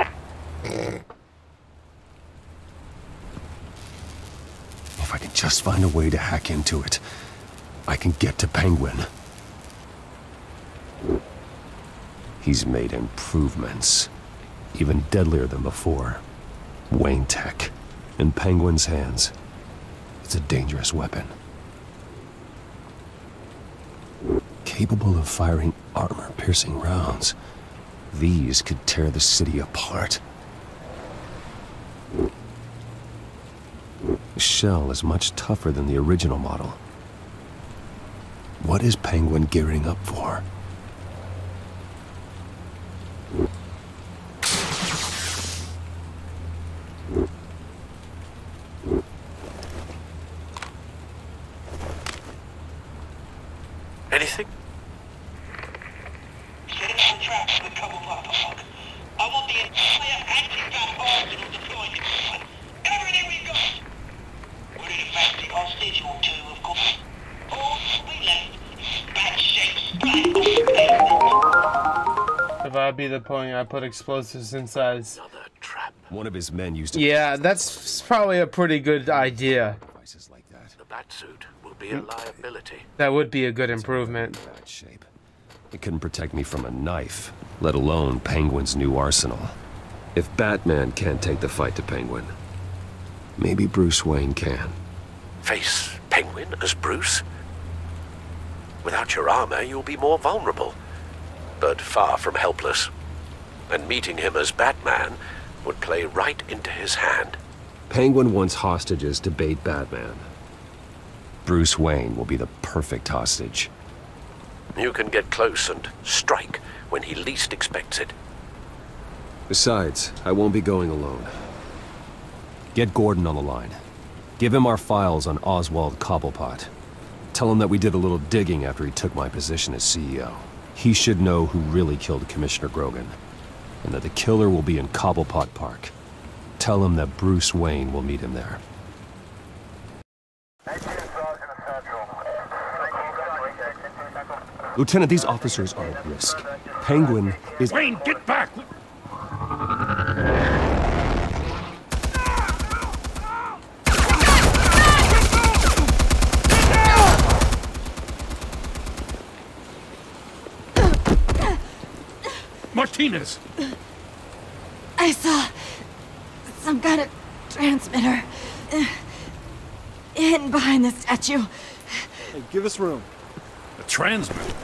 If I can just find a way to hack into it, I can get to Penguin. He's made improvements, even deadlier than before. Wayne Tech, in Penguin's hands. It's a dangerous weapon. Capable of firing armor-piercing rounds. These could tear the city apart. The shell is much tougher than the original model. What is Penguin gearing up for? Anything? Set up the traps for the Cobblepot Park. I want the entire anti-gas arsenal deployed in this one. Everything we got! We're in a fancy hostage or two, of course. All we left is bad shape splat on the pavement. If I'd be the point, I put explosives inside. Another trap. One of his men used it. Yeah, that's probably a pretty good idea. Like that. The Batsuit will be a liability. That would be a good improvement. Bad shape. It couldn't protect me from a knife, let alone Penguin's new arsenal. If Batman can't take the fight to Penguin, maybe Bruce Wayne can. Face Penguin as Bruce? Without your armor, you'll be more vulnerable, but far from helpless. And meeting him as Batman would play right into his hand. Penguin wants hostages to bait Batman. Bruce Wayne will be the perfect hostage. You can get close and strike when he least expects it. Besides, I won't be going alone. Get Gordon on the line. Give him our files on Oswald Cobblepot. Tell him that we did a little digging after he took my position as CEO. He should know who really killed Commissioner Grogan, and that the killer will be in Cobblepot Park. Tell him that Bruce Wayne will meet him there. Thank you, Sergeant. Lieutenant, these officers are at risk. Penguin is... Wayne, get back! Martinez! I saw some kind of transmitter hidden behind the statue. Hey, give us room. A transmitter?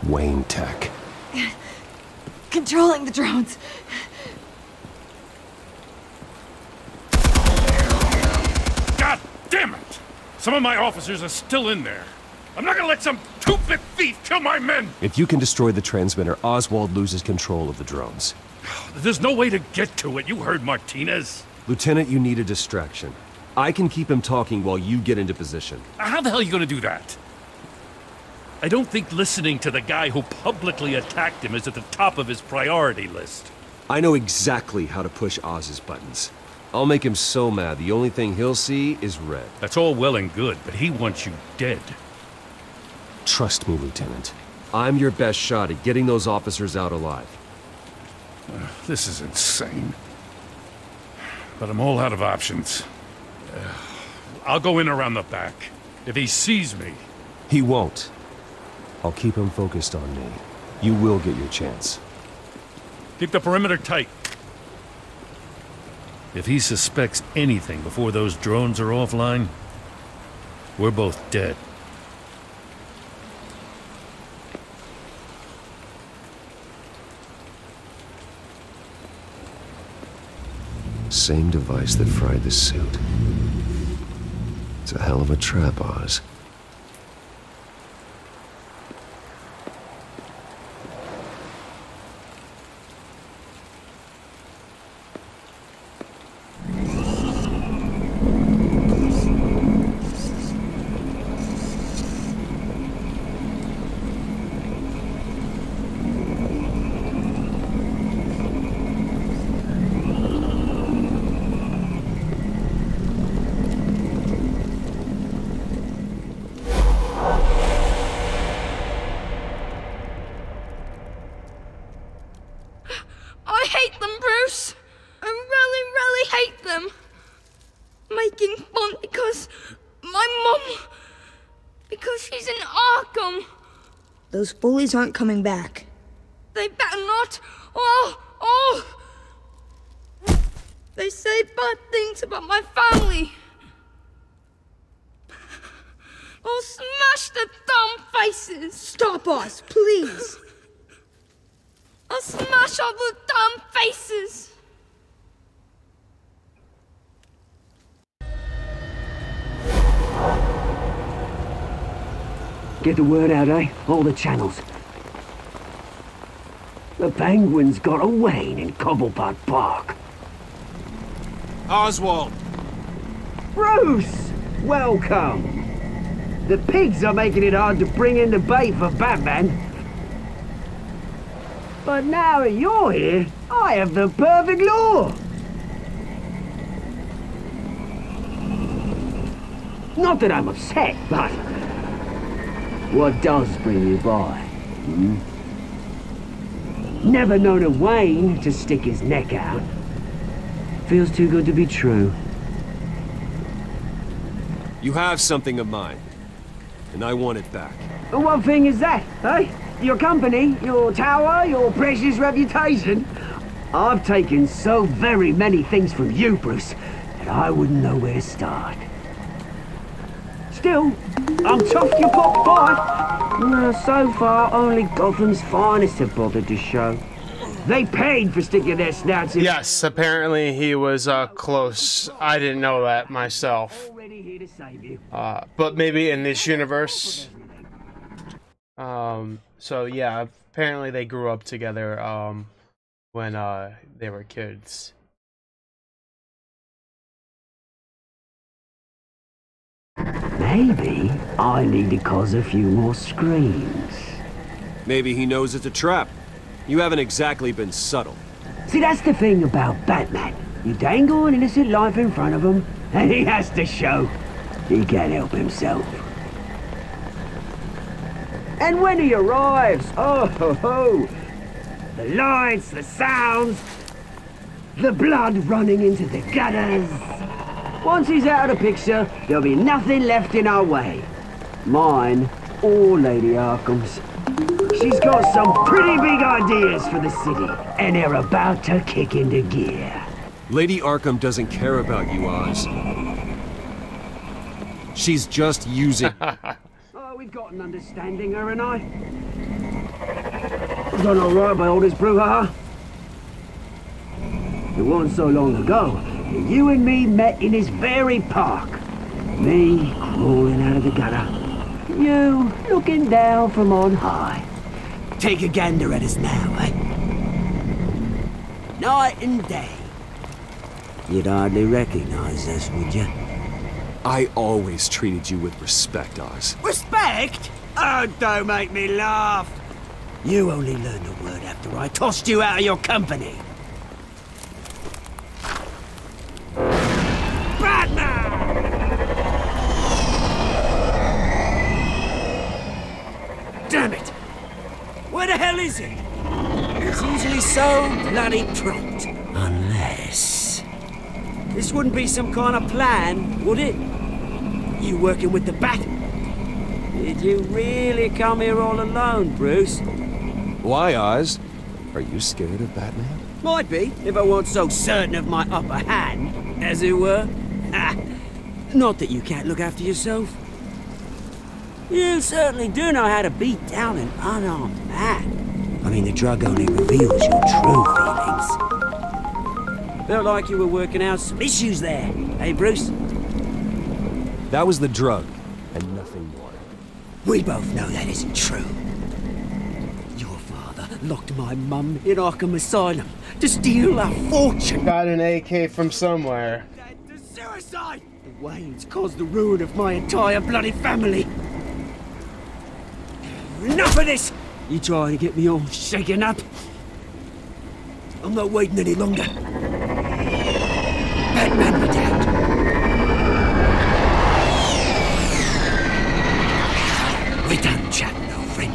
Wayne Tech. Controlling the drones. God damn it! Some of my officers are still in there. I'm not gonna let some two-bit thief kill my men! If you can destroy the transmitter, Oswald loses control of the drones. There's no way to get to it. You heard Martinez. Lieutenant, you need a distraction. I can keep him talking while you get into position. How the hell are you gonna do that? I don't think listening to the guy who publicly attacked him is at the top of his priority list. I know exactly how to push Oz's buttons. I'll make him so mad, the only thing he'll see is red. That's all well and good, but he wants you dead. Trust me, Lieutenant. I'm your best shot at getting those officers out alive. This is insane. But I'm all out of options. I'll go in around the back. If he sees me... He won't. I'll keep him focused on me. You will get your chance. Keep the perimeter tight. If he suspects anything before those drones are offline, we're both dead. Same device that fried the suit. It's a hell of a trap, Oz. I hate them, Bruce. I really, really hate them. Making fun because my mum... because she's in Arkham. Those bullies aren't coming back. They better not. Oh! They say bad things about my family. I'll smash the dumb faces. Stop us, please. I'll smash all the damn faces! Get the word out, eh? All the channels. The Penguin's got a Wayne in Cobblepot Park. Oswald! Bruce! Welcome! The pigs are making it hard to bring in the bait for Batman. But now that you're here, I have the perfect lure! Not that I'm upset, but... what does bring you by? Hmm? Never known a Wayne to stick his neck out. Feels too good to be true. You have something of mine, and I want it back. What thing is that, eh? Your company, your tower, your precious reputation. I've taken so very many things from you, Bruce, that I wouldn't know where to start. Still, I'm tough you pop by. So far, only Gotham's finest have bothered to show. They paid for sticking their snouts in. Yes, apparently he was close. I didn't know that myself. But maybe in this universe. So yeah, apparently they grew up together when they were kids. Maybe I need to cause a few more screams. Maybe he knows it's a trap. You haven't exactly been subtle. See, that's the thing about Batman. You dangle an innocent life in front of him, and he has to show he can't help himself. And when he arrives, oh ho ho! The lights, the sounds, the blood running into the gutters. Once he's out of the picture, there'll be nothing left in our way. Mine or Lady Arkham's. She's got some pretty big ideas for the city, and they're about to kick into gear. Lady Arkham doesn't care about you, Oz. She's just using... Oh, we've got an understanding, her and I. We've done all right by all this brouhaha. It wasn't so long ago that you and me met in this very park. Me crawling out of the gutter. You looking down from on high. Take a gander at us now, eh? Night and day. You'd hardly recognize us, would you? I always treated you with respect, Oz. Respect? Oh, don't make me laugh. You only learned the word after I tossed you out of your company. Damn it! Where the hell is he? It's usually so bloody prompt. Unless... This wouldn't be some kind of plan, would it? You working with the Bat? Did you really come here all alone, Bruce? Why, Oz? Are you scared of Batman? Might be, if I weren't so certain of my upper hand, as it were. Ha! Not that you can't look after yourself. You certainly do know how to beat down an unarmed man. I mean, the drug only reveals your true feelings. Felt like you were working out some issues there, eh, Bruce? That was the drug, and nothing more. We both know that isn't true. Your father locked my mum in Arkham Asylum to steal a fortune. Got an AK from somewhere. Suicide! The Waynes caused the ruin of my entire bloody family. Enough of this! You trying to get me all shaken up? I'm not waiting any longer. Batman be damned. We're done chatting, old friend.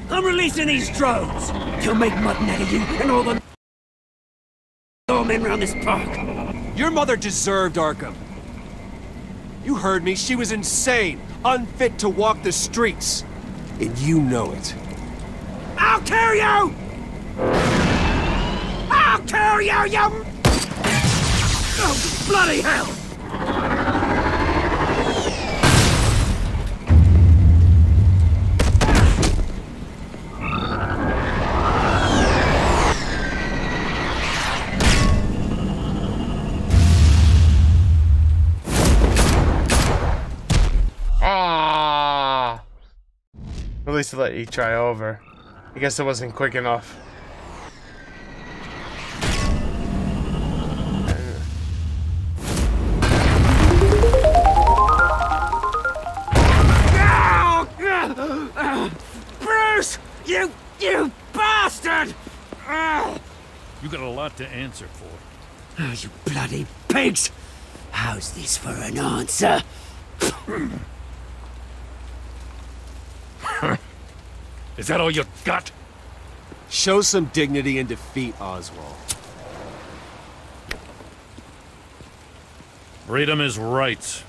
I'm releasing these drones. They'll make mutton out of you and all the men around this park. Your mother deserved Arkham. You heard me. She was insane, unfit to walk the streets. And you know it. I'll kill you! I'll kill you, you... Oh, bloody hell! At least let you try over. I guess it wasn't quick enough. Bruce! You bastard! You got a lot to answer for. Oh, you bloody pigs! How's this for an answer? Is that all you got? Show some dignity in defeat, Oswald. Freedom is rights.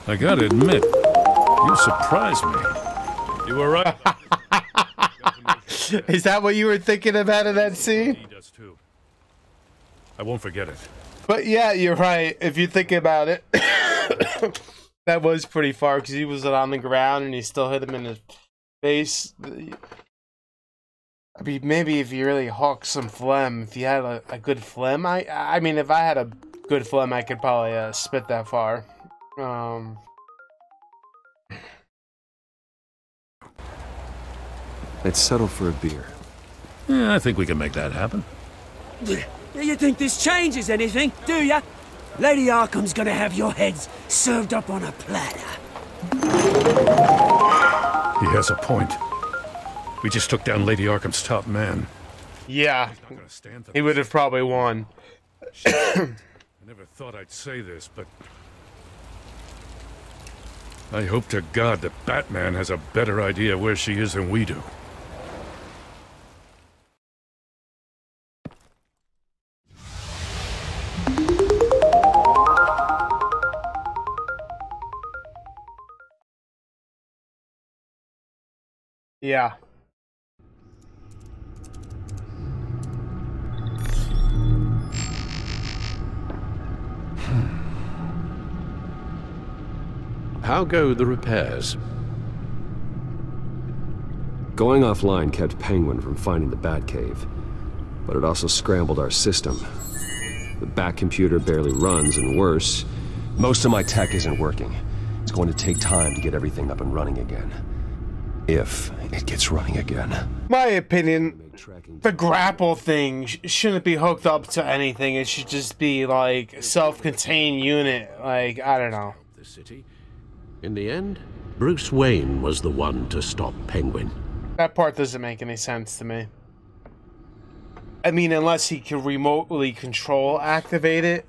I gotta admit, you surprised me. You were right. Is that what you were thinking about in that scene? He does too. I won't forget it. But yeah, you're right. If you think about it, that was pretty far because he was on the ground and he still hit him in the face. I mean, maybe if you really hawk some phlegm, if you had a good phlegm, I mean, if I had a good phlegm, I could probably spit that far. Let's settle for a beer. Yeah, I think we can make that happen. You think this changes anything, do ya? Lady Arkham's gonna have your heads served up on a platter. He has a point. We just took down Lady Arkham's top man. Yeah, he would have probably won. I never thought I'd say this, but I hope to God that Batman has a better idea where she is than we do. Yeah. How go the repairs? Going offline kept Penguin from finding the Batcave, but it also scrambled our system. The Bat-computer barely runs, and worse, most of my tech isn't working. It's going to take time to get everything up and running again. If it gets running again. My opinion, the grapple thing shouldn't be hooked up to anything. It should just be like a self-contained unit. Like, I don't know. The city. In the end, Bruce Wayne was the one to stop Penguin. That part doesn't make any sense to me. I mean, unless he can remotely control activate it,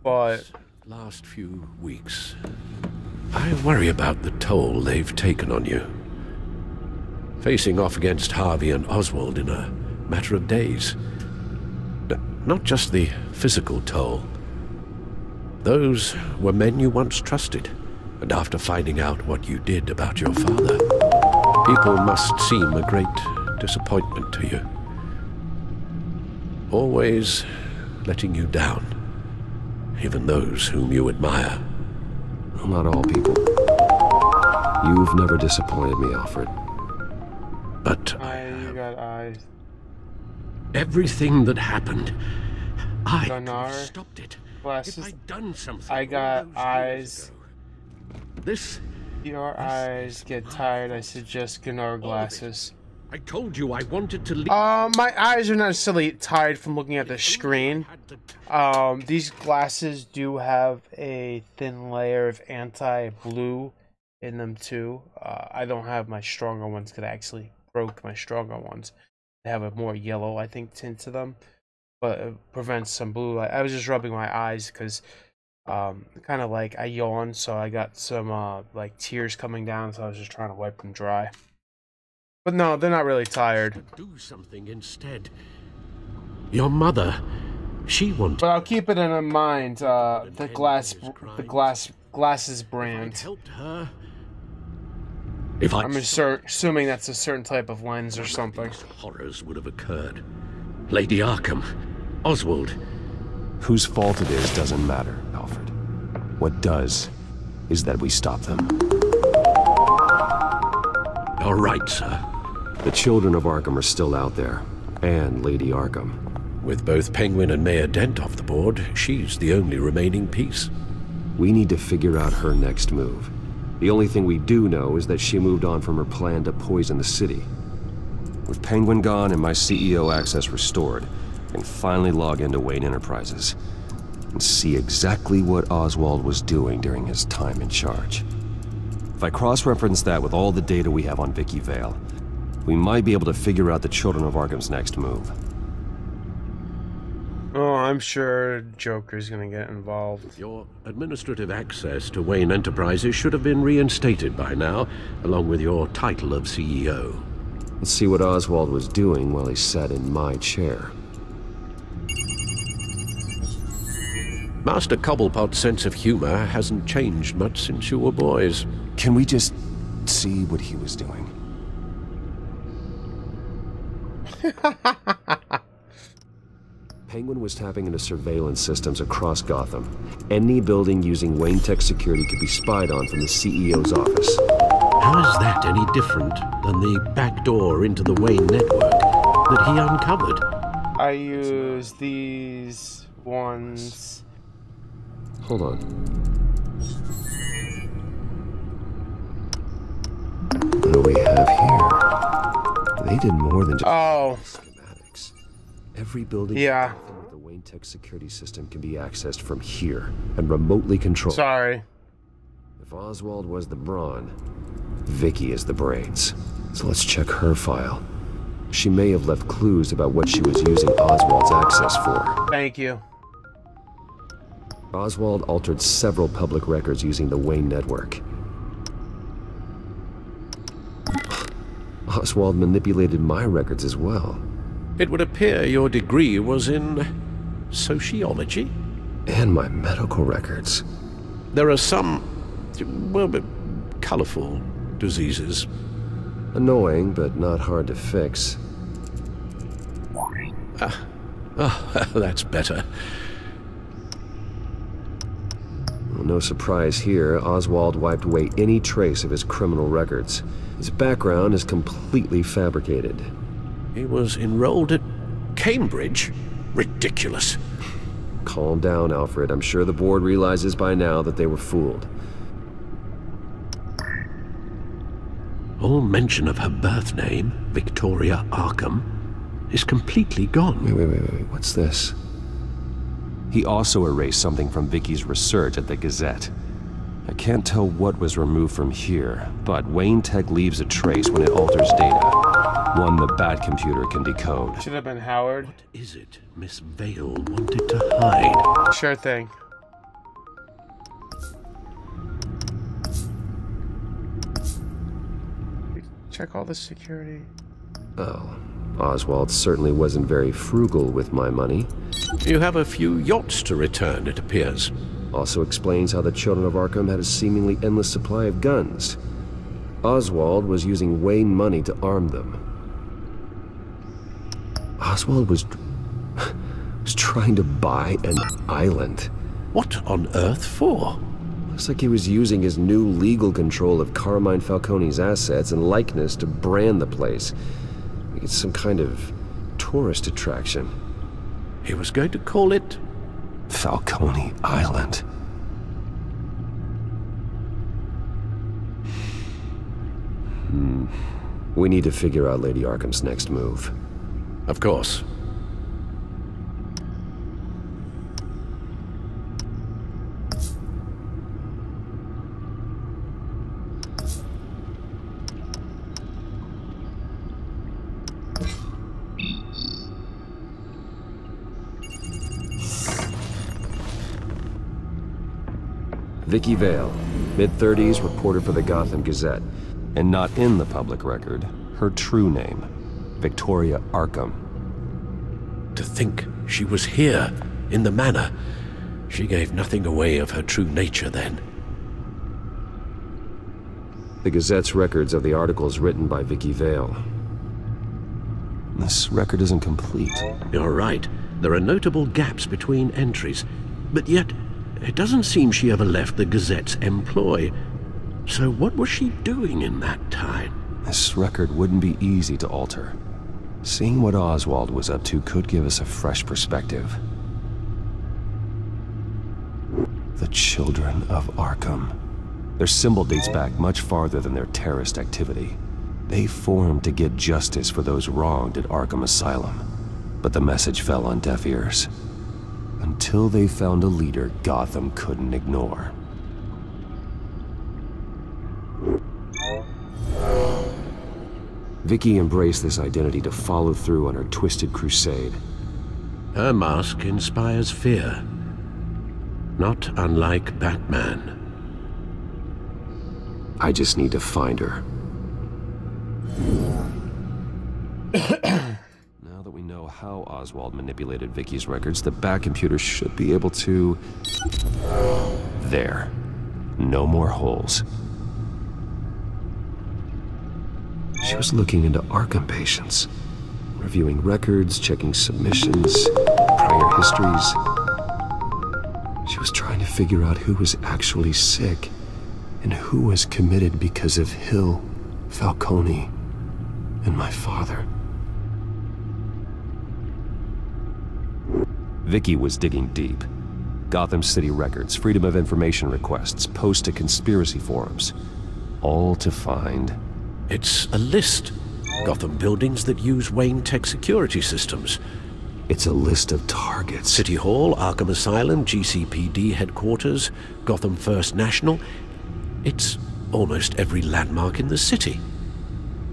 but... Last few weeks, I worry about the toll they've taken on you. Facing off against Harvey and Oswald in a matter of days. Not just the physical toll. Those were men you once trusted, and after finding out what you did about your father, people must seem a great disappointment to you. Always letting you down, even those whom you admire. Well, not all people. You've never disappointed me, Alfred. But you got eyes. Everything that happened, I could Gunnar, have stopped it. Glasses. If I'd done something. I got eyes. This. Your eyes get tired. I suggest Gunnar glasses. I told you I wanted to leave. My eyes are not necessarily tired from looking at the screen. These glasses do have a thin layer of anti-blue in them too. I don't have my stronger ones because I actually broke my stronger ones. They have a more yellow, I think, tint to them, but it prevents some blue light. I was just rubbing my eyes because kind of like I yawned, so I got some like tears coming down, so I was just trying to wipe them dry. But no, they're not really tired. Do something instead. Your mother, she wanted. But I'll keep it in mind. The glasses brand. Helped her. I'm assuming that's a certain type of lens or something. Horrors would have occurred. Lady Arkham, Oswald. Whose fault it is doesn't matter, Alfred. What does is that we stop them. All right, sir. The children of Arkham are still out there, and Lady Arkham. With both Penguin and Mayor Dent off the board, she's the only remaining piece. We need to figure out her next move. The only thing we do know is that she moved on from her plan to poison the city. With Penguin gone and my CEO access restored, I can finally log into Wayne Enterprises and see exactly what Oswald was doing during his time in charge. If I cross-reference that with all the data we have on Vicky Vale, we might be able to figure out the Children of Arkham's next move. Oh, I'm sure Joker's gonna get involved. Your administrative access to Wayne Enterprises should have been reinstated by now, along with your title of CEO. Let's see what Oswald was doing while he sat in my chair. Master Cobblepot's sense of humor hasn't changed much since you were boys. Can we just see what he was doing? Penguin was tapping into surveillance systems across Gotham. Any building using Wayne Tech security could be spied on from the CEO's office. How is that any different than the back door into the Wayne network that he uncovered? I use these ones. Hold on. What do we have here? They did more than just schematics. Every building with the Wayne Tech security system can be accessed from here and remotely controlled. Sorry. If Oswald was the brawn, Vicky is the brains. So let's check her file. She may have left clues about what she was using Oswald's access for. Thank you. Oswald altered several public records using the Wayne network. Oswald manipulated my records as well. It would appear your degree was in sociology? And my medical records. There are some, well, colorful diseases. Annoying, but not hard to fix. That's better. Well, no surprise here, Oswald wiped away any trace of his criminal records. His background is completely fabricated. He was enrolled at Cambridge? Ridiculous. Calm down, Alfred. I'm sure the board realizes by now that they were fooled. All mention of her birth name, Victoria Arkham, is completely gone. Wait. What's this? He also erased something from Vicky's research at the Gazette. I can't tell what was removed from here, but Wayne Tech leaves a trace when it alters data. One the Bat computer can decode. Should have been Howard. What is it Miss Vale wanted to hide? Sure thing. Check all the security. Oh, Oswald certainly wasn't very frugal with my money. You have a few yachts to return, it appears. Also explains how the Children of Arkham had a seemingly endless supply of guns. Oswald was using Wayne money to arm them. Oswald was trying to buy an island. What on earth for? Looks like he was using his new legal control of Carmine Falcone's assets and likeness to brand the place. It's some kind of tourist attraction. He was going to call it Falcone Island. We need to figure out Lady Arkham's next move. Of course. Vicky Vale, mid-30s, reporter for the Gotham Gazette. And not in the public record, her true name, Victoria Arkham. To think she was here, in the manor. She gave nothing away of her true nature then. The Gazette's records of the articles written by Vicky Vale. This record isn't complete. You're right. There are notable gaps between entries. But yet, it doesn't seem she ever left the Gazette's employ. So what was she doing in that time? This record wouldn't be easy to alter. Seeing what Oswald was up to could give us a fresh perspective. The Children of Arkham. Their symbol dates back much farther than their terrorist activity. They formed to get justice for those wronged at Arkham Asylum. But the message fell on deaf ears. Until they found a leader Gotham couldn't ignore. Vicky embraced this identity to follow through on her twisted crusade. Her mask inspires fear. Not unlike Batman. I just need to find her. Now that we know how Oswald manipulated Vicky's records, the Bat computer should be able to... There. No more holes. She was looking into Arkham patients, reviewing records, checking submissions, prior histories. She was trying to figure out who was actually sick and who was committed because of Hill, Falcone, and my father. Vicky was digging deep. Gotham City records, Freedom of Information requests, posts to conspiracy forums. All to find... It's a list. Gotham buildings that use Wayne Tech security systems. It's a list of targets. City Hall, Arkham Asylum, GCPD headquarters, Gotham First National. It's almost every landmark in the city.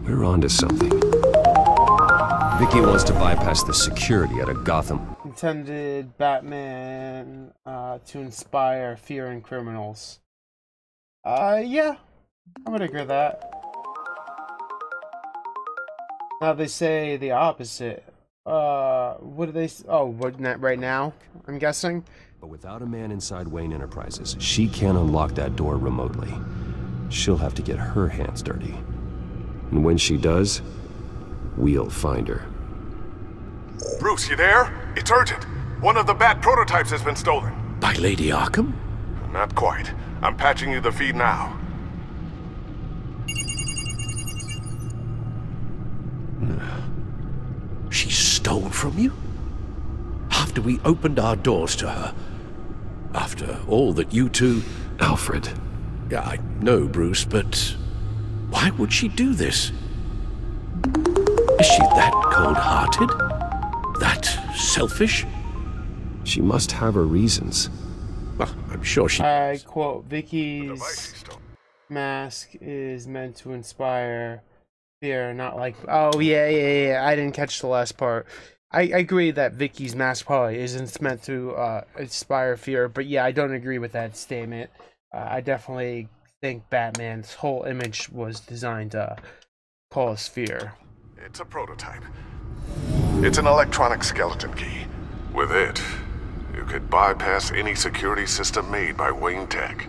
We're onto something. Vicky wants to bypass the security out of Gotham. Intended Batman to inspire fear in criminals. Yeah, I would agree with that. Now they say the opposite. What do they? Oh, what right now? I'm guessing. But without a man inside Wayne Enterprises, she can't unlock that door remotely. She'll have to get her hands dirty. And when she does, we'll find her. Bruce, you there? It's urgent. One of the Bat prototypes has been stolen. By Lady Arkham? Not quite. I'm patching you the feed now. She stole from you? After we opened our doors to her? After all that you two... Alfred. Yeah, I know, Bruce, but... why would she do this? Is she that cold-hearted? That selfish? She must have her reasons. Well, I'm sure she... I quote, Vicky's mask is meant to inspire fear, not like... Oh, yeah. I didn't catch the last part. I agree that Vicky's mask probably isn't meant to inspire fear, but yeah, I don't agree with that statement. I definitely think Batman's whole image was designed to cause fear. It's a prototype. It's an electronic skeleton key. With it, you could bypass any security system made by Wayne Tech.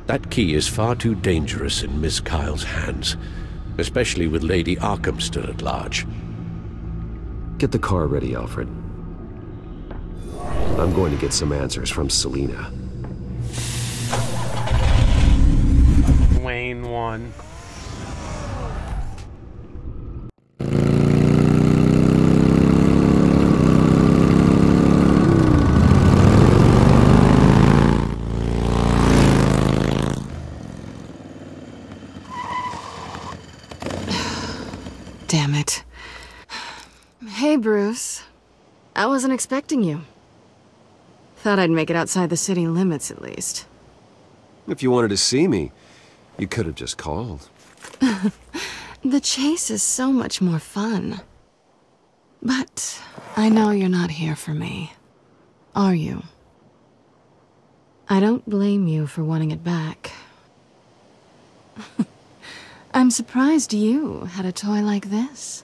That key is far too dangerous in Miss Kyle's hands, especially with Lady Arkham still at large. Get the car ready, Alfred. I'm going to get some answers from Selina. Wayne won. Damn it. Hey, Bruce. I wasn't expecting you. Thought I'd make it outside the city limits, at least. If you wanted to see me, you could have just called. The chase is so much more fun. But I know you're not here for me. Are you? I don't blame you for wanting it back. I'm surprised you had a toy like this.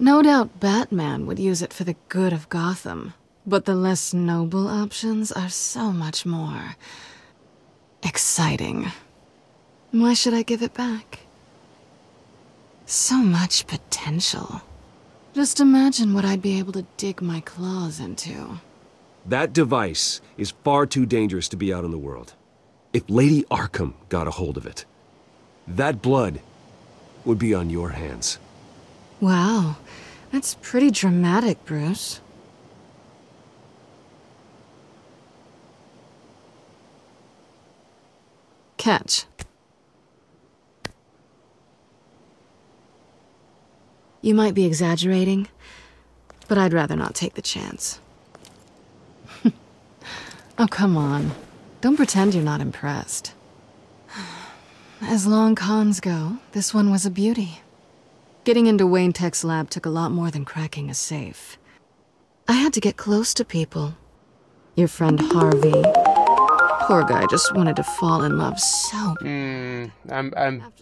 No doubt Batman would use it for the good of Gotham, but the less noble options are so much more exciting. Why should I give it back? So much potential. Just imagine what I'd be able to dig my claws into. That device is far too dangerous to be out in the world. If Lady Arkham got a hold of it, that blood would be on your hands. Wow, that's pretty dramatic, Bruce. Catch. You might be exaggerating, but I'd rather not take the chance. Oh, come on. Don't pretend you're not impressed. As long cons go, this one was a beauty. Getting into Wayne Tech's lab took a lot more than cracking a safe. I had to get close to people. Your friend Harvey. Poor guy just wanted to fall in love so... I'm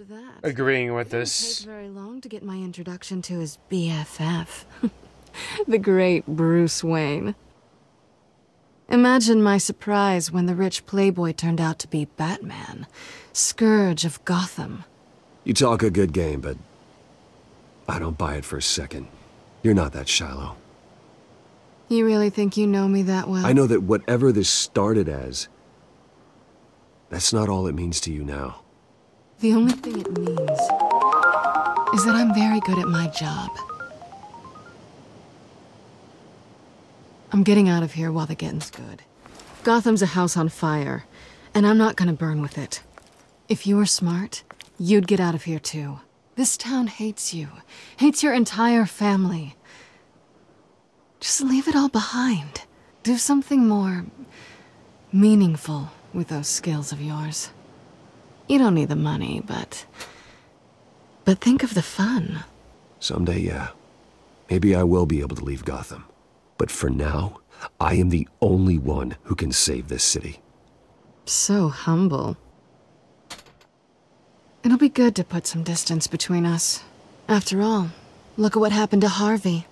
agreeing with this. It didn't take very long to get my introduction to his BFF. The great Bruce Wayne. Imagine my surprise when the rich playboy turned out to be Batman, Scourge of Gotham. You talk a good game, but I don't buy it for a second. You're not that shallow. You really think you know me that well? I know that whatever this started as, that's not all it means to you now. The only thing it means is that I'm very good at my job. I'm getting out of here while the getting's good. Gotham's a house on fire, and I'm not gonna burn with it. If you were smart, you'd get out of here too. This town hates you, hates your entire family. Just leave it all behind. Do something more meaningful with those skills of yours. You don't need the money, but think of the fun. Someday, yeah. Maybe I will be able to leave Gotham. But for now, I am the only one who can save this city. So humble. It'll be good to put some distance between us. After all, look at what happened to Harvey.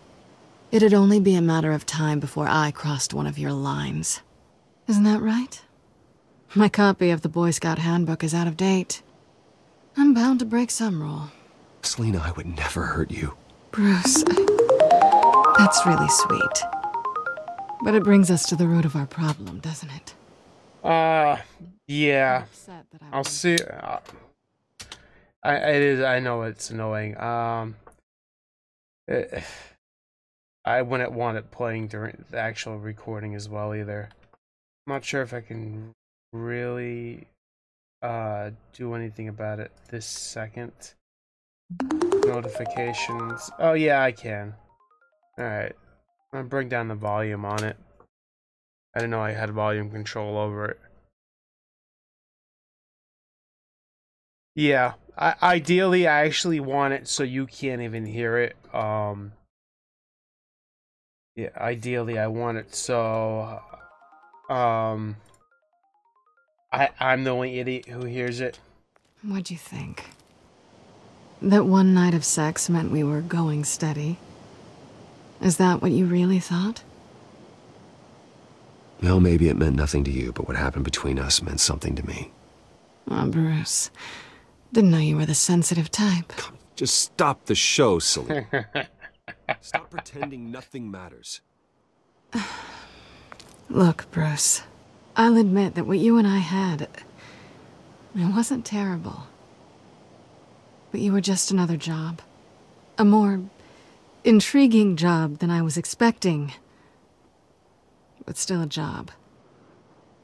It'd only be a matter of time before I crossed one of your lines. Isn't that right? My copy of the Boy Scout Handbook is out of date. I'm bound to break some rule. Selina, I would never hurt you. Bruce, that's really sweet. But it brings us to the root of our problem, doesn't it? Yeah. I'll see. I know it's annoying. I wouldn't want it playing during the actual recording as well either. I'm not sure if I can really do anything about it this second. Notifications. Oh yeah, I can. Alright. I'm gonna bring down the volume on it. I didn't know I had volume control over it. Yeah, ideally I actually want it so you can't even hear it. Yeah, ideally I want it so I'm the only idiot who hears it. What'd you think? That one night of sex meant we were going steady? Is that what you really thought? Well, maybe it meant nothing to you, but what happened between us meant something to me. Oh, Bruce. Didn't know you were the sensitive type. Just stop the show, Selina. Stop pretending nothing matters. Look, Bruce. I'll admit that what you and I had, it wasn't terrible. But you were just another job. A more intriguing job than I was expecting. But still a job.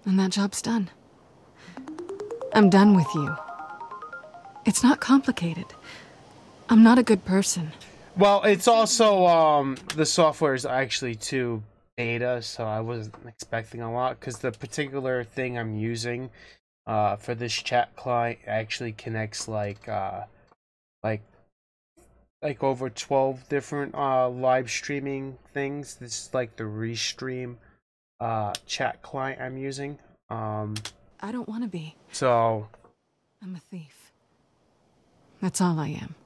And that job's done. I'm done with you. It's not complicated. I'm not a good person. Well, it's also, the software is actually too beta, so I wasn't expecting a lot, because the particular thing I'm using, for this chat client actually connects, like over 12 different, live streaming things. This is like the Restream, chat client I'm using. I don't want to be. So... I'm a thief. That's all I am.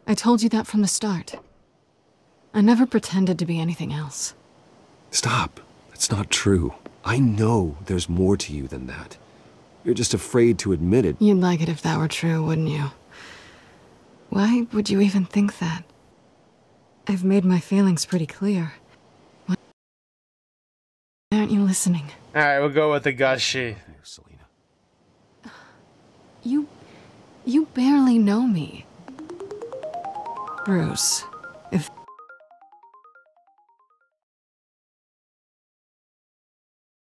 I told you that from the start. I never pretended to be anything else. Stop. That's not true. I know there's more to you than that. You're just afraid to admit it. You'd like it if that were true, wouldn't you? Why would you even think that? I've made my feelings pretty clear. Why aren't you listening? Alright, we'll go with the gushy. You barely know me. Bruce, if...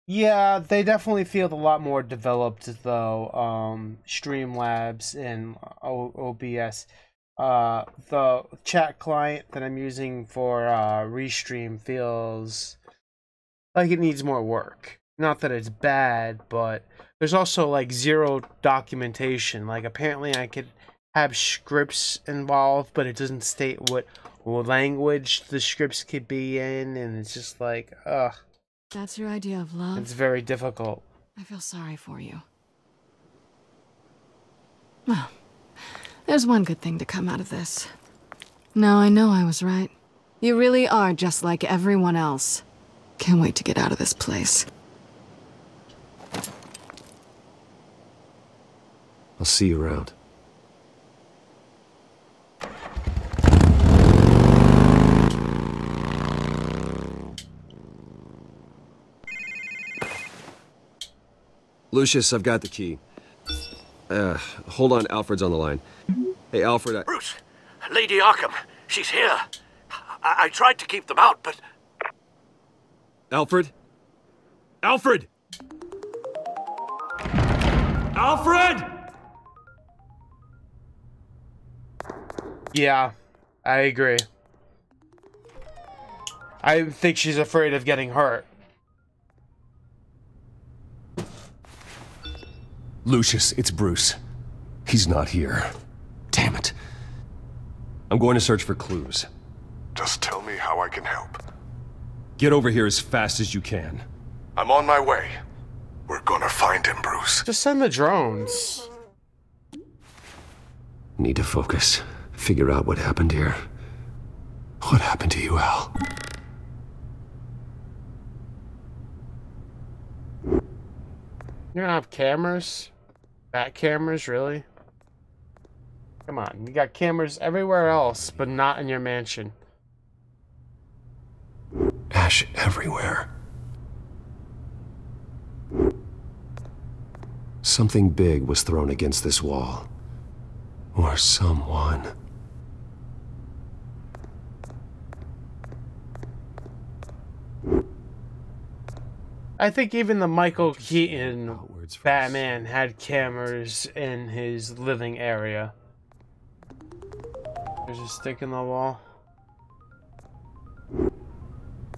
Yeah, they definitely feel a lot more developed, though. Streamlabs and OBS. The chat client that I'm using for Restream feels like it needs more work. Not that it's bad, but there's also like zero documentation. Like apparently I could have scripts involved, but it doesn't state what language the scripts could be in, and it's just like, ugh. That's your idea of love? It's very difficult. I feel sorry for you. Well, there's one good thing to come out of this. Now I know I was right. You really are just like everyone else. Can't wait to get out of this place. I'll see you around. Lucius, I've got the key. Hold on, Alfred's on the line. Hey, Alfred, Bruce, Lady Arkham, she's here. I tried to keep them out, but... Alfred? Alfred! Alfred! Yeah, I agree. I think she's afraid of getting hurt. Lucius, it's Bruce. He's not here. Damn it. I'm going to search for clues. Just tell me how I can help. Get over here as fast as you can. I'm on my way. We're gonna find him, Bruce. Just send the drones. Need to focus. Figure out what happened here. What happened to you, Al? You're gonna have cameras? Bat cameras, really? Come on, you got cameras everywhere else, but not in your mansion. Ash everywhere. Something big was thrown against this wall. Or someone. I think even the Michael Keaton Batman had cameras in his living area. There's a stick in the wall.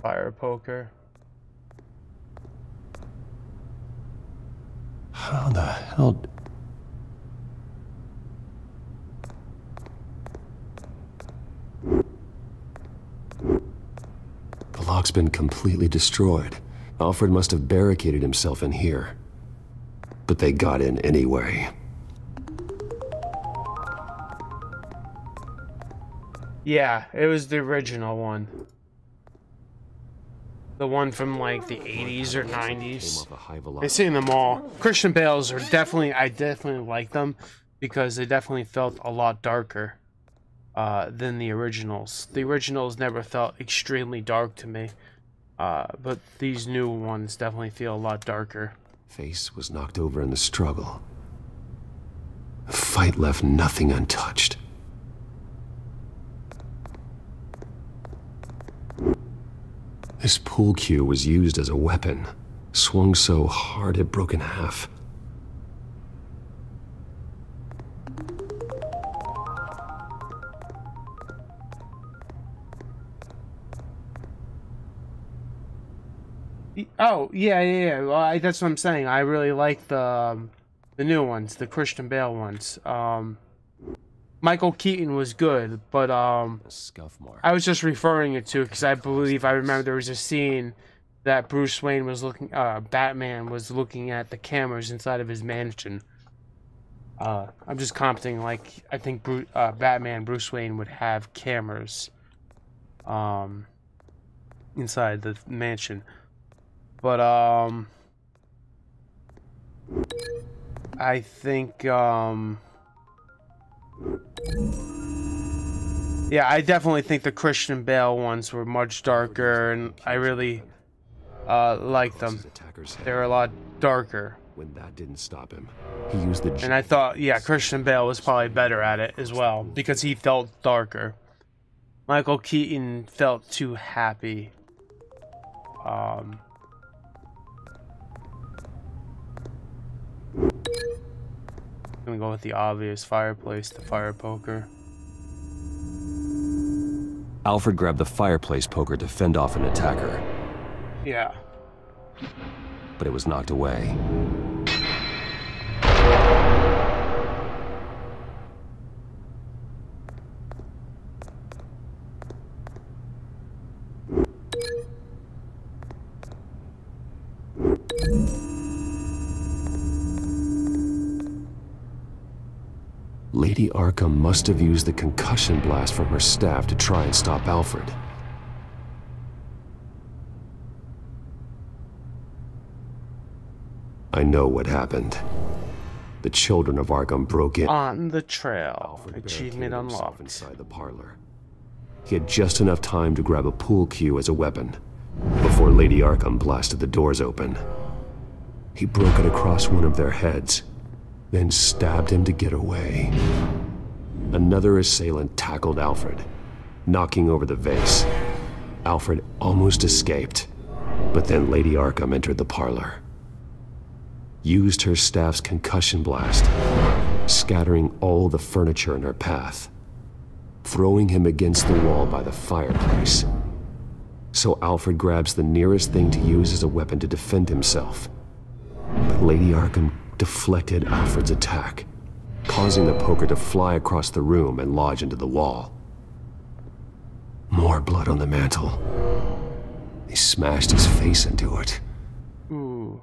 Fire poker. How the hell... The lock's been completely destroyed. Alfred must have barricaded himself in here. But they got in anyway. Yeah, it was the original one. The one from like the 80s or 90s. I've seen them all. Christian Bale's are definitely, I definitely like them because they definitely felt a lot darker than the originals. The originals never felt extremely dark to me. But these new ones definitely feel a lot darker. Face was knocked over in the struggle. The fight left nothing untouched. This pool cue was used as a weapon, swung so hard it broke in half. Oh, yeah. Well, that's what I'm saying. I really like the new ones, the Christian Bale ones. Michael Keaton was good, but I was just referring it to because I remember there was a scene that Bruce Wayne was looking, Batman was looking at the cameras inside of his mansion. I'm just commenting, like, I think Bruce Wayne would have cameras inside the mansion. But, I think, yeah, I definitely think the Christian Bale ones were much darker, and I really liked them. They were a lot darker. When that didn't stop him, he used the... And I thought, yeah, Christian Bale was probably better at it as well, because he felt darker. Michael Keaton felt too happy. I'm gonna go with the obvious fireplace, the fire poker. Alfred grabbed the fireplace poker to fend off an attacker. Yeah. But it was knocked away. Lady Arkham must have used the concussion blast from her staff to try and stop Alfred. I know what happened. The children of Arkham broke in. On the trail. Achievement unlocked. Inside the parlor. He had just enough time to grab a pool cue as a weapon before Lady Arkham blasted the doors open. He broke it across one of their heads, then stabbed him to get away. Another assailant tackled Alfred, knocking over the vase. Alfred almost escaped, but then Lady Arkham entered the parlor. Used her staff's concussion blast, scattering all the furniture in her path, throwing him against the wall by the fireplace. So Alfred grabs the nearest thing to use as a weapon to defend himself. But Lady Arkham deflected Alfred's attack, causing the poker to fly across the room and lodge into the wall. More More blood on the mantle. He smashed his face into it. Ooh.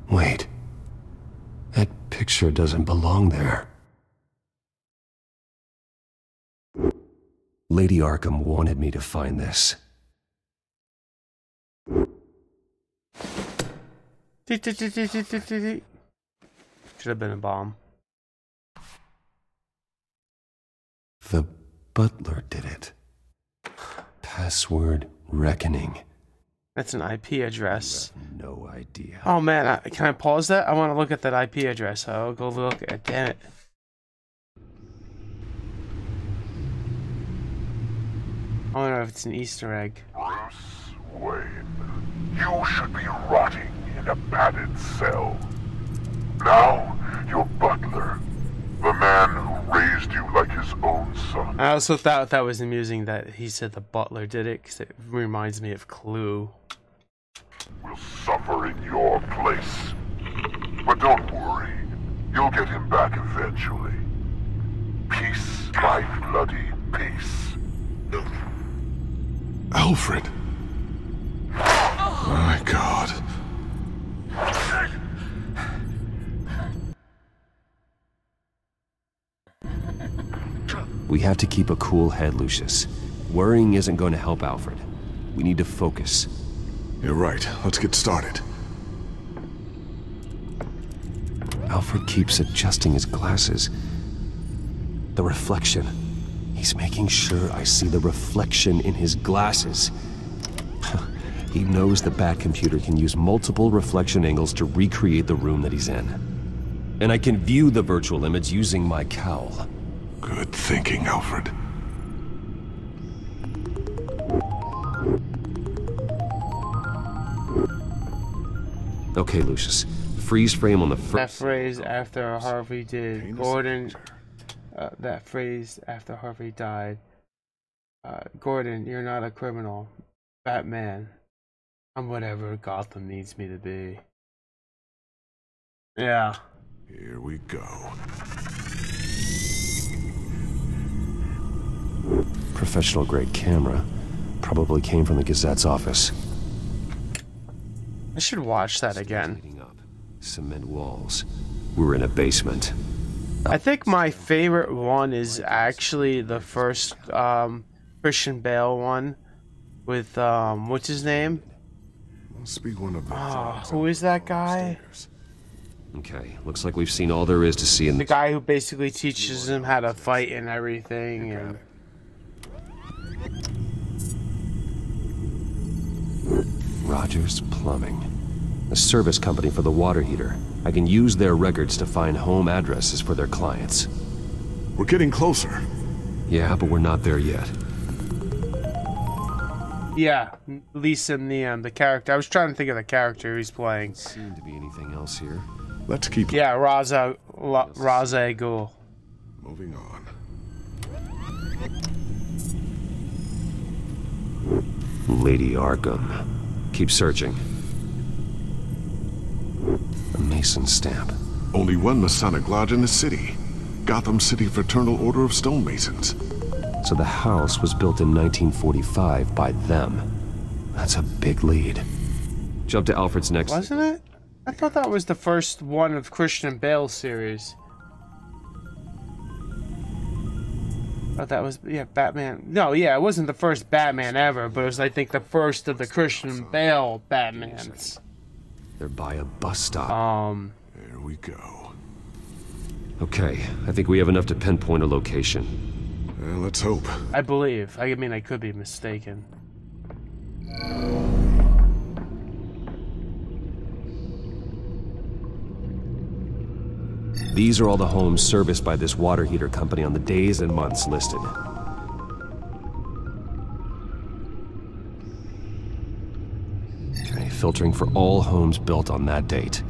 Wait. That picture doesn't belong there. Lady Arkham wanted me to find this. Should have been a bomb. The butler did it. Password reckoning. That's an IP address. No idea. Oh man, can I pause that? I want to look at that IP address. I'll go look at. Damn it. I wonder if it's an Easter egg. Bruce Wayne, you should be rotting in a padded cell. Now, your butler, the man who raised you like his own son. I also thought that was amusing that he said the butler did it, because it reminds me of Clue. Will suffer in your place. But don't worry, you'll get him back eventually. Peace, my bloody peace. Alfred. My God. We have to keep a cool head, Lucius. Worrying isn't going to help Alfred. We need to focus. You're right. Let's get started. Alfred keeps adjusting his glasses. The reflection. He's making sure I see the reflection in his glasses. He knows the Batcomputer can use multiple reflection angles to recreate the room that he's in. And I can view the virtual image using my cowl. Good thinking, Alfred. Okay, Lucius. Freeze frame on the first... That phrase after Harvey did. Gordon... that phrase after Harvey died. Gordon, you're not a criminal. Batman. I'm whatever Gotham needs me to be. Yeah. Here we go. Professional grade camera. Probably came from the Gazette's office. I should watch that again. Cement walls. We're in a basement. I think my favorite one is actually the first Christian Bale one with what's his name? Must be one of the who is that guy? Okay, looks like we've seen all there is to see in the guy who basically teaches him how to fight and everything. And Rogers Plumbing, a service company for the water heater. I can use their records to find home addresses for their clients. We're getting closer. Yeah, but we're not there yet. yeah, Lisa Neum, the character. I was trying to think of the character he's playing. Doesn't seem to be anything else here. Let's keep... Yeah, Raza Ghul. Moving on. Lady Arkham. Keep searching. A Mason stamp. Only one Masonic lodge in the city. Gotham City Fraternal Order of Stonemasons. So the house was built in 1945 by them. That's a big lead. Jump to Alfred's next... Wasn't it? I thought that was the first one of Christian Bale's series. Oh, that was, yeah, Batman. No, yeah, it wasn't the first Batman ever, but it was, I think, the first of the Christian Bale Batmans. They're by a bus stop. There we go. Okay, I think we have enough to pinpoint a location. Let's hope. I believe. I mean, I could be mistaken. These are all the homes serviced by this water heater company on the days and months listed. Okay, filtering for all homes built on that date.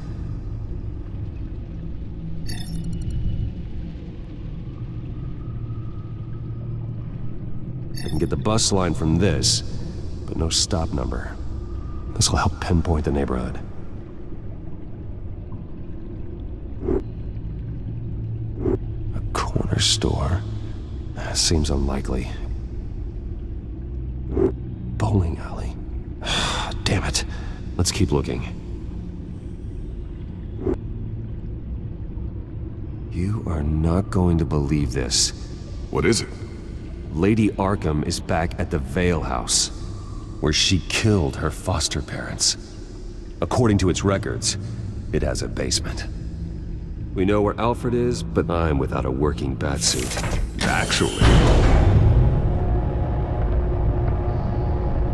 I can get the bus line from this, but no stop number. This will help pinpoint the neighborhood. corner store. Seems unlikely. Bowling alley. Damn it. Let's keep looking. You are not going to believe this. What is it? Lady Arkham is back at the Vale House, where she killed her foster parents. According to its records, it has a basement. We know where Alfred is, but I'm without a working batsuit. Actually.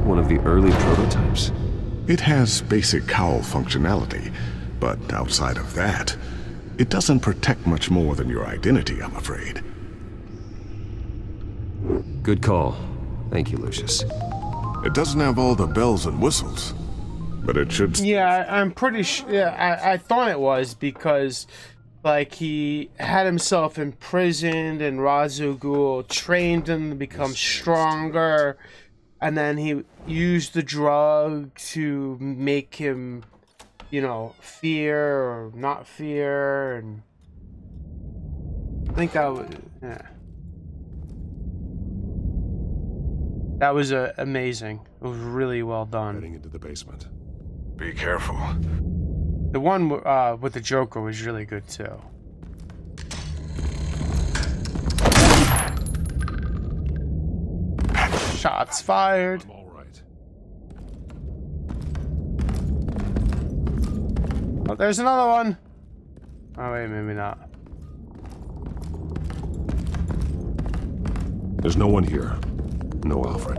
One of the early prototypes? It has basic cowl functionality, but outside of that, it doesn't protect much more than your identity, I'm afraid. Good call. Thank you, Lucius. It doesn't have all the bells and whistles, but it should... Yeah, I'm pretty sure... Yeah, I thought it was because, like, he had himself imprisoned and Ra's al Ghul trained him to become stronger, and then he used the drug to make him, you know, fear or not fear, and I think that was... Yeah. That was amazing. It was really well done. Heading into the basement. Be careful. The one with the Joker was really good too. Shots fired. I'm all right. Oh, there's another one. Oh wait, maybe not. There's no one here. No Alfred.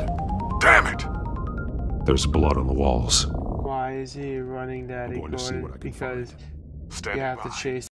Damn it! There's blood on the walls. Why is he running Daddy I'm going to see Gordon? what I can Because find. you have to chase